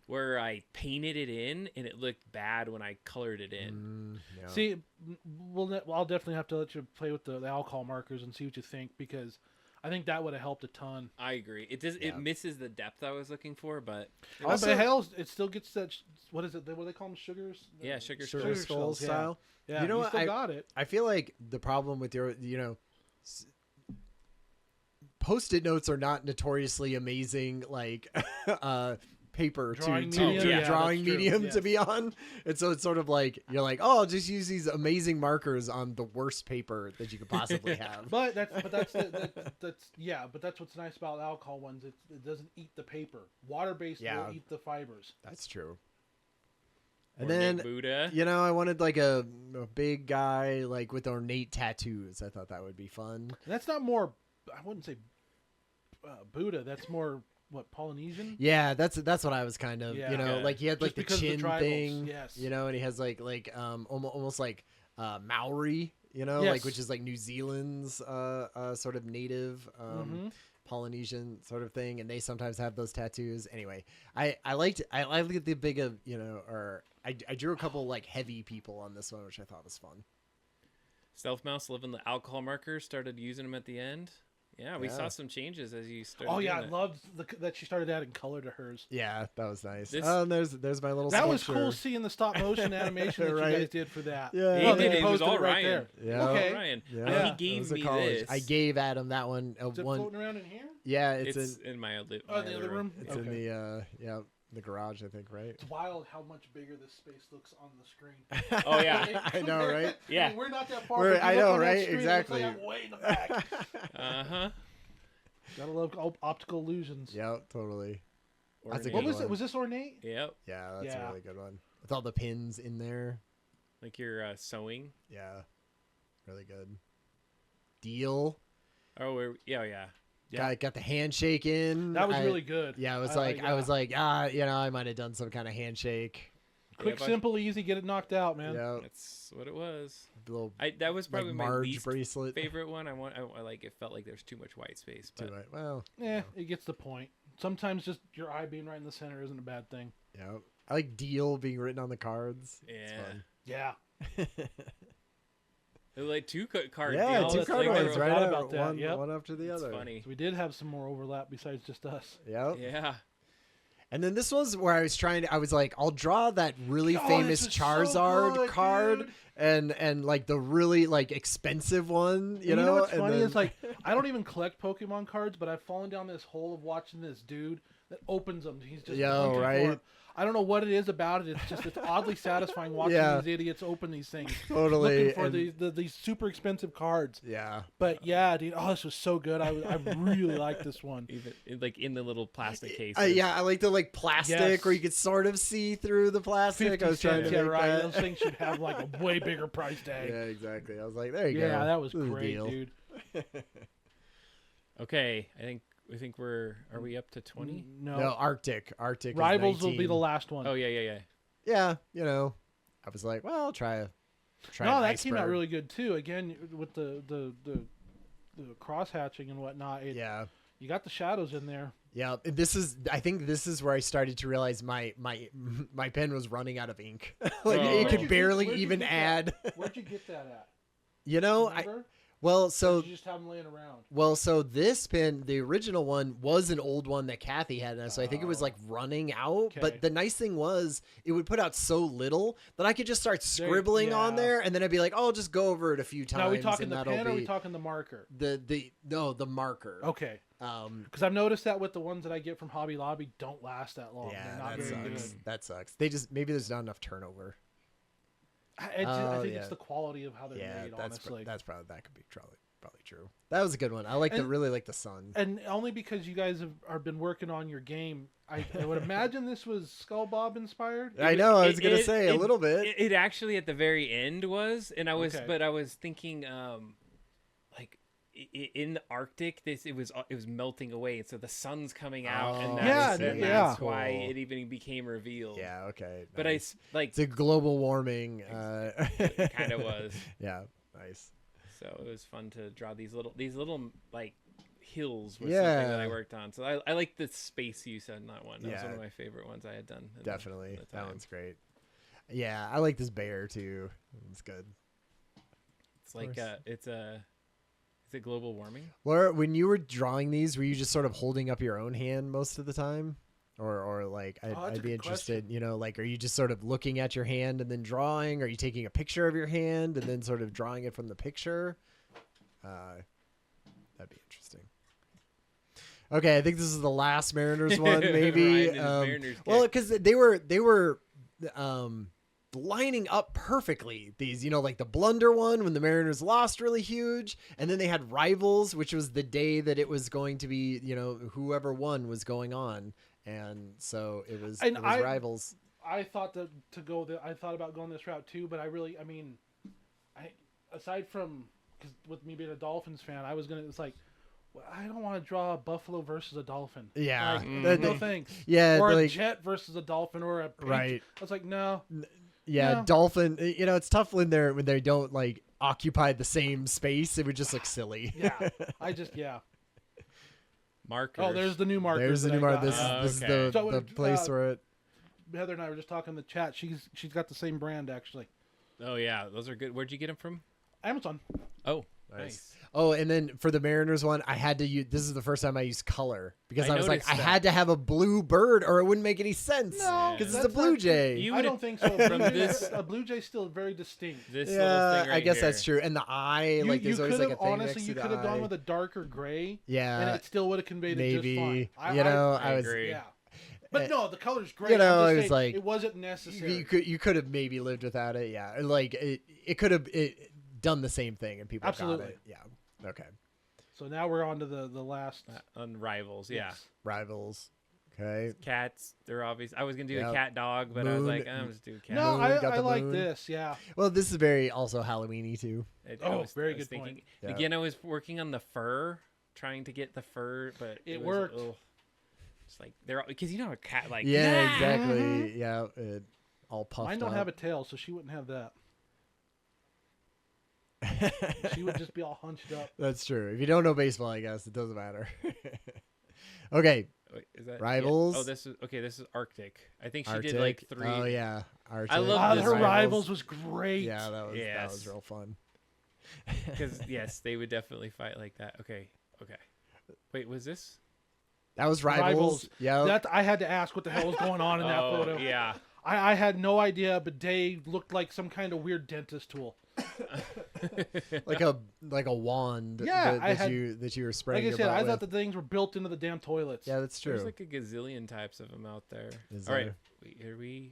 Speaker 1: where I painted it in, and it looked bad when I colored it in.
Speaker 2: Yeah.
Speaker 3: See, I'll definitely have to let you play with the alcohol markers and see what you think, because I think that would have helped a ton.
Speaker 1: I agree. It does. It misses the depth I was looking for, but
Speaker 3: Also, hell, it still gets that. What is it? What do they call them? Sugars?
Speaker 1: Yeah, sugar
Speaker 2: skull style.
Speaker 3: Yeah,
Speaker 2: you know what?
Speaker 3: Still got it.
Speaker 2: I feel like the problem with your, Post-it notes are not notoriously amazing, like paper
Speaker 3: Drawing
Speaker 2: drawing medium
Speaker 3: yes.
Speaker 2: to be on. And so it's sort of like you're like, oh, I'll just use these amazing markers on the worst paper that you could possibly have.
Speaker 3: But that's what's nice about alcohol ones. It doesn't eat the paper. Water-based will eat the fibers.
Speaker 2: That's true. And
Speaker 1: ornate
Speaker 2: then
Speaker 1: Buddha.
Speaker 2: I wanted like a big guy like with ornate tattoos. I thought that would be fun.
Speaker 3: That's not more. I wouldn't say Buddha. That's more what, Polynesian?
Speaker 2: Yeah, that's what I was kind of. Like he had like
Speaker 3: just
Speaker 2: the chin thing.
Speaker 3: Yes.
Speaker 2: And he has like almost like Maori.
Speaker 3: Yes.
Speaker 2: Like which is like New Zealand's sort of native Polynesian sort of thing, and they sometimes have those tattoos. Anyway, I liked the big of I drew a couple like heavy people on this one, which I thought was fun.
Speaker 1: Stealth Mouse loving the alcohol markers, started using them at the end. Yeah, we saw some changes as you started.
Speaker 3: Oh yeah,
Speaker 1: doing
Speaker 3: I loved that she started adding color to hers.
Speaker 2: Yeah, that was nice.
Speaker 1: This-
Speaker 2: and there's my little.
Speaker 3: That
Speaker 2: sculpture.
Speaker 3: was cool seeing the stop motion animation that
Speaker 2: Right.
Speaker 3: you guys did for that.
Speaker 2: Yeah.
Speaker 1: He
Speaker 2: Oh,
Speaker 1: did
Speaker 3: they
Speaker 1: it. It was
Speaker 3: posted
Speaker 1: all
Speaker 3: right
Speaker 1: Ryan.
Speaker 3: there.
Speaker 2: Yeah.
Speaker 3: Okay.
Speaker 1: Ryan.
Speaker 2: Yeah,
Speaker 1: He
Speaker 2: it
Speaker 1: gave
Speaker 2: was a
Speaker 1: me
Speaker 2: college.
Speaker 1: this.
Speaker 2: I gave Adam that one.
Speaker 3: Is it floating around in here?
Speaker 2: Yeah,
Speaker 1: It's in my other.
Speaker 3: Oh, the other room.
Speaker 2: It's in the garage, I think, right?
Speaker 3: It's wild how much bigger this space looks on the screen.
Speaker 1: Oh yeah.
Speaker 2: I know, right?
Speaker 1: Yeah.
Speaker 3: I mean, we're not that far. But if you
Speaker 2: I
Speaker 3: look
Speaker 2: know,
Speaker 3: on that
Speaker 2: right?
Speaker 3: screen,
Speaker 2: Exactly.
Speaker 3: It looks like I'm way in the back.
Speaker 1: Uh-huh.
Speaker 3: Gotta love optical illusions.
Speaker 2: Yep, totally. That's a
Speaker 1: Ornate.
Speaker 3: What
Speaker 2: good
Speaker 3: was
Speaker 2: one.
Speaker 3: it? Was this ornate?
Speaker 1: Yep.
Speaker 2: Yeah, that's
Speaker 3: Yeah.
Speaker 2: a really good one. With all the pins in there.
Speaker 1: Like you're sewing.
Speaker 2: Yeah, really good. Deal.
Speaker 1: Oh, yeah.
Speaker 2: Got the handshake in.
Speaker 3: That was really good.
Speaker 2: Yeah, I was
Speaker 3: yeah.
Speaker 2: I might have done some kind of handshake.
Speaker 3: Quick,
Speaker 1: Yeah,
Speaker 3: simple, easy, get it knocked out, man.
Speaker 2: Yeah,
Speaker 1: That's what it was.
Speaker 2: little
Speaker 1: That was probably
Speaker 2: like
Speaker 1: my
Speaker 2: Marge
Speaker 1: least
Speaker 2: bracelet.
Speaker 1: favorite one. I like. It felt like there was too much white space. But
Speaker 2: Well,
Speaker 3: Yeah, it gets the point. Sometimes just your eye being right in the center isn't a bad thing.
Speaker 2: yeah. I like deal being written on the cards.
Speaker 1: yeah.
Speaker 2: It's fun.
Speaker 3: Yeah.
Speaker 1: They're like two card
Speaker 2: Yeah,
Speaker 1: deals.
Speaker 2: two
Speaker 1: It's
Speaker 2: card
Speaker 1: like
Speaker 2: ones,
Speaker 1: they're-
Speaker 2: right?
Speaker 3: about that.
Speaker 2: One after the
Speaker 1: It's
Speaker 2: other.
Speaker 1: funny.
Speaker 3: So we did have some more overlap besides just us.
Speaker 2: Yep.
Speaker 1: Yeah.
Speaker 2: And then this was where I was like, I'll draw that really famous
Speaker 3: this is so
Speaker 2: Charizard
Speaker 3: good,
Speaker 2: card
Speaker 3: dude.
Speaker 2: and like the really like expensive one, you
Speaker 3: And
Speaker 2: know?
Speaker 3: what's
Speaker 2: and
Speaker 3: funny
Speaker 2: then-
Speaker 3: is like I don't even collect Pokemon cards, but I've fallen down this hole of watching this dude that opens them. He's just hunting
Speaker 2: right?
Speaker 3: for 'em. I don't know what it is about it. It's oddly satisfying watching
Speaker 2: Yeah.
Speaker 3: these idiots open these things,
Speaker 2: Totally.
Speaker 3: looking for
Speaker 2: and-
Speaker 3: these super expensive cards.
Speaker 2: yeah.
Speaker 3: But yeah, dude, this was so good. I really like this one.
Speaker 1: Even like in the little plastic case.
Speaker 2: Yeah, I like the like plastic
Speaker 3: Yes.
Speaker 2: where you could sort of see through the plastic. I was trying to
Speaker 3: yeah,
Speaker 2: make
Speaker 3: right.
Speaker 2: that.
Speaker 3: Those things should have like a way bigger price tag.
Speaker 2: Yeah, exactly. I was like, there you go.
Speaker 3: Yeah, that was
Speaker 2: This is a
Speaker 3: great,
Speaker 2: deal.
Speaker 3: dude.
Speaker 1: Okay, I think are we up to 20?
Speaker 3: No,
Speaker 2: Arctic is
Speaker 3: Rivals will
Speaker 2: 19.
Speaker 3: be the last one.
Speaker 1: Oh yeah.
Speaker 2: Yeah, you know, I was like, well, I'll try
Speaker 3: No,
Speaker 2: an
Speaker 3: that came out
Speaker 2: iceberg.
Speaker 3: really good too. Again, with the cross hatching and whatnot.
Speaker 2: Yeah.
Speaker 3: You got the shadows in there.
Speaker 2: Yeah, I think this is where I started to realize my pen was running out of ink. Like
Speaker 1: Oh.
Speaker 2: it could
Speaker 1: Where'd you
Speaker 2: barely
Speaker 3: get
Speaker 2: even
Speaker 3: that?
Speaker 2: add.
Speaker 3: Where'd you get that at?
Speaker 2: You know,
Speaker 3: Remember?
Speaker 2: well,
Speaker 3: Or
Speaker 2: so
Speaker 3: did you just have them laying around?
Speaker 2: so this pen, the original one, was an old one that Kathy had, and so I think it was like running out.
Speaker 3: Okay.
Speaker 2: But the nice thing was, it would put out so little that I could just start
Speaker 3: There-
Speaker 2: scribbling on
Speaker 3: yeah.
Speaker 2: there, and then I'd be like, oh, I'll just go over it a few times.
Speaker 3: Now, are we talking
Speaker 2: and
Speaker 3: the
Speaker 2: that'll
Speaker 3: pen or are we
Speaker 2: be
Speaker 3: talking the marker?
Speaker 2: the marker.
Speaker 3: Okay.
Speaker 2: Because
Speaker 3: Because I've noticed that with the ones that I get from Hobby Lobby don't last that long.
Speaker 2: yeah,
Speaker 3: They're not
Speaker 2: that
Speaker 3: very
Speaker 2: sucks.
Speaker 3: good.
Speaker 2: That sucks. They just maybe there's not enough turnover.
Speaker 3: I think
Speaker 2: yeah.
Speaker 3: it's the quality of how they're
Speaker 2: Yeah,
Speaker 3: made,
Speaker 2: that's
Speaker 3: honestly.
Speaker 2: that could be probably true. That was a good one. I really like the sun.
Speaker 3: And only because you guys have been working on your game, I would imagine this was Skull Bob inspired.
Speaker 2: I know. I was gonna
Speaker 1: It-
Speaker 2: say a little bit.
Speaker 1: It actually at the very end was, and I was,
Speaker 3: Okay.
Speaker 1: but I was thinking, like in the Arctic, it was melting away, and so the sun's coming out, and
Speaker 2: Oh,
Speaker 1: that's,
Speaker 3: yeah,
Speaker 1: and
Speaker 3: yeah.
Speaker 1: that's why
Speaker 2: Cool.
Speaker 1: it even became revealed.
Speaker 2: Yeah. Okay.
Speaker 1: But
Speaker 2: nice.
Speaker 1: like
Speaker 2: it's a global warming.
Speaker 1: it kind of was.
Speaker 2: Yeah. Nice.
Speaker 1: So it was fun to draw these little like hills was something that I worked on. So I like the space use on that one. That was one of my favorite ones I had done.
Speaker 2: Definitely.
Speaker 1: the
Speaker 2: That
Speaker 1: time.
Speaker 2: one's great. Yeah, I like this bear too. It's good.
Speaker 1: It's like is it global warming?
Speaker 2: Laura, when you were drawing these, were you just sort of holding up your own hand most of the time? Or like,
Speaker 3: that's a
Speaker 2: I'd be
Speaker 3: good
Speaker 2: interested,
Speaker 3: question.
Speaker 2: you know, like, are you just sort of looking at your hand and then drawing? Are you taking a picture of your hand and then sort of drawing it from the picture? That'd be interesting. Okay, I think this is the last Mariners one, maybe.
Speaker 1: Ryan and his Mariners
Speaker 2: Well,
Speaker 1: kick.
Speaker 2: because they were lining up perfectly. These, you know, like the Blunder one when the Mariners lost really huge, and then they had Rivals, which was the day that it was going to be, you know, whoever won was going on, and so it was Rivals.
Speaker 3: I thought I thought about going this route too, but aside from, because with me being a Dolphins fan, it's like, well, I don't want to draw a buffalo versus a dolphin.
Speaker 2: Yeah.
Speaker 3: Like, no thanks.
Speaker 2: Yeah,
Speaker 3: or a
Speaker 2: like-
Speaker 3: jet versus a dolphin, or a peach.
Speaker 2: Right.
Speaker 3: I was like, no.
Speaker 2: Yeah,
Speaker 3: No.
Speaker 2: Dolphin. You know, it's tough when they don't like occupy the same space. It would just look silly.
Speaker 3: Yeah.
Speaker 1: Markers.
Speaker 3: Oh, there's the new marker.
Speaker 2: There's the new marker. This is
Speaker 1: okay.
Speaker 2: the
Speaker 3: So,
Speaker 2: place where it.
Speaker 3: Heather and I were just talking in the chat. She's got the same brand actually.
Speaker 1: Oh yeah, those are good. Where'd you get them from?
Speaker 3: Amazon.
Speaker 1: Oh, nice.
Speaker 2: Oh, and then for the Mariners one, I had to use. This is the first time I used color because
Speaker 1: I
Speaker 2: I was like,
Speaker 1: noticed
Speaker 2: I
Speaker 1: that.
Speaker 2: had to have a blue bird, or it wouldn't make any sense.
Speaker 3: No,
Speaker 2: because it's
Speaker 3: that's
Speaker 2: a blue
Speaker 3: not-
Speaker 2: jay.
Speaker 1: You
Speaker 3: I
Speaker 1: would-
Speaker 3: don't think so.
Speaker 1: from this-
Speaker 3: A blue jay's still very distinct.
Speaker 1: This little
Speaker 2: Yeah,
Speaker 1: thing right
Speaker 2: I guess
Speaker 1: here.
Speaker 2: that's true. And the eye, like there's always like a thing
Speaker 3: honestly,
Speaker 2: next to
Speaker 3: you
Speaker 2: the
Speaker 3: could have gone
Speaker 2: eye.
Speaker 3: with a darker gray, and
Speaker 2: Yeah,
Speaker 3: it still would have conveyed it just
Speaker 2: maybe.
Speaker 3: fine.
Speaker 2: You know,
Speaker 1: I
Speaker 2: I was.
Speaker 1: agree.
Speaker 3: Yeah. But no, the color's great.
Speaker 2: You know,
Speaker 3: I'm
Speaker 2: it
Speaker 3: just
Speaker 2: was
Speaker 3: saying,
Speaker 2: like-
Speaker 3: it wasn't necessary.
Speaker 2: You could have maybe lived without it. Yeah, like it could have done the same thing, and people
Speaker 3: Absolutely.
Speaker 2: got it. Yeah. Okay.
Speaker 3: So now we're on to the last.
Speaker 1: On Rivals. Yeah.
Speaker 3: Yes.
Speaker 2: Rivals. Okay.
Speaker 1: Cats. They're obvious. I was gonna do
Speaker 2: Yeah.
Speaker 1: a cat dog, but I was
Speaker 2: Moon.
Speaker 1: like, I'm just do cat.
Speaker 3: No,
Speaker 2: Moon, got
Speaker 3: I
Speaker 2: the
Speaker 3: like
Speaker 2: moon.
Speaker 3: this. Yeah.
Speaker 2: Well, this is very also Halloweeny too.
Speaker 3: Very good point.
Speaker 2: Yeah.
Speaker 1: Again, I was working on the fur, trying to get the fur, but
Speaker 3: It
Speaker 1: was,
Speaker 3: worked.
Speaker 1: It's like they're because you know a cat like
Speaker 2: Yeah,
Speaker 1: "Nah!"
Speaker 2: exactly. Yeah, it all puffed
Speaker 3: Mine don't
Speaker 2: up.
Speaker 3: have a tail, so she wouldn't have that. She would just be all hunched up.
Speaker 2: That's true. If you don't know baseball, I guess it doesn't matter. Okay,
Speaker 1: Wait, is that
Speaker 2: Rivals?
Speaker 1: Yeah. Oh, this is okay. This is Arctic. I think she
Speaker 2: Arctic.
Speaker 1: did like 3.
Speaker 2: Oh yeah, Arctic.
Speaker 1: I love
Speaker 3: Ah,
Speaker 1: this
Speaker 3: her
Speaker 1: Rivals.
Speaker 3: Rivals was great.
Speaker 2: Yeah, that was
Speaker 1: Yes.
Speaker 2: real fun.
Speaker 1: Because yes, they would definitely fight like that. Okay. Wait, was this?
Speaker 2: That was Rivals. Yeah.
Speaker 3: That I had to ask what the hell was going on in that photo.
Speaker 1: Yeah.
Speaker 3: I had no idea, but Dave looked like some kind of weird dentist tool.
Speaker 2: like a wand that you were spraying.
Speaker 3: Like I said, I thought the things were built into the damn toilets.
Speaker 2: Yeah, that's true.
Speaker 1: There's like a gazillion types of them out there. All right, wait, where are we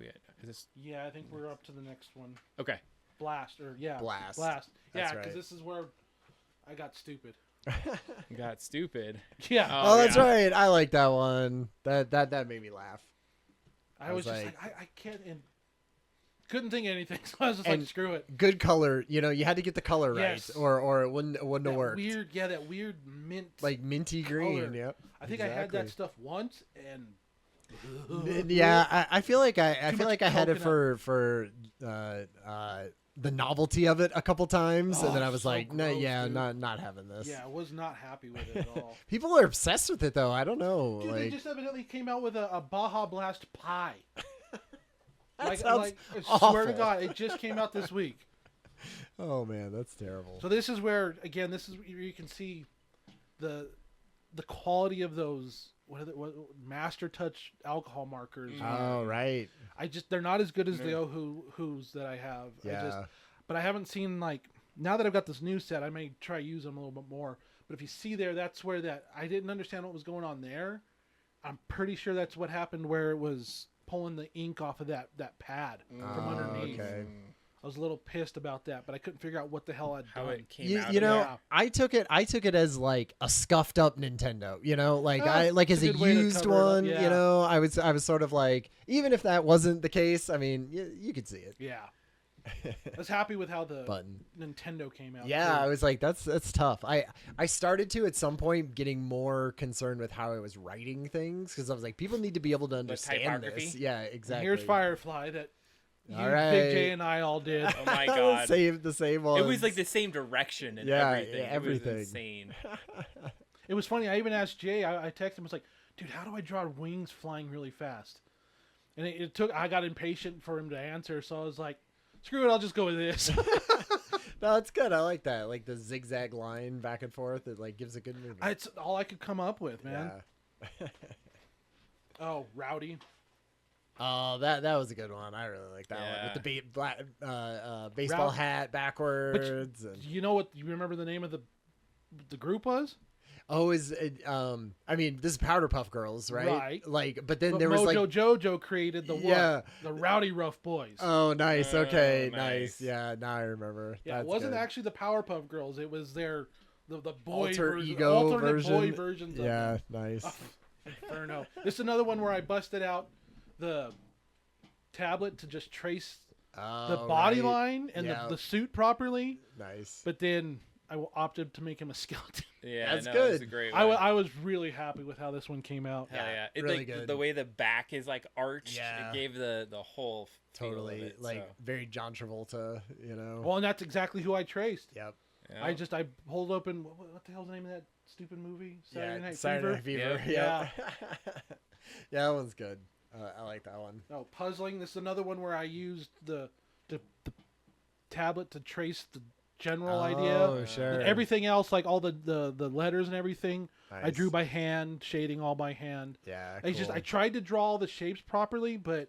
Speaker 1: at? Is this?
Speaker 3: Yeah, I think we're up to the next one.
Speaker 1: Okay.
Speaker 2: Blast.
Speaker 3: Yeah, because this is where I got stupid.
Speaker 1: Got stupid.
Speaker 3: Yeah.
Speaker 2: Oh, that's right. I like that one. That made me laugh.
Speaker 3: I was just like, I can't, and couldn't think of anything, so I was just like, screw it.
Speaker 2: Good color, you had to get the color right, or it wouldn't have worked.
Speaker 3: That weird mint,
Speaker 2: like minty green.
Speaker 3: Color.
Speaker 2: Yep.
Speaker 3: I think I had that stuff once, and
Speaker 2: yeah, I feel like I had it for the novelty of it a couple times, and then I was like, no, not having this.
Speaker 3: Yeah, I was not happy with it at all.
Speaker 2: People are obsessed with it though. I don't know.
Speaker 3: Dude, they just evidently came out with a Baja Blast pie.
Speaker 2: I
Speaker 3: swear to God, it just came out this week.
Speaker 2: Oh man, that's terrible.
Speaker 3: So this is where you can see the quality of those what Master Touch alcohol markers.
Speaker 2: Oh right.
Speaker 3: They're not as good as the Who's that I have.
Speaker 2: Yeah.
Speaker 3: But I haven't seen, like, now that I've got this new set, I may try to use them a little bit more. But if you see there, that's where I didn't understand what was going on there. I'm pretty sure that's what happened where it was pulling the ink off of that pad from underneath. Okay. I was a little pissed about that, but I couldn't figure out what the hell I'd done.
Speaker 1: How it came out.
Speaker 2: I took it as like a scuffed up Nintendo, as a used one, I was sort of like, even if that wasn't the case, I mean, you could see it.
Speaker 3: Yeah. I was happy with how the
Speaker 2: button
Speaker 3: Nintendo came out.
Speaker 2: Yeah, too. I was like, that's tough. I started to at some point getting more concerned with how I was writing things, because I was like, people need to be able to understand this. Yeah, exactly.
Speaker 3: And here's Firefly that
Speaker 2: all right.
Speaker 3: Big J and I all did.
Speaker 1: Oh my God.
Speaker 2: The same one.
Speaker 1: It was like the same direction and everything.
Speaker 2: Everything.
Speaker 1: It was insane.
Speaker 3: It was funny. I even asked Jay, I texted him, I was like, dude, how do I draw wings flying really fast? And I got impatient for him to answer, so I was like, screw it, I'll just go with this.
Speaker 2: No, it's good. I like that. Like the zigzag line back and forth. It like gives a good movement.
Speaker 3: It's all I could come up with, man.
Speaker 2: Yeah.
Speaker 3: Oh, Rowdy.
Speaker 2: Oh, that was a good one. I really like that one with the baseball hat backwards.
Speaker 3: You know what? You remember the name of the group was?
Speaker 2: Oh, this is Powder Puff Girls, right?
Speaker 3: Right.
Speaker 2: Like, but there was
Speaker 3: Mojo Jojo created the Rowdy Rough Boys.
Speaker 2: Oh, nice. Okay, nice. Yeah, now I remember.
Speaker 3: Yeah, it wasn't actually the Powerpuff Girls. It was the boy
Speaker 2: alternate
Speaker 3: boy versions.
Speaker 2: Yeah,
Speaker 3: of them.
Speaker 2: Nice.
Speaker 3: Inferno. This is another one where I busted out the tablet to just trace the body line and the suit properly.
Speaker 2: Nice.
Speaker 3: But then I opted to make him a skeleton.
Speaker 1: Yeah,
Speaker 2: that's good.
Speaker 1: That's a great one.
Speaker 3: I was really happy with how this one came out.
Speaker 1: Yeah. It,
Speaker 2: really good.
Speaker 1: The way the back is like arched, it gave the whole
Speaker 2: totally
Speaker 1: it,
Speaker 2: very John Travolta,
Speaker 3: Well, and that's exactly who I traced.
Speaker 2: Yep.
Speaker 3: I pulled open what the hell's the name of that stupid movie?
Speaker 2: Saturday Night Fever.
Speaker 3: Yeah.
Speaker 2: Yeah, that one's good. I like that one.
Speaker 3: Oh, puzzling. This is another one where I used the tablet to trace the general idea.
Speaker 2: Oh, sure.
Speaker 3: And everything else, like all the letters and everything,
Speaker 2: nice.
Speaker 3: I drew by hand, shading all by hand.
Speaker 2: Yeah,
Speaker 3: cool. I tried to draw all the shapes properly, but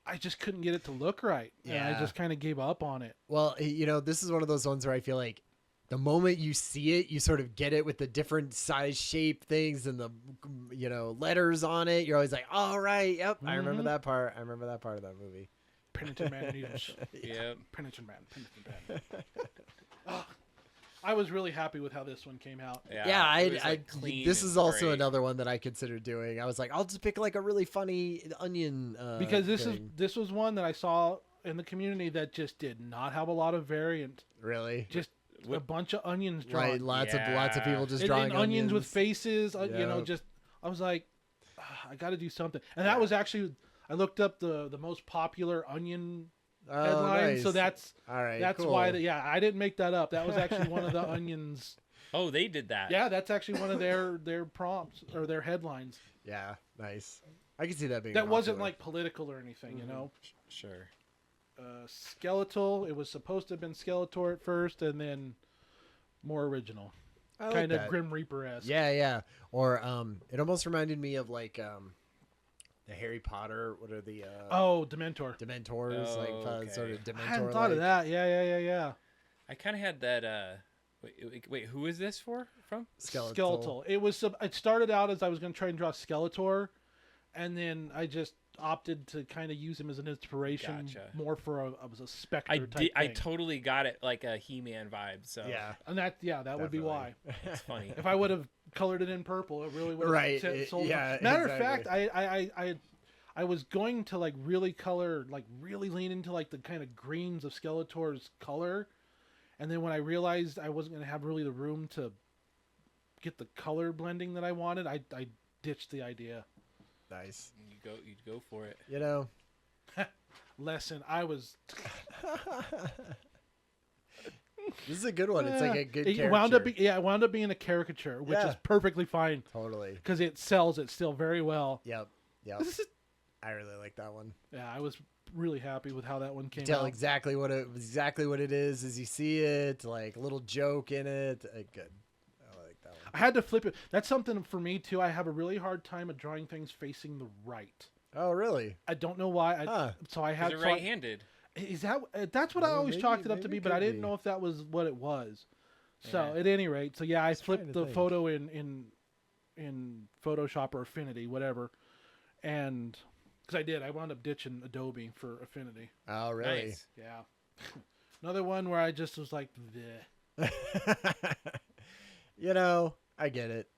Speaker 3: I just couldn't get it to look right.
Speaker 2: Yeah.
Speaker 3: And I just kind of gave up on it.
Speaker 2: Well, this is one of those ones where I feel like the moment you see it, you sort of get it with the different size, shape things and the, letters on it. You're always like, all right, yep, I remember that part. I remember that part of that movie.
Speaker 3: Pennington Man needles.
Speaker 1: Yep.
Speaker 3: Pennington Man. I was really happy with how this one came out.
Speaker 1: Yeah,
Speaker 2: this is also another one that I considered doing. I was like, I'll just pick like a really funny onion.
Speaker 3: Because this was one that I saw in the community that just did not have a lot of variant.
Speaker 2: Really?
Speaker 3: Just a bunch of onions drawn.
Speaker 2: Right, lots of people just drawing
Speaker 3: and onions with faces. I was like, I got to do something. And that was actually, I looked up the most popular onion headline.
Speaker 2: Nice.
Speaker 3: So that's
Speaker 2: all right.
Speaker 3: That's
Speaker 2: cool.
Speaker 3: why I didn't make that up. That was actually one of the onions.
Speaker 1: Oh, they did that.
Speaker 3: Yeah, that's actually one of their prompts or their headlines.
Speaker 2: Yeah, nice. I can see that being.
Speaker 3: That wasn't like political or anything,
Speaker 1: Sure.
Speaker 3: skeletal. It was supposed to have been Skeletor at first, and then more original.
Speaker 2: I
Speaker 3: Kind
Speaker 2: like
Speaker 3: of
Speaker 2: that.
Speaker 3: Grim Reaper-esque.
Speaker 2: Yeah. Or it almost reminded me of like the Harry Potter. What are the
Speaker 3: Dementor.
Speaker 2: Dementors?
Speaker 1: Oh,
Speaker 2: like sort of Dementor.
Speaker 3: I hadn't thought of that. Yeah.
Speaker 1: I kind of had that. Wait, who is this from?
Speaker 2: Skeletal.
Speaker 3: It started out as I was going to try and draw Skeletor, and then I just opted to kind of use him as an inspiration more for a Spectre type thing.
Speaker 1: I totally got it, like a He-Man vibe. So
Speaker 2: Yeah,
Speaker 3: and that would be why.
Speaker 1: It's funny.
Speaker 3: If I would have colored it in purple, it really would have sold.
Speaker 2: Yeah.
Speaker 3: Matter of fact, I was going to like really color, like really lean into like the kind of greens of Skeletor's color, and then when I realized I wasn't going to have really the room to get the color blending that I wanted, I ditched the idea.
Speaker 2: Nice.
Speaker 1: You'd go for it.
Speaker 2: You know.
Speaker 3: Lesson. I was.
Speaker 2: This is a good one. It's like a good character.
Speaker 3: It wound up being a caricature, which is perfectly fine.
Speaker 2: Totally.
Speaker 3: Because it sells it still very well.
Speaker 2: Yep. I really like that one.
Speaker 3: Yeah, I was really happy with how that one came
Speaker 2: Tell
Speaker 3: out.
Speaker 2: exactly what it is as you see it, like a little joke in it. Good. I like that one.
Speaker 3: I had to flip it. That's something for me too. I have a really hard time at drawing things facing the right.
Speaker 2: Oh, really?
Speaker 3: I don't know why. So I had
Speaker 1: right-handed.
Speaker 3: Is that's what I always chalked it up to be, but I didn't know if that was what it was. So at any rate, I flipped the photo in Photoshop or Affinity, whatever, and because I wound up ditching Adobe for Affinity.
Speaker 2: Oh, really?
Speaker 1: Nice.
Speaker 3: Yeah. Another one where I just was like, bleh.
Speaker 2: I get it.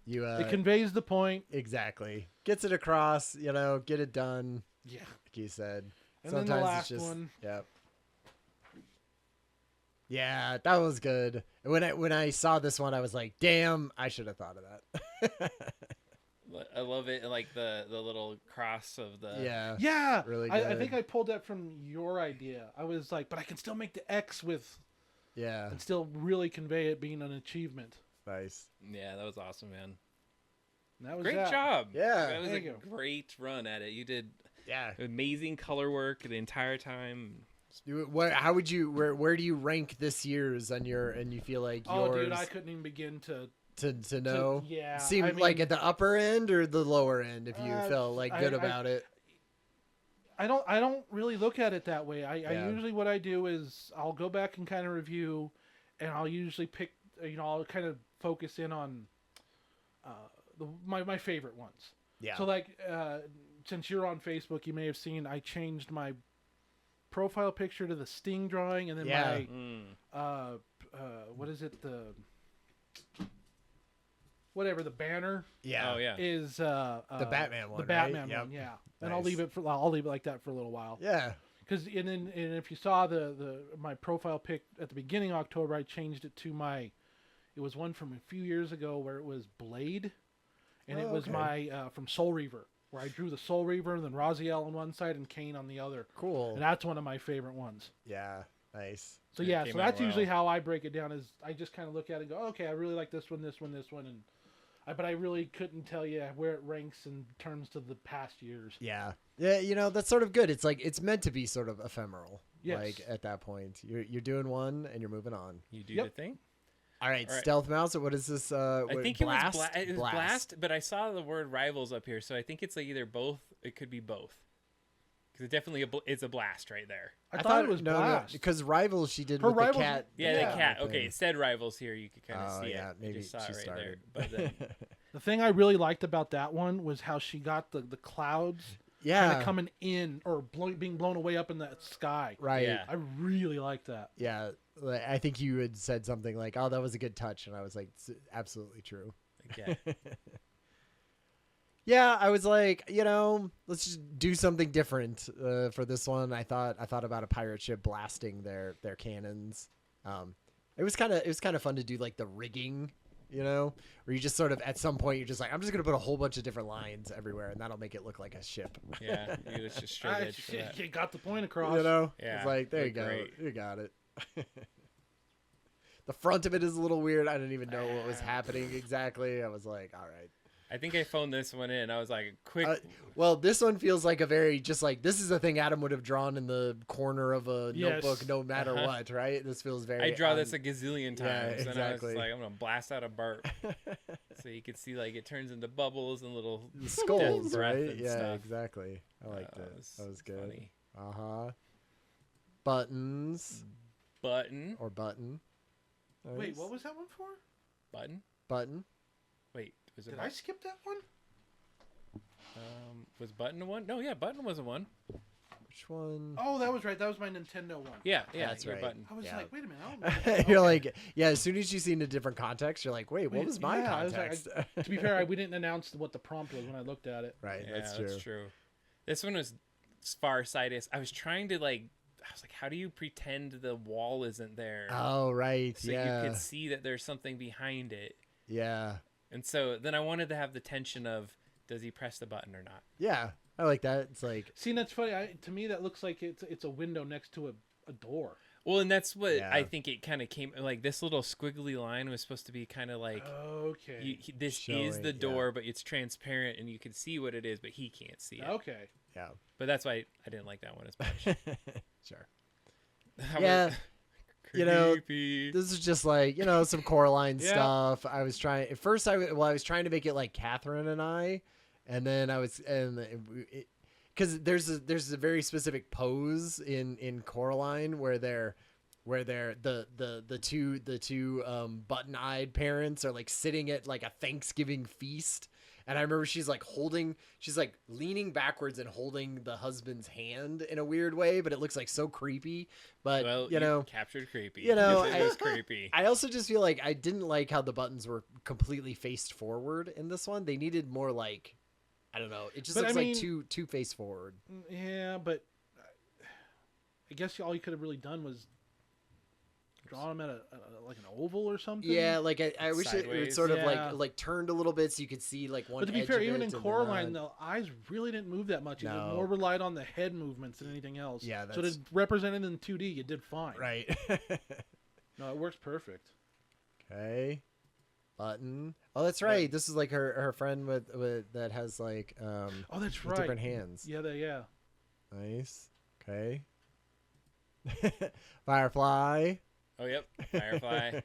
Speaker 3: It conveys the point.
Speaker 2: Exactly. Gets it across, get it done.
Speaker 3: Yeah.
Speaker 2: Like you said.
Speaker 3: And
Speaker 2: Sometimes
Speaker 3: then the last
Speaker 2: it's just,
Speaker 3: one.
Speaker 2: Yep. Yeah, that was good. When I saw this one, I was like, damn, I should have thought of that.
Speaker 1: I love it, like the little cross of the...
Speaker 3: Yeah.
Speaker 2: Really good.
Speaker 3: I think I pulled that from your idea. I was like, but I can still make the X with...
Speaker 2: Yeah.
Speaker 3: And still really convey it being an achievement.
Speaker 2: Nice.
Speaker 1: Yeah, that was awesome, man.
Speaker 3: And that was
Speaker 1: Great job.
Speaker 2: Yeah.
Speaker 1: That was a great run at it. You did
Speaker 2: Yeah.
Speaker 1: Amazing color work the entire time.
Speaker 2: How would you? Where do you rank this year's on your? And you feel like yours?
Speaker 3: Oh, dude, I couldn't even begin to
Speaker 2: know.
Speaker 3: Yeah.
Speaker 2: Seemed like at the upper end or the lower end. If you felt like good about it.
Speaker 3: I don't really look at it that way. I usually what I do is I'll go back and kind of review, and I'll usually pick. I'll kind of focus in on my favorite ones.
Speaker 2: Yeah.
Speaker 3: So like since you're on Facebook, you may have seen I changed my profile picture to the Sting drawing, and then my what is it, the banner is the
Speaker 2: Batman one,
Speaker 3: the Batman
Speaker 2: right?
Speaker 3: one,
Speaker 2: Yep.
Speaker 3: And
Speaker 2: Nice.
Speaker 3: I'll leave it like that for a little while, because and if you saw my profile pic at the beginning of October, I changed it to it was one from a few years ago where it was Blade, and it was my from Soul Reaver, where I drew the Soul Reaver and then Raziel on one side and Kane on the other.
Speaker 2: Cool.
Speaker 3: And that's one of my favorite ones.
Speaker 2: Yeah. Nice.
Speaker 3: So so that's usually how I break it down. Is I just kind of look at it and go, okay, I really like this one, and but I really couldn't tell you where it ranks in terms to the past years.
Speaker 2: Yeah. Yeah. That's sort of good. It's like it's meant to be sort of ephemeral.
Speaker 3: Yes.
Speaker 2: Like at that point, you're doing one and you're moving on.
Speaker 1: You do the thing.
Speaker 2: All right, Stealth Mouse. What is this?
Speaker 1: I think it was Blast, but I saw the word Rivals up here, so I think it's like either both. It could be both, because it definitely it's a Blast right there.
Speaker 3: I thought it was Blast
Speaker 2: because Rivals she did
Speaker 3: her
Speaker 2: with
Speaker 3: Rivals,
Speaker 2: the cat.
Speaker 1: Yeah, the cat. Okay, it said Rivals here. You could kind of see
Speaker 2: it. Maybe
Speaker 1: you just saw
Speaker 2: she
Speaker 1: it right
Speaker 2: started.
Speaker 1: there. But then,
Speaker 3: the thing I really liked about that one was how she got the clouds. Kind of coming in or being blown away up in the sky.
Speaker 2: Right.
Speaker 1: Yeah.
Speaker 3: I really like that.
Speaker 2: Yeah. I think you had said something like, "Oh, that was a good touch," and I was like, "It's absolutely true."
Speaker 1: Okay.
Speaker 2: Yeah, I was like, let's just do something different for this one. I thought about a pirate ship blasting their cannons. It was kind of fun to do like the rigging. Where you just sort of at some point you're just like, I'm just gonna put a whole bunch of different lines everywhere, and that'll make it look like a ship.
Speaker 1: Yeah, it's just straight edge for that.
Speaker 3: You got the point across.
Speaker 1: Yeah,
Speaker 2: it's like there you go,
Speaker 1: great.
Speaker 2: you got it. The front of it is a little weird. I didn't even know what was happening exactly. I was like, all right.
Speaker 1: I think I phoned this one in. I was like, quick.
Speaker 2: Well, this one feels like a very just like this is the thing Adam would have drawn in the corner of a notebook, no matter what, right? This feels very.
Speaker 1: I draw this a gazillion times,
Speaker 2: yeah, exactly.
Speaker 1: And I was like, I'm gonna blast out a burp, so you can see like it turns into bubbles and little
Speaker 2: skulls, right?
Speaker 1: And
Speaker 2: yeah,
Speaker 1: stuff.
Speaker 2: Exactly. I like this. That was good.
Speaker 1: Funny.
Speaker 2: Buttons.
Speaker 1: Button
Speaker 2: or button. Nice.
Speaker 3: Wait, what was that one for?
Speaker 1: Button. Wait, was it?
Speaker 3: Did I skip that one?
Speaker 1: Was button a one? No, yeah, button was a one.
Speaker 2: Which one?
Speaker 3: Oh, that was right. That was my Nintendo one.
Speaker 1: Yeah,
Speaker 2: that's
Speaker 1: your
Speaker 2: right.
Speaker 1: Button.
Speaker 3: I was like, wait a minute.
Speaker 2: You're
Speaker 3: okay.
Speaker 2: like, yeah. As soon as you see in a different context, you're like, wait, what was my context?
Speaker 3: To be fair, we didn't announce what the prompt was when I looked at it.
Speaker 2: Right,
Speaker 1: Yeah,
Speaker 2: that's true.
Speaker 1: This one was farsightist. I was trying to I was like, how do you pretend the wall isn't there?
Speaker 2: Oh, right.
Speaker 1: So
Speaker 2: yeah.
Speaker 1: you could see that there's something behind it.
Speaker 2: Yeah.
Speaker 1: And so then I wanted to have the tension of, does he press the button or not?
Speaker 2: Yeah. I like that. It's like,
Speaker 3: see, that's funny. To me, that looks like it's a window next to a door.
Speaker 1: Well, and that's what I think it kind of came like. This little squiggly line was supposed to be kind of like,
Speaker 3: okay,
Speaker 1: this is the door, but it's transparent and you can see what it is, but he can't see it.
Speaker 3: Okay,
Speaker 2: yeah.
Speaker 1: But that's why I didn't like that one as much.
Speaker 2: Sure.
Speaker 1: Yeah.
Speaker 2: This is just like, some Coraline stuff. I was trying at first. I was trying to make it like Catherine and I, and then because there's a very specific pose in Coraline where the two button-eyed parents are like sitting at like a Thanksgiving feast. And I remember she's like leaning backwards and holding the husband's hand in a weird way, but it looks like so creepy. But you
Speaker 1: captured creepy.
Speaker 2: It
Speaker 1: was creepy.
Speaker 2: I also just feel like I didn't like how the buttons were completely faced forward in this one. They needed more like, I don't know. It just looks like two face forward.
Speaker 3: Yeah, but I guess all you could have really done was draw them at like an oval or something.
Speaker 2: Yeah, like I wish it would sort of like turned a little bit so you could see like one.
Speaker 3: But to be
Speaker 2: edge
Speaker 3: fair,
Speaker 2: of
Speaker 3: even
Speaker 2: it
Speaker 3: in Coraline, the eyes really didn't move that much. It more relied on the head movements than anything else.
Speaker 2: Yeah,
Speaker 3: so to represent it in 2D, you did fine.
Speaker 2: Right.
Speaker 3: No, it works perfect.
Speaker 2: Okay. Button. Oh, that's right. This is like her friend with that has like
Speaker 3: oh, that's right.
Speaker 2: different hands.
Speaker 3: Yeah.
Speaker 2: Nice. Okay. Firefly.
Speaker 1: Oh, yep. Firefly. I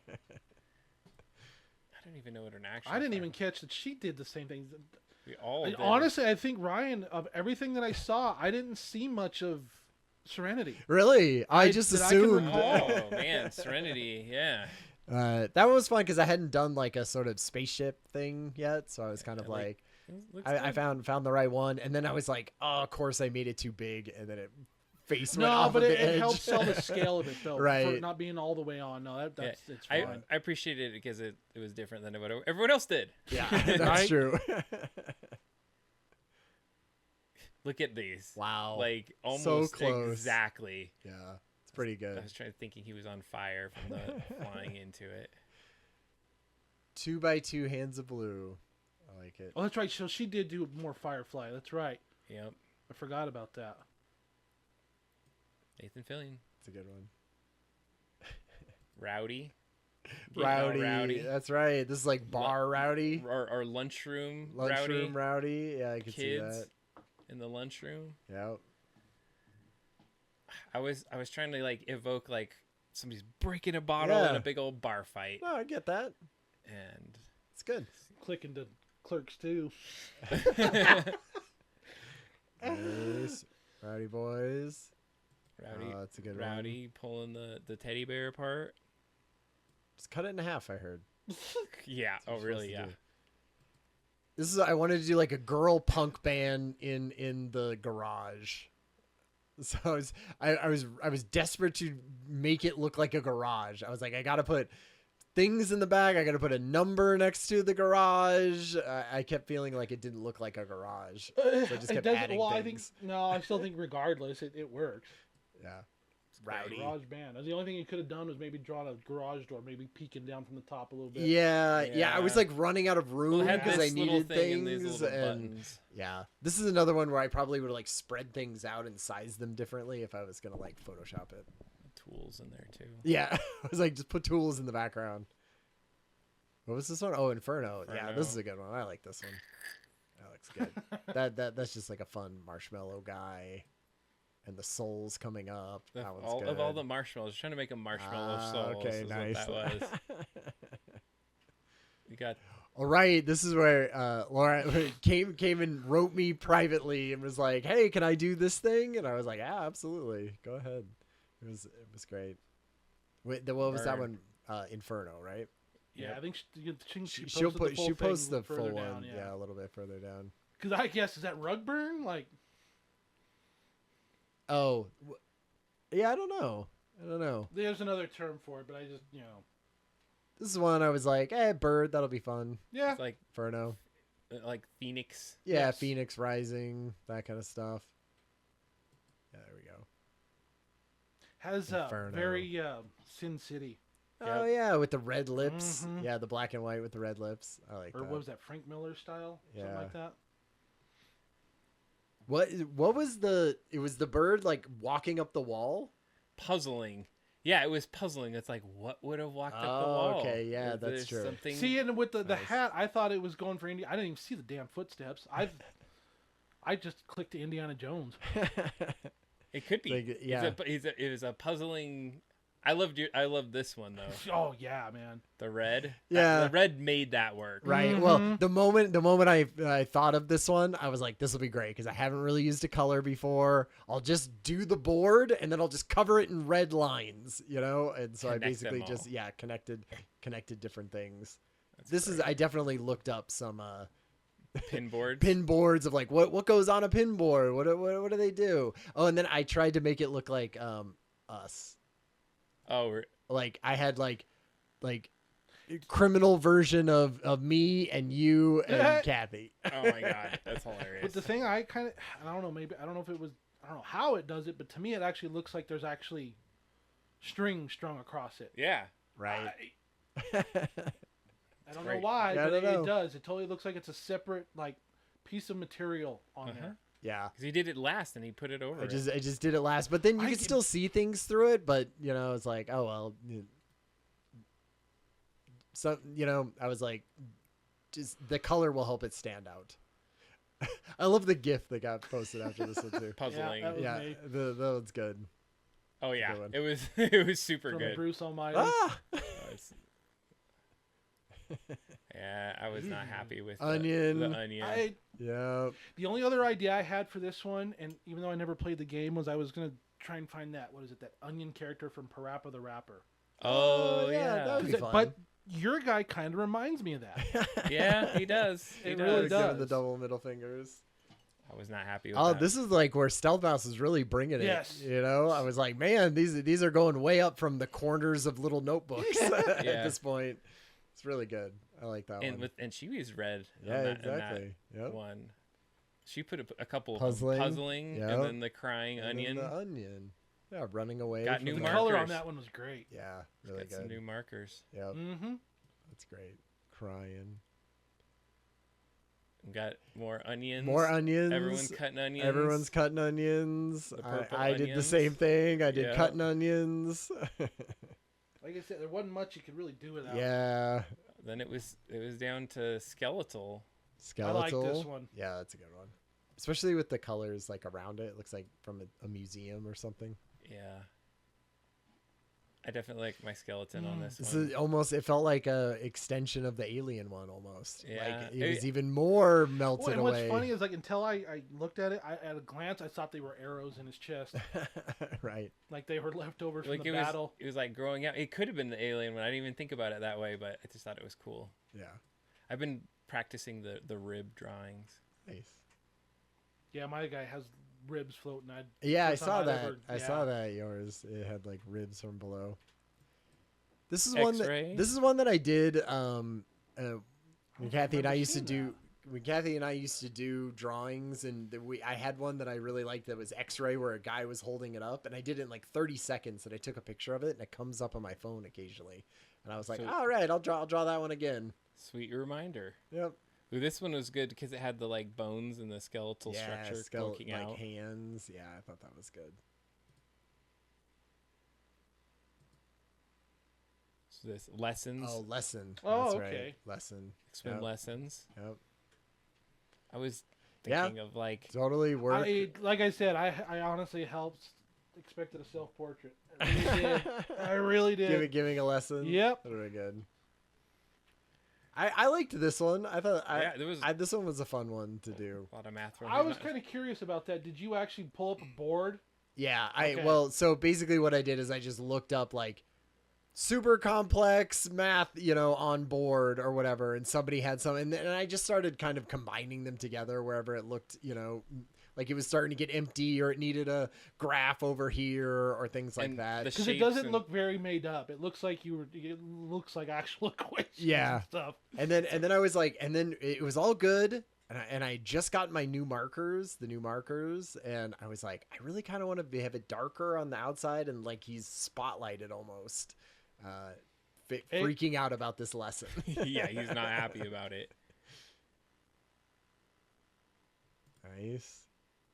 Speaker 1: don't even know what an actual.
Speaker 3: I didn't even catch that she did the same thing.
Speaker 1: We all did.
Speaker 3: Honestly, I think, Ryan, of everything that I saw, I didn't see much of Serenity.
Speaker 2: Really? I just assumed.
Speaker 1: Oh, man. Serenity. Yeah.
Speaker 2: That one was fun because I hadn't done like a sort of spaceship thing yet. So I was kind of like I found the right one. And then I was like, oh, of course I made it too big. And then it face went off of the edge.
Speaker 3: It helps sell the scale of it though,
Speaker 2: right?
Speaker 3: For not being all the way on. No, it's fine.
Speaker 1: I appreciated it because it was different than what everyone else did.
Speaker 2: Yeah, that's true.
Speaker 1: Look at these.
Speaker 2: Wow,
Speaker 1: like almost
Speaker 2: so close.
Speaker 1: Exactly.
Speaker 2: Yeah, it's pretty good.
Speaker 1: I was thinking he was on fire from the flying into it.
Speaker 2: 2x2 hands of blue. I like it.
Speaker 3: Oh, that's right. So she did do more Firefly. That's right.
Speaker 1: Yep.
Speaker 3: I forgot about that.
Speaker 1: Nathan Fillion.
Speaker 2: It's a good one.
Speaker 1: Rowdy.
Speaker 2: Rowdy. That's right. This is like bar Rowdy.
Speaker 1: Or lunchroom Rowdy.
Speaker 2: Lunchroom Rowdy. Yeah, I could see that.
Speaker 1: In the lunchroom.
Speaker 2: Yep.
Speaker 1: I was trying to like evoke like somebody's breaking a bottle in a big old bar fight.
Speaker 2: No, I get that.
Speaker 1: And
Speaker 2: it's good.
Speaker 3: Clicking to Clerks 2.
Speaker 2: Nice. Rowdy boys.
Speaker 1: Rowdy,
Speaker 2: that's a good
Speaker 1: Rowdy
Speaker 2: one.
Speaker 1: pulling the teddy bear apart.
Speaker 2: Just cut it in half, I heheard.
Speaker 1: Yeah. Oh, really? Yeah.
Speaker 2: This is I wanted to do like a girl punk band in the garage. So I was desperate to make it look like a garage. I was like, I got to put things in the back. I got to put a number next to the garage. I kept feeling like it didn't look like a garage. So I just kept adding things.
Speaker 3: I still think regardless, it works.
Speaker 2: Yeah.
Speaker 3: Rowdy. Garage band. The only thing you could have done was maybe drawn a garage door, maybe peeking down from the top a little bit.
Speaker 2: Yeah. I was like running out of room because I needed things.
Speaker 1: And
Speaker 2: yeah, this is another one where I probably would like spread things out and size them differently if I was gonna like Photoshop it.
Speaker 1: Tools in there too.
Speaker 2: Yeah, I was like, just put tools in the background. What was this one? Oh, Inferno. Yeah, this is a good one. I like this one. That looks good. That's just like a fun marshmallow guy, and the souls coming up. That one's good.
Speaker 1: Of all the marshmallows, trying to make a marshmallow soul.
Speaker 2: Okay, nice.
Speaker 1: What that was. You got.
Speaker 2: All right, this is where Laura came and wrote me privately and was like, "Hey, can I do this thing?" And I was like, "Yeah, absolutely. Go ahead." It was great. Wait, what was that one? Inferno, right?
Speaker 3: Yeah, I think
Speaker 2: she'll post the full one. Down, yeah, a little bit further down.
Speaker 3: Because I guess, is that rug burn? Like,
Speaker 2: oh, yeah, I don't know.
Speaker 3: There's another term for it, but I just,
Speaker 2: This is one I was like, bird, that'll be fun.
Speaker 3: Yeah.
Speaker 1: It's like
Speaker 2: Inferno.
Speaker 1: Like Phoenix.
Speaker 2: Yeah, yes. Phoenix Rising, that kind of stuff. Yeah, there we go.
Speaker 3: Has very Sin City.
Speaker 2: Oh, yeah, with the red lips. Mm-hmm. Yeah, the black and white with the red lips. I like that.
Speaker 3: Or what was that, Frank Miller style? Yeah. Something like that.
Speaker 2: What was it was the bird, like, walking up the wall?
Speaker 1: Puzzling. Yeah, it was puzzling. It's like, what would have walked up the wall?
Speaker 2: Okay, yeah, that's true.
Speaker 3: Something... See, and with the hat, I thought it was going for Indiana. I didn't even see the damn footsteps. I just clicked to Indiana Jones.
Speaker 1: It could be. Like, yeah. It was a puzzling... I loved this one though.
Speaker 3: Oh yeah, man.
Speaker 1: The red.
Speaker 2: Yeah.
Speaker 1: The red made that work.
Speaker 2: Right. Mm-hmm. Well, the moment I thought of this one, I was like, this will be great because I haven't really used a color before. I'll just do the board and then I'll just cover it in red lines, And so I basically just connected different things. I definitely looked up some
Speaker 1: pin boards.
Speaker 2: Pin boards of like what goes on a pin board? What do they do? Oh, and then I tried to make it look like us.
Speaker 1: Oh,
Speaker 2: like I had like criminal version of me and you and Kathy.
Speaker 1: Oh my god, that's hilarious.
Speaker 3: But the thing I don't know, maybe I don't know if it was, I don't know how it does it, but to me it actually looks like there's actually string strung across it.
Speaker 1: Yeah,
Speaker 2: right.
Speaker 3: I don't know why, but it does. It totally looks like it's a separate like piece of material on there.
Speaker 2: Yeah,
Speaker 1: because he did it last and he put it over.
Speaker 2: I just did it last, but then you can still see things through it. But it's like, oh well. So I was like, just the color will help it stand out. I love the GIF that got posted after this one too.
Speaker 1: Puzzling.
Speaker 2: Yeah, that one's good.
Speaker 1: Oh yeah, it was super good.
Speaker 3: Bruce Almighty.
Speaker 1: Yeah, I was not happy with
Speaker 2: onion.
Speaker 1: The onion.
Speaker 3: The only other idea I had for this one, and even though I never played the game, was I was gonna try and find that onion character from Parappa the Rapper.
Speaker 1: Oh yeah,
Speaker 2: that would be fun.
Speaker 3: But your guy kind of reminds me of that.
Speaker 1: Yeah, he does.
Speaker 3: It really does.
Speaker 2: Giving the double middle fingers.
Speaker 1: I was not happy with that.
Speaker 2: This is like where Stealth Mouse is really bringing it.
Speaker 3: Yes.
Speaker 2: I was like, man, these are going way up from the corners of little notebooks at this point. It's really good. I like that one.
Speaker 1: And she was red.
Speaker 2: Yeah, exactly.
Speaker 1: Yep. One. She put a couple
Speaker 2: puzzling
Speaker 1: and then the crying onion.
Speaker 2: The onion. Yeah, running away.
Speaker 1: Got new
Speaker 3: the
Speaker 1: markers.
Speaker 3: color on that one was great.
Speaker 2: Yeah, really good.
Speaker 1: Some new markers.
Speaker 2: Yep.
Speaker 3: Mm-hmm.
Speaker 2: That's great. Crying.
Speaker 1: Got more onions.
Speaker 2: Everyone's cutting onions. I did the same thing. I did cutting onions.
Speaker 3: Like I said, there wasn't much you could really do without.
Speaker 2: Yeah.
Speaker 1: Then it was down to skeletal.
Speaker 3: I like this one.
Speaker 2: Yeah, that's a good one. Especially with the colors like around it. It looks like from a museum or something.
Speaker 1: Yeah. I definitely like my skeleton on this
Speaker 2: one. It felt like a extension of the alien one almost.
Speaker 1: Yeah.
Speaker 2: Like it was even more melted away.
Speaker 3: What's funny is like until I looked at it, at a glance, I thought they were arrows in his chest.
Speaker 2: Right.
Speaker 3: Like they were leftovers from the battle.
Speaker 1: It was like growing out. It could have been the alien one. I didn't even think about it that way, but I just thought it was cool.
Speaker 2: Yeah.
Speaker 1: I've been practicing the rib drawings.
Speaker 2: Nice.
Speaker 3: Yeah, my guy has ribs floating.
Speaker 2: I saw that. I saw that yours. It had like ribs from below. This is one that I did. When Kathy and I used to do drawings, and I had one that I really liked that was X-ray, where a guy was holding it up, and I did it in like 30 seconds, and I took a picture of it, and it comes up on my phone occasionally, and I was like, all right, I'll draw that one again.
Speaker 1: Sweet reminder.
Speaker 2: Yep.
Speaker 1: Ooh, this one was good because it had the like bones and the skeletal structure poking out.
Speaker 2: Like hands. Yeah, I thought that was good.
Speaker 1: this lessons.
Speaker 2: Oh, lesson.
Speaker 3: Oh,
Speaker 2: That's
Speaker 3: okay.
Speaker 2: Right. Lesson.
Speaker 1: Swim lessons.
Speaker 2: Yep.
Speaker 1: I was thinking of like
Speaker 2: totally work.
Speaker 3: Like I said, I honestly expected a self-portrait. I really did. I really did.
Speaker 2: Giving a lesson.
Speaker 3: Yep.
Speaker 2: Very good. I liked this one. I thought this one was a fun one to do.
Speaker 1: A lot of math.
Speaker 3: I was kind of curious about that. Did you actually pull up a board?
Speaker 2: Yeah.
Speaker 3: Okay.
Speaker 2: So basically what I did is I just looked up like super complex math, on board or whatever, and somebody had some, and I just started kind of combining them together wherever it looked, like it was starting to get empty or it needed a graph over here or things like that.
Speaker 3: Because it doesn't look very made up. It looks like it looks like actual equations and stuff.
Speaker 2: And then I was like, and then it was all good. And I just got my new markers, and I was like, I really kind of want to have it darker on the outside and like he's spotlighted almost. Freaking out about this lesson.
Speaker 1: Yeah, he's not happy about it.
Speaker 2: Nice.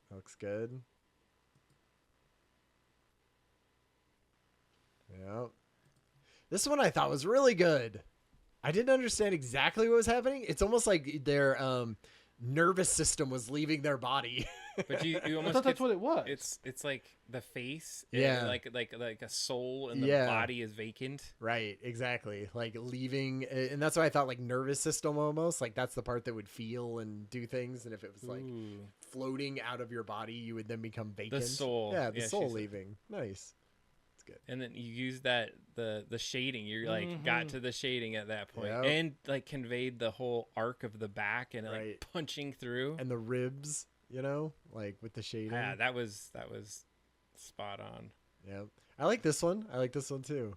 Speaker 2: Looks good. Yep. This one I thought was really good. I didn't understand exactly what was happening. It's almost like their nervous system was leaving their body.
Speaker 1: But you almost
Speaker 3: I thought that's what it was.
Speaker 1: It's like the face,
Speaker 2: yeah,
Speaker 1: like a soul, and the body is vacant.
Speaker 2: Right, exactly. Like leaving, and that's why I thought like nervous system almost. Like that's the part that would feel and do things, and if it was like floating out of your body, you would then become vacant.
Speaker 1: The soul,
Speaker 2: yeah, the soul leaving. Nice. Good.
Speaker 1: And then you use the shading. You're like got to the shading at that point, and like conveyed the whole arc of the back and like punching through
Speaker 2: and the ribs, like with the shading.
Speaker 1: Yeah, that was spot on.
Speaker 2: Yep. I like this one. I like this one too.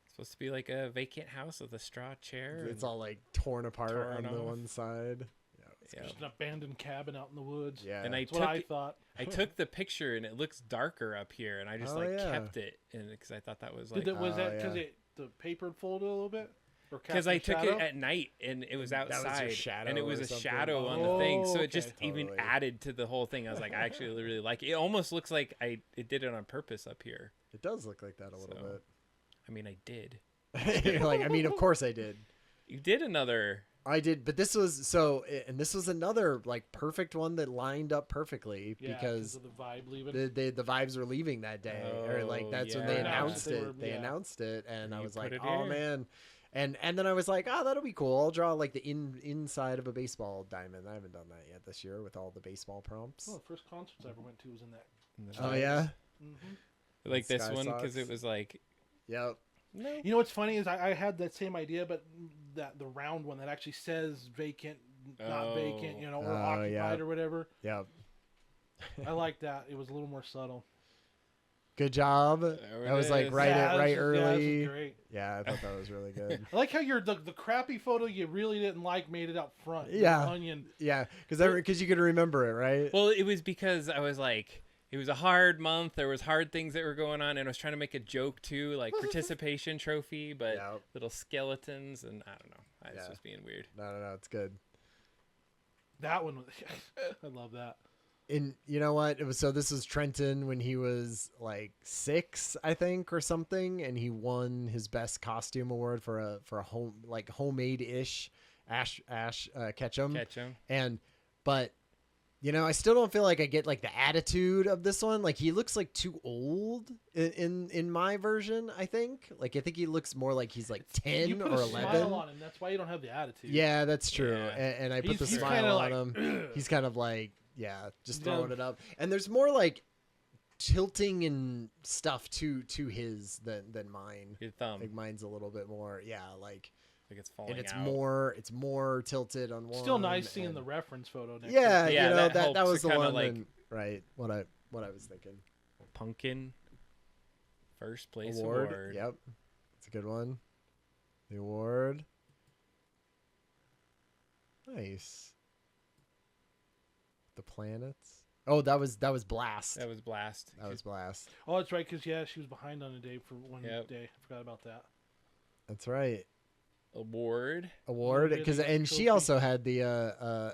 Speaker 1: It's supposed to be like a vacant house with a straw chair.
Speaker 2: It's all like torn apart on the one side.
Speaker 3: Yeah. Just an abandoned cabin out in the woods.
Speaker 2: Yeah,
Speaker 1: and
Speaker 3: that's what I thought.
Speaker 1: I took the picture and it looks darker up here, and I just kept it, and because I thought that was like.
Speaker 3: Was that because the paper folded a little bit?
Speaker 1: Because I took it at night and it was outside, and it was a shadow on the thing, so it just even added to the whole thing. I was like, I actually really like it. It almost looks like it did it on purpose up here.
Speaker 2: It does look like that a little bit.
Speaker 1: I mean, I did.
Speaker 2: You're like, I mean, of course I did.
Speaker 1: You did another.
Speaker 2: I did, but this was and this was another like perfect one that lined up perfectly because
Speaker 3: of the vibe leaving.
Speaker 2: The vibes were leaving that day, or like that's when they announced it. They announced it, and I was like, oh man, and then I was like, oh, that'll be cool. I'll draw like the inside of a baseball diamond. I haven't done that yet this year with all the baseball prompts.
Speaker 3: Oh, the first concerts I ever went to was in that.
Speaker 2: Oh yeah,
Speaker 1: like this one because it was like,
Speaker 2: yep.
Speaker 3: No. You know what's funny is I had that same idea, but the round one that actually says vacant, not vacant, or occupied or whatever.
Speaker 2: Yeah.
Speaker 3: I like that. It was a little more subtle.
Speaker 2: Good job. I was like right early.
Speaker 3: Yeah, this was great.
Speaker 2: Yeah, I thought that was really good.
Speaker 3: I like how the crappy photo you really didn't like made it out front.
Speaker 2: Yeah.
Speaker 3: The onion.
Speaker 2: Yeah, because you could remember it, right?
Speaker 1: Well, it was because I was like. It was a hard month. There was hard things that were going on, and I was trying to make a joke too, like participation trophy, but little skeletons, and I don't know. I was just being weird.
Speaker 2: No, it's good.
Speaker 3: That one was. I love that.
Speaker 2: And you know what? This was Trenton when he was like 6, I think, or something, and he won his best costume award for a home like homemade-ish Ash Ketchum. But. I still don't feel like I get like the attitude of this one. Like he looks like too old in my version. I think he looks more like he's like 10 or 11.
Speaker 3: Smile on him. That's why you don't have the attitude.
Speaker 2: Yeah, that's true. Yeah. And I put the smile on him. He's kind of like just throwing it up. And there's more like tilting and stuff to his than mine.
Speaker 1: Your thumb.
Speaker 2: Like mine's a little bit more. Yeah, like
Speaker 1: it's falling
Speaker 2: and it's
Speaker 1: out.
Speaker 2: it's more tilted on one.
Speaker 3: Still nice seeing the reference photo next
Speaker 2: to
Speaker 3: it.
Speaker 2: that was the one like right what I was thinking.
Speaker 1: Pumpkin first place
Speaker 2: award. Yep. It's a good one. The award. Nice. The planets. Oh, that was Blast.
Speaker 1: That was Blast.
Speaker 2: Oh,
Speaker 3: that's right, because she was behind on a day for one day. I forgot about that.
Speaker 2: That's right.
Speaker 1: Award
Speaker 2: because she also had the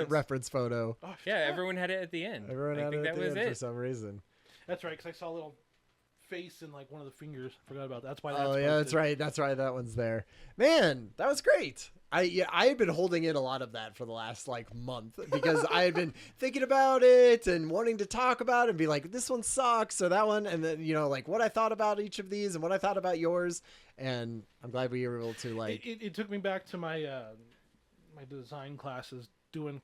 Speaker 2: reference photo.
Speaker 1: Yeah, everyone had it at the end.
Speaker 2: Everyone had it at the end for some reason.
Speaker 3: That's right, because I saw a little face and like one of the fingers. Forgot about that. That's why.
Speaker 2: That's right. That's right. That one's there. Man, that was great. I had been holding in a lot of that for the last like month because I had been thinking about it and wanting to talk about it and be like, this one sucks or that one, and then like what I thought about each of these and what I thought about yours. And I'm glad we were able to like.
Speaker 3: It took me back to my my design classes doing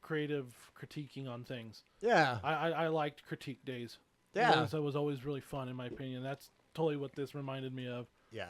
Speaker 3: creative critiquing on things.
Speaker 2: Yeah,
Speaker 3: I liked critique days.
Speaker 2: Yeah,
Speaker 3: it was always really fun in my opinion. That's totally what this reminded me of.
Speaker 2: Yeah.